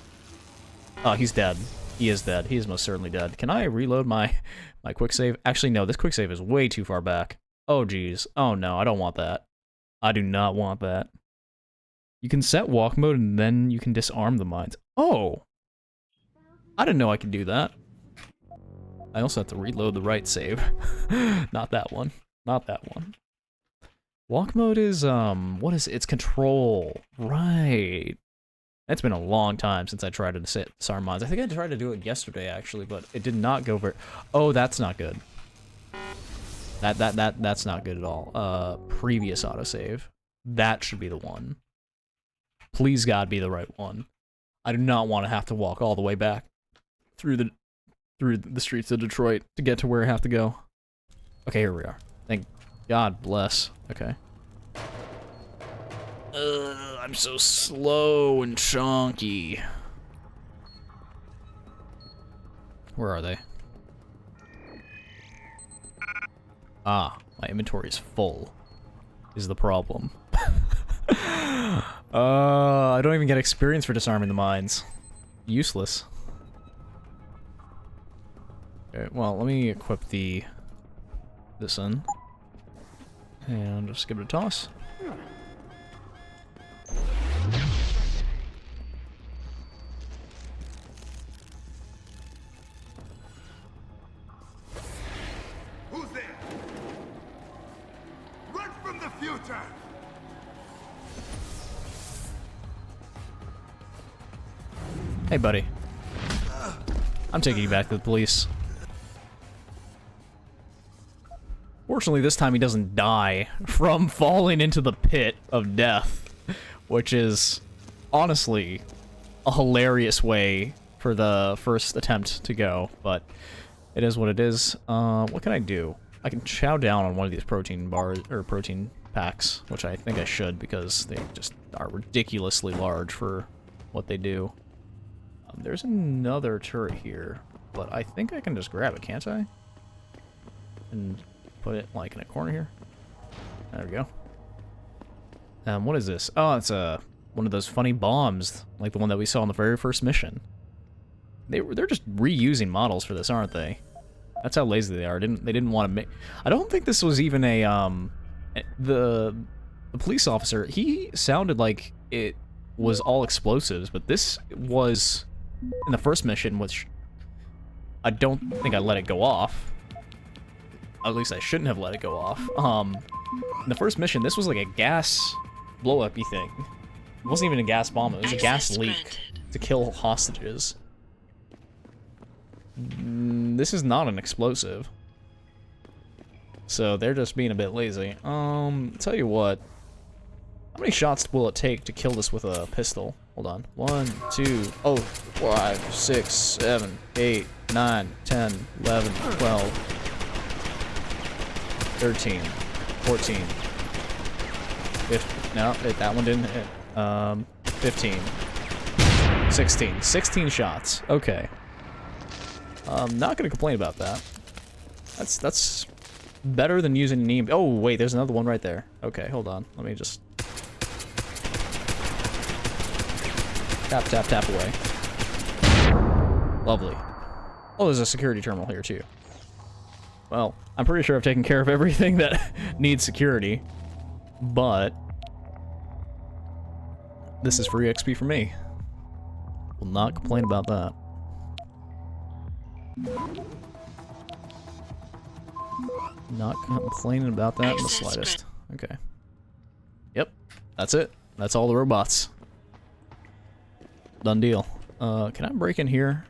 Oh, he's dead. He is dead. He is most certainly dead. Can I reload my quick save? Actually, no. This quick save is way too far back. Oh, geez. Oh no, I don't want that. I do not want that. You can set walk mode and then you can disarm the mines. Oh, I didn't know I could do that. I also have to reload the right save. Not that one. Not that one. Walk mode is, what is it? It's control. Right. It's been a long time since I tried to disarm mines. I think I tried to do it yesterday, actually, but it did not go very... Oh, that's not good. That's not good at all. Previous autosave. That should be the one. Please, God, be the right one. I do not want to have to walk all the way back through the streets of Detroit to get to where I have to go. Okay, here we are. Thank God bless. Okay. I'm so slow and chonky. Where are they? Ah, my inventory is full. Is the problem. I don't even get experience for disarming the mines. Useless. Okay, well, let me equip this in. And just give it a toss. Who's there? Run from the future! Hey, buddy. I'm taking you back to the police. Fortunately, this time he doesn't die from falling into the pit of death, which is honestly a hilarious way for the first attempt to go, but it is what it is. What can I do? I can chow down on one of these protein bars, or protein packs, which I think I should because they just are ridiculously large for what they do. There's another turret here, but I think I can just grab it, can't I? And put it, like, in a corner here. There we go. What is this? Oh, it's one of those funny bombs, like the one that we saw in the very first mission. They're just reusing models for this, aren't they? That's how lazy they are. They didn't want to make. I don't think this was even a the police officer. He sounded like it was all explosives, but this was in the first mission, which I don't think I let it go off. At least I shouldn't have let it go off. In the first mission, this was like a gas blow-up-y thing. It wasn't even a gas bomb. It was a gas leak to kill hostages. This is not an explosive. So they're just being a bit lazy. Tell you what. How many shots will it take to kill this with a pistol? Hold on. 1, 2, 5, 6, 7, 8, 9, 10, 11, 12, 13, 14, 15. No, that one didn't hit. 15, 16. 16 shots. Okay. Not gonna complain about that. That's better than using an EMP. Oh wait, there's another one right there. Okay, hold on. Let me just tap, tap, tap away. Lovely. Oh, there's a security terminal here too. Well, I'm pretty sure I've taken care of everything that needs security, but this is free XP for me. Will not complain about that. Not complaining about that in the slightest. Okay. Yep. That's it. That's all the robots. Done deal. Can I break in here?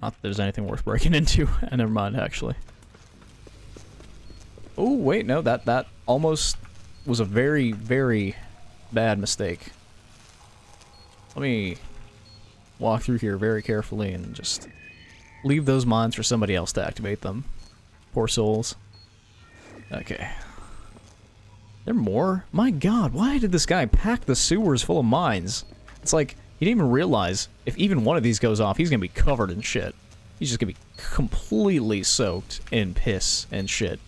Not that there's anything worth breaking into. Never mind, actually. Oh, wait, no. That almost was a very, very bad mistake. Let me walk through here very carefully and just leave those mines for somebody else to activate them. Poor souls. Okay. There more? My god, why did this guy pack the sewers full of mines? It's like, he didn't even realize if even one of these goes off, he's gonna be covered in shit. He's just gonna be completely soaked in piss and shit.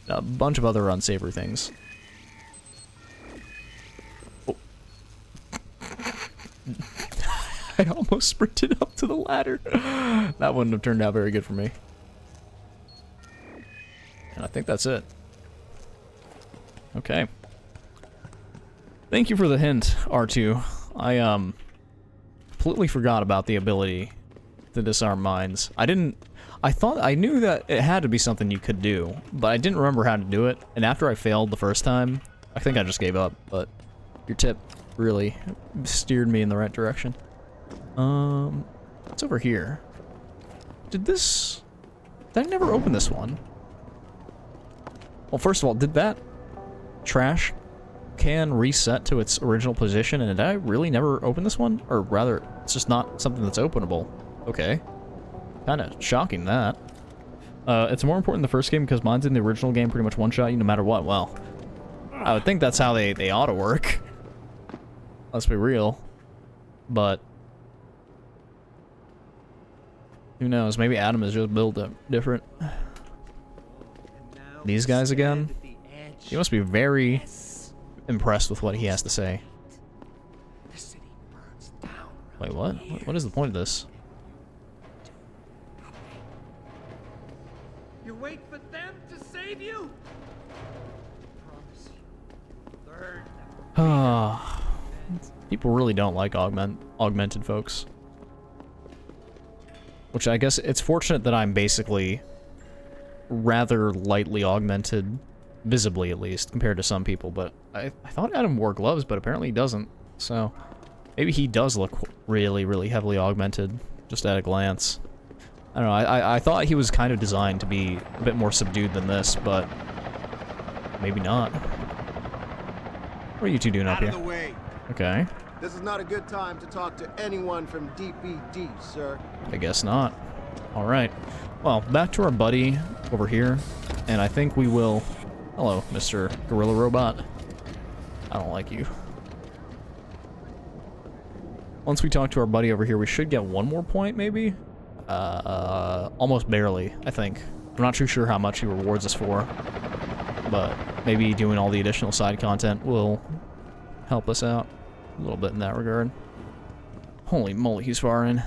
A bunch of other unsavory things. Oh. I almost sprinted up to the ladder. That wouldn't have turned out very good for me. And I think that's it. Okay. Thank you for the hint, R2. I completely forgot about the ability to disarm mines. I thought I knew that it had to be something you could do, but I didn't remember how to do it. And after I failed the first time, I think I just gave up, but your tip really steered me in the right direction. What's over here? Did I never open this one? Well, first of all, did that trash can reset to its original position, and did I really never open this one? Or rather, it's just not something that's openable. Okay. Kinda shocking, that. It's more important in the first game because mine's in the original game pretty much one-shot you no matter what. Well, I would think that's how they ought to work. Let's be real. But who knows? Maybe Adam is just built up different. These guys again? You must be very impressed with what he has to say. Wait, what? What is the point of this? You wait for them to save you? People really don't like augmented folks. Which I guess it's fortunate that I'm basically rather lightly augmented, visibly at least, compared to some people, but I thought Adam wore gloves, but apparently he doesn't, so maybe he does look really, really heavily augmented, just at a glance. I don't know, I thought he was kind of designed to be a bit more subdued than this, but maybe not. What are you two doing up here? Out of the way. Okay. This is not a good time to talk to anyone from DPD, sir. I guess not. Alright. Well, back to our buddy over here. and I think we will... Hello, Mr. Gorilla Robot. I don't like you. Once we talk to our buddy over here, we should get one more point, maybe? Almost barely, I think. I'm not too sure how much he rewards us for, but maybe doing all the additional side content will help us out a little bit in that regard. Holy moly, he's far in.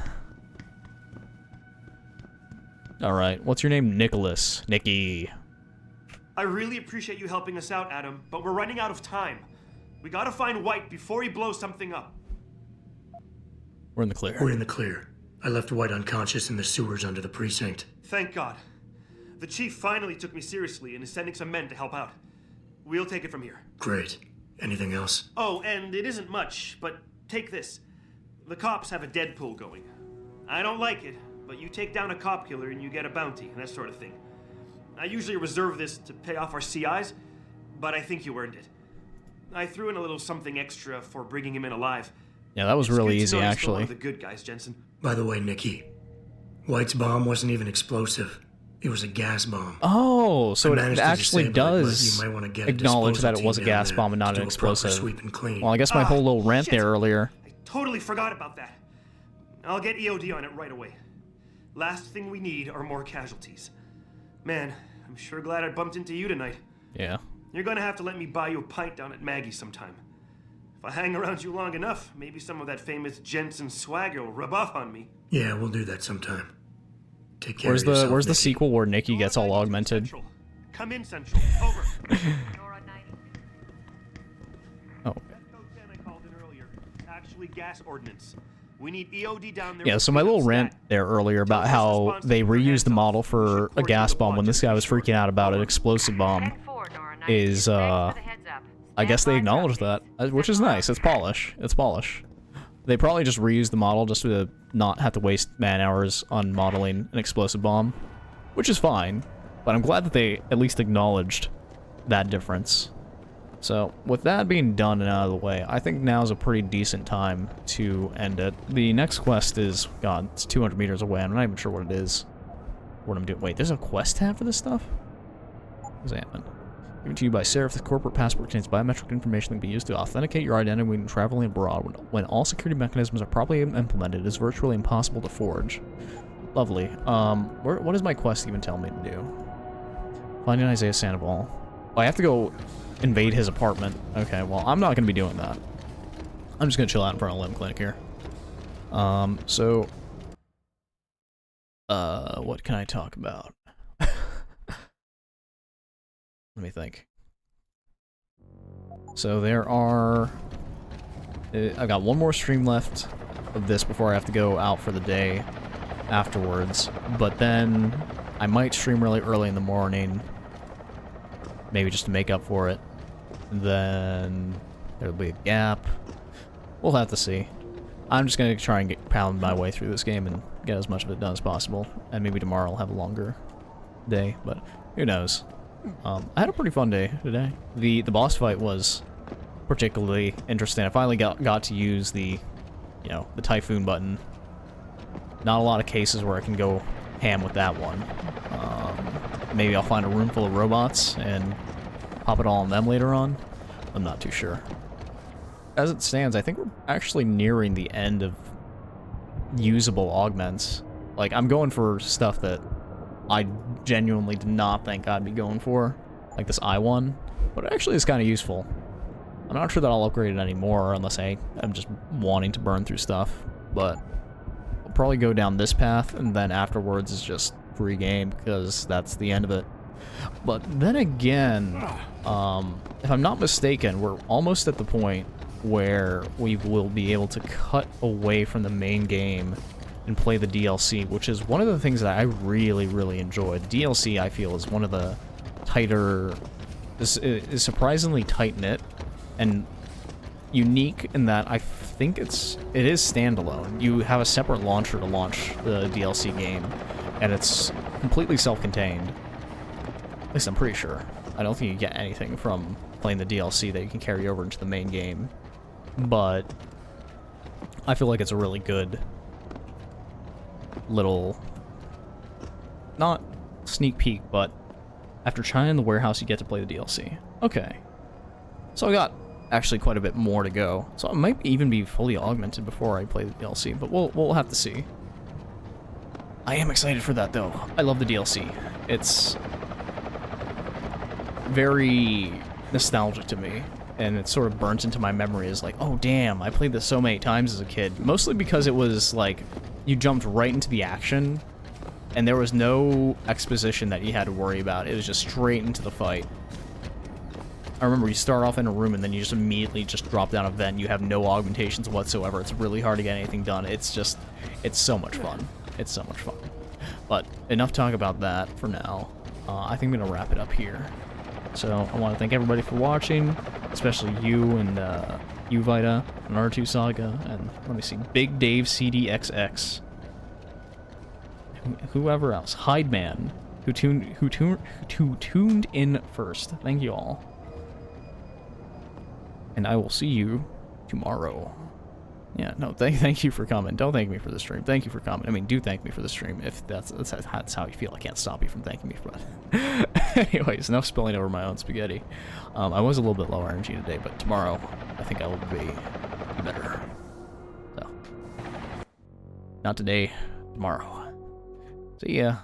Alright, what's your name? Nicholas. Nicky. I really appreciate you helping us out, Adam, but we're running out of time. We gotta find White before he blows something up. We're in the clear. We're in the clear. I left White unconscious in the sewers under the precinct. Thank God. The chief finally took me seriously and is sending some men to help out. We'll take it from here. Great. Anything else? Oh, and it isn't much, but take this. The cops have a Deadpool going. I don't like it, but you take down a cop killer and you get a bounty, and that sort of thing. I usually reserve this to pay off our CIs, but I think you earned it. I threw in a little something extra for bringing him in alive. Yeah, that was really easy, actually. One of the good guys, Jensen. By the way, Nicky, White's bomb wasn't even explosive. It was a gas bomb. Oh, so it actually does you might want to get acknowledge that it was a gas bomb and not an explosive. Well, I guess my whole little rant there earlier. I totally forgot about that. I'll get EOD on it right away. Last thing we need are more casualties. Man, I'm sure glad I bumped into you tonight. Yeah. You're gonna have to let me buy you a pint down at Maggie's sometime. If I hang around you long enough, maybe some of that famous Jensen swagger will rub off on me. Yeah, we'll do that sometime. Take care Where's of yourself, the sequel where Nikki gets all augmented? Come in, Central. Over. Oh. Actually, gas ordnance. We need EOD down there. Yeah, so my little rant there earlier about how they reused the model for a gas bomb when this guy was freaking out about an explosive bomb is, I guess they acknowledged that, which is nice. It's polish. It's polish. They probably just reused the model just to not have to waste man-hours on modeling an explosive bomb, which is fine, but I'm glad that they at least acknowledged that difference. So, with that being done and out of the way, I think now is a pretty decent time to end it. The next quest is, God, it's 200 meters away. I'm not even sure what it is. What I'm doing. Wait, there's a quest tab for this stuff? Examine. Given to you by Seraph, the corporate passport contains biometric information that can be used to authenticate your identity when traveling abroad. When all security mechanisms are properly implemented, it is virtually impossible to forge. Lovely. What does my quest even tell me to do? Finding Isaiah Sandoval. Oh, I have to go invade his apartment. Okay, well, I'm not going to be doing that. I'm just going to chill out in front of Limb Clinic here. What can I talk about? Let me think. So there are... I've got one more stream left of this before I have to go out for the day afterwards. But then I might stream really early in the morning. Maybe just to make up for it. Then there'll be a gap. We'll have to see. I'm just going to try and pound my way through this game and get as much of it done as possible. And maybe tomorrow I'll have a longer day, but who knows. I had a pretty fun day today. The boss fight was particularly interesting. I finally got to use the Typhoon button. Not a lot of cases where I can go ham with that one. Maybe I'll find a room full of robots and pop it all on them later on. I'm not too sure. As it stands, I think we're actually nearing the end of usable augments. Like, I'm going for stuff that I genuinely did not think I'd be going for, like this I1, but it actually is kind of useful. I'm not sure that I'll upgrade it anymore unless I'm just wanting to burn through stuff, but I'll probably go down this path, and then afterwards is just free game, because that's the end of it. But then again, if I'm not mistaken, we're almost at the point where we will be able to cut away from the main game and play the DLC, which is one of the things that I really, really enjoy. The DLC, I feel, is one of the tighter... is surprisingly tight-knit and unique in that I think it is standalone. You have a separate launcher to launch the DLC game, and it's completely self-contained. At least I'm pretty sure. I don't think you get anything from playing the DLC that you can carry over into the main game. But I feel like it's a really good little, not sneak peek, but After trying the warehouse, you get to play the DLC. Okay. So I got actually quite a bit more to go. So it might even be fully augmented before I play the DLC, but we'll have to see. I am excited for that though. I love the DLC. It's very nostalgic to me, and it sort of burns into my memory as like, oh damn, I played this so many times as a kid. Mostly because it was like, you jumped right into the action, and there was no exposition that you had to worry about. It was just straight into the fight. I remember you start off in a room and then you just immediately just drop down a vent. You have no augmentations whatsoever. It's really hard to get anything done. It's so much fun. It's so much fun. But enough talk about that for now. I think I'm going to wrap it up here. So I want to thank everybody for watching, especially you and you, Vita, and R2 Saga, and let me see, Big Dave CDXX. Whoever else, Hideman, who tuned in first. Thank you all, and I will see you tomorrow. Yeah, no, thank you for coming. Don't thank me for the stream. Thank you for coming. I mean, do thank me for the stream if that's how you feel. I can't stop you from thanking me for that. Anyways, enough spilling over my own spaghetti. I was a little bit low energy today, but tomorrow I think I will be better. So, not today, tomorrow. See ya.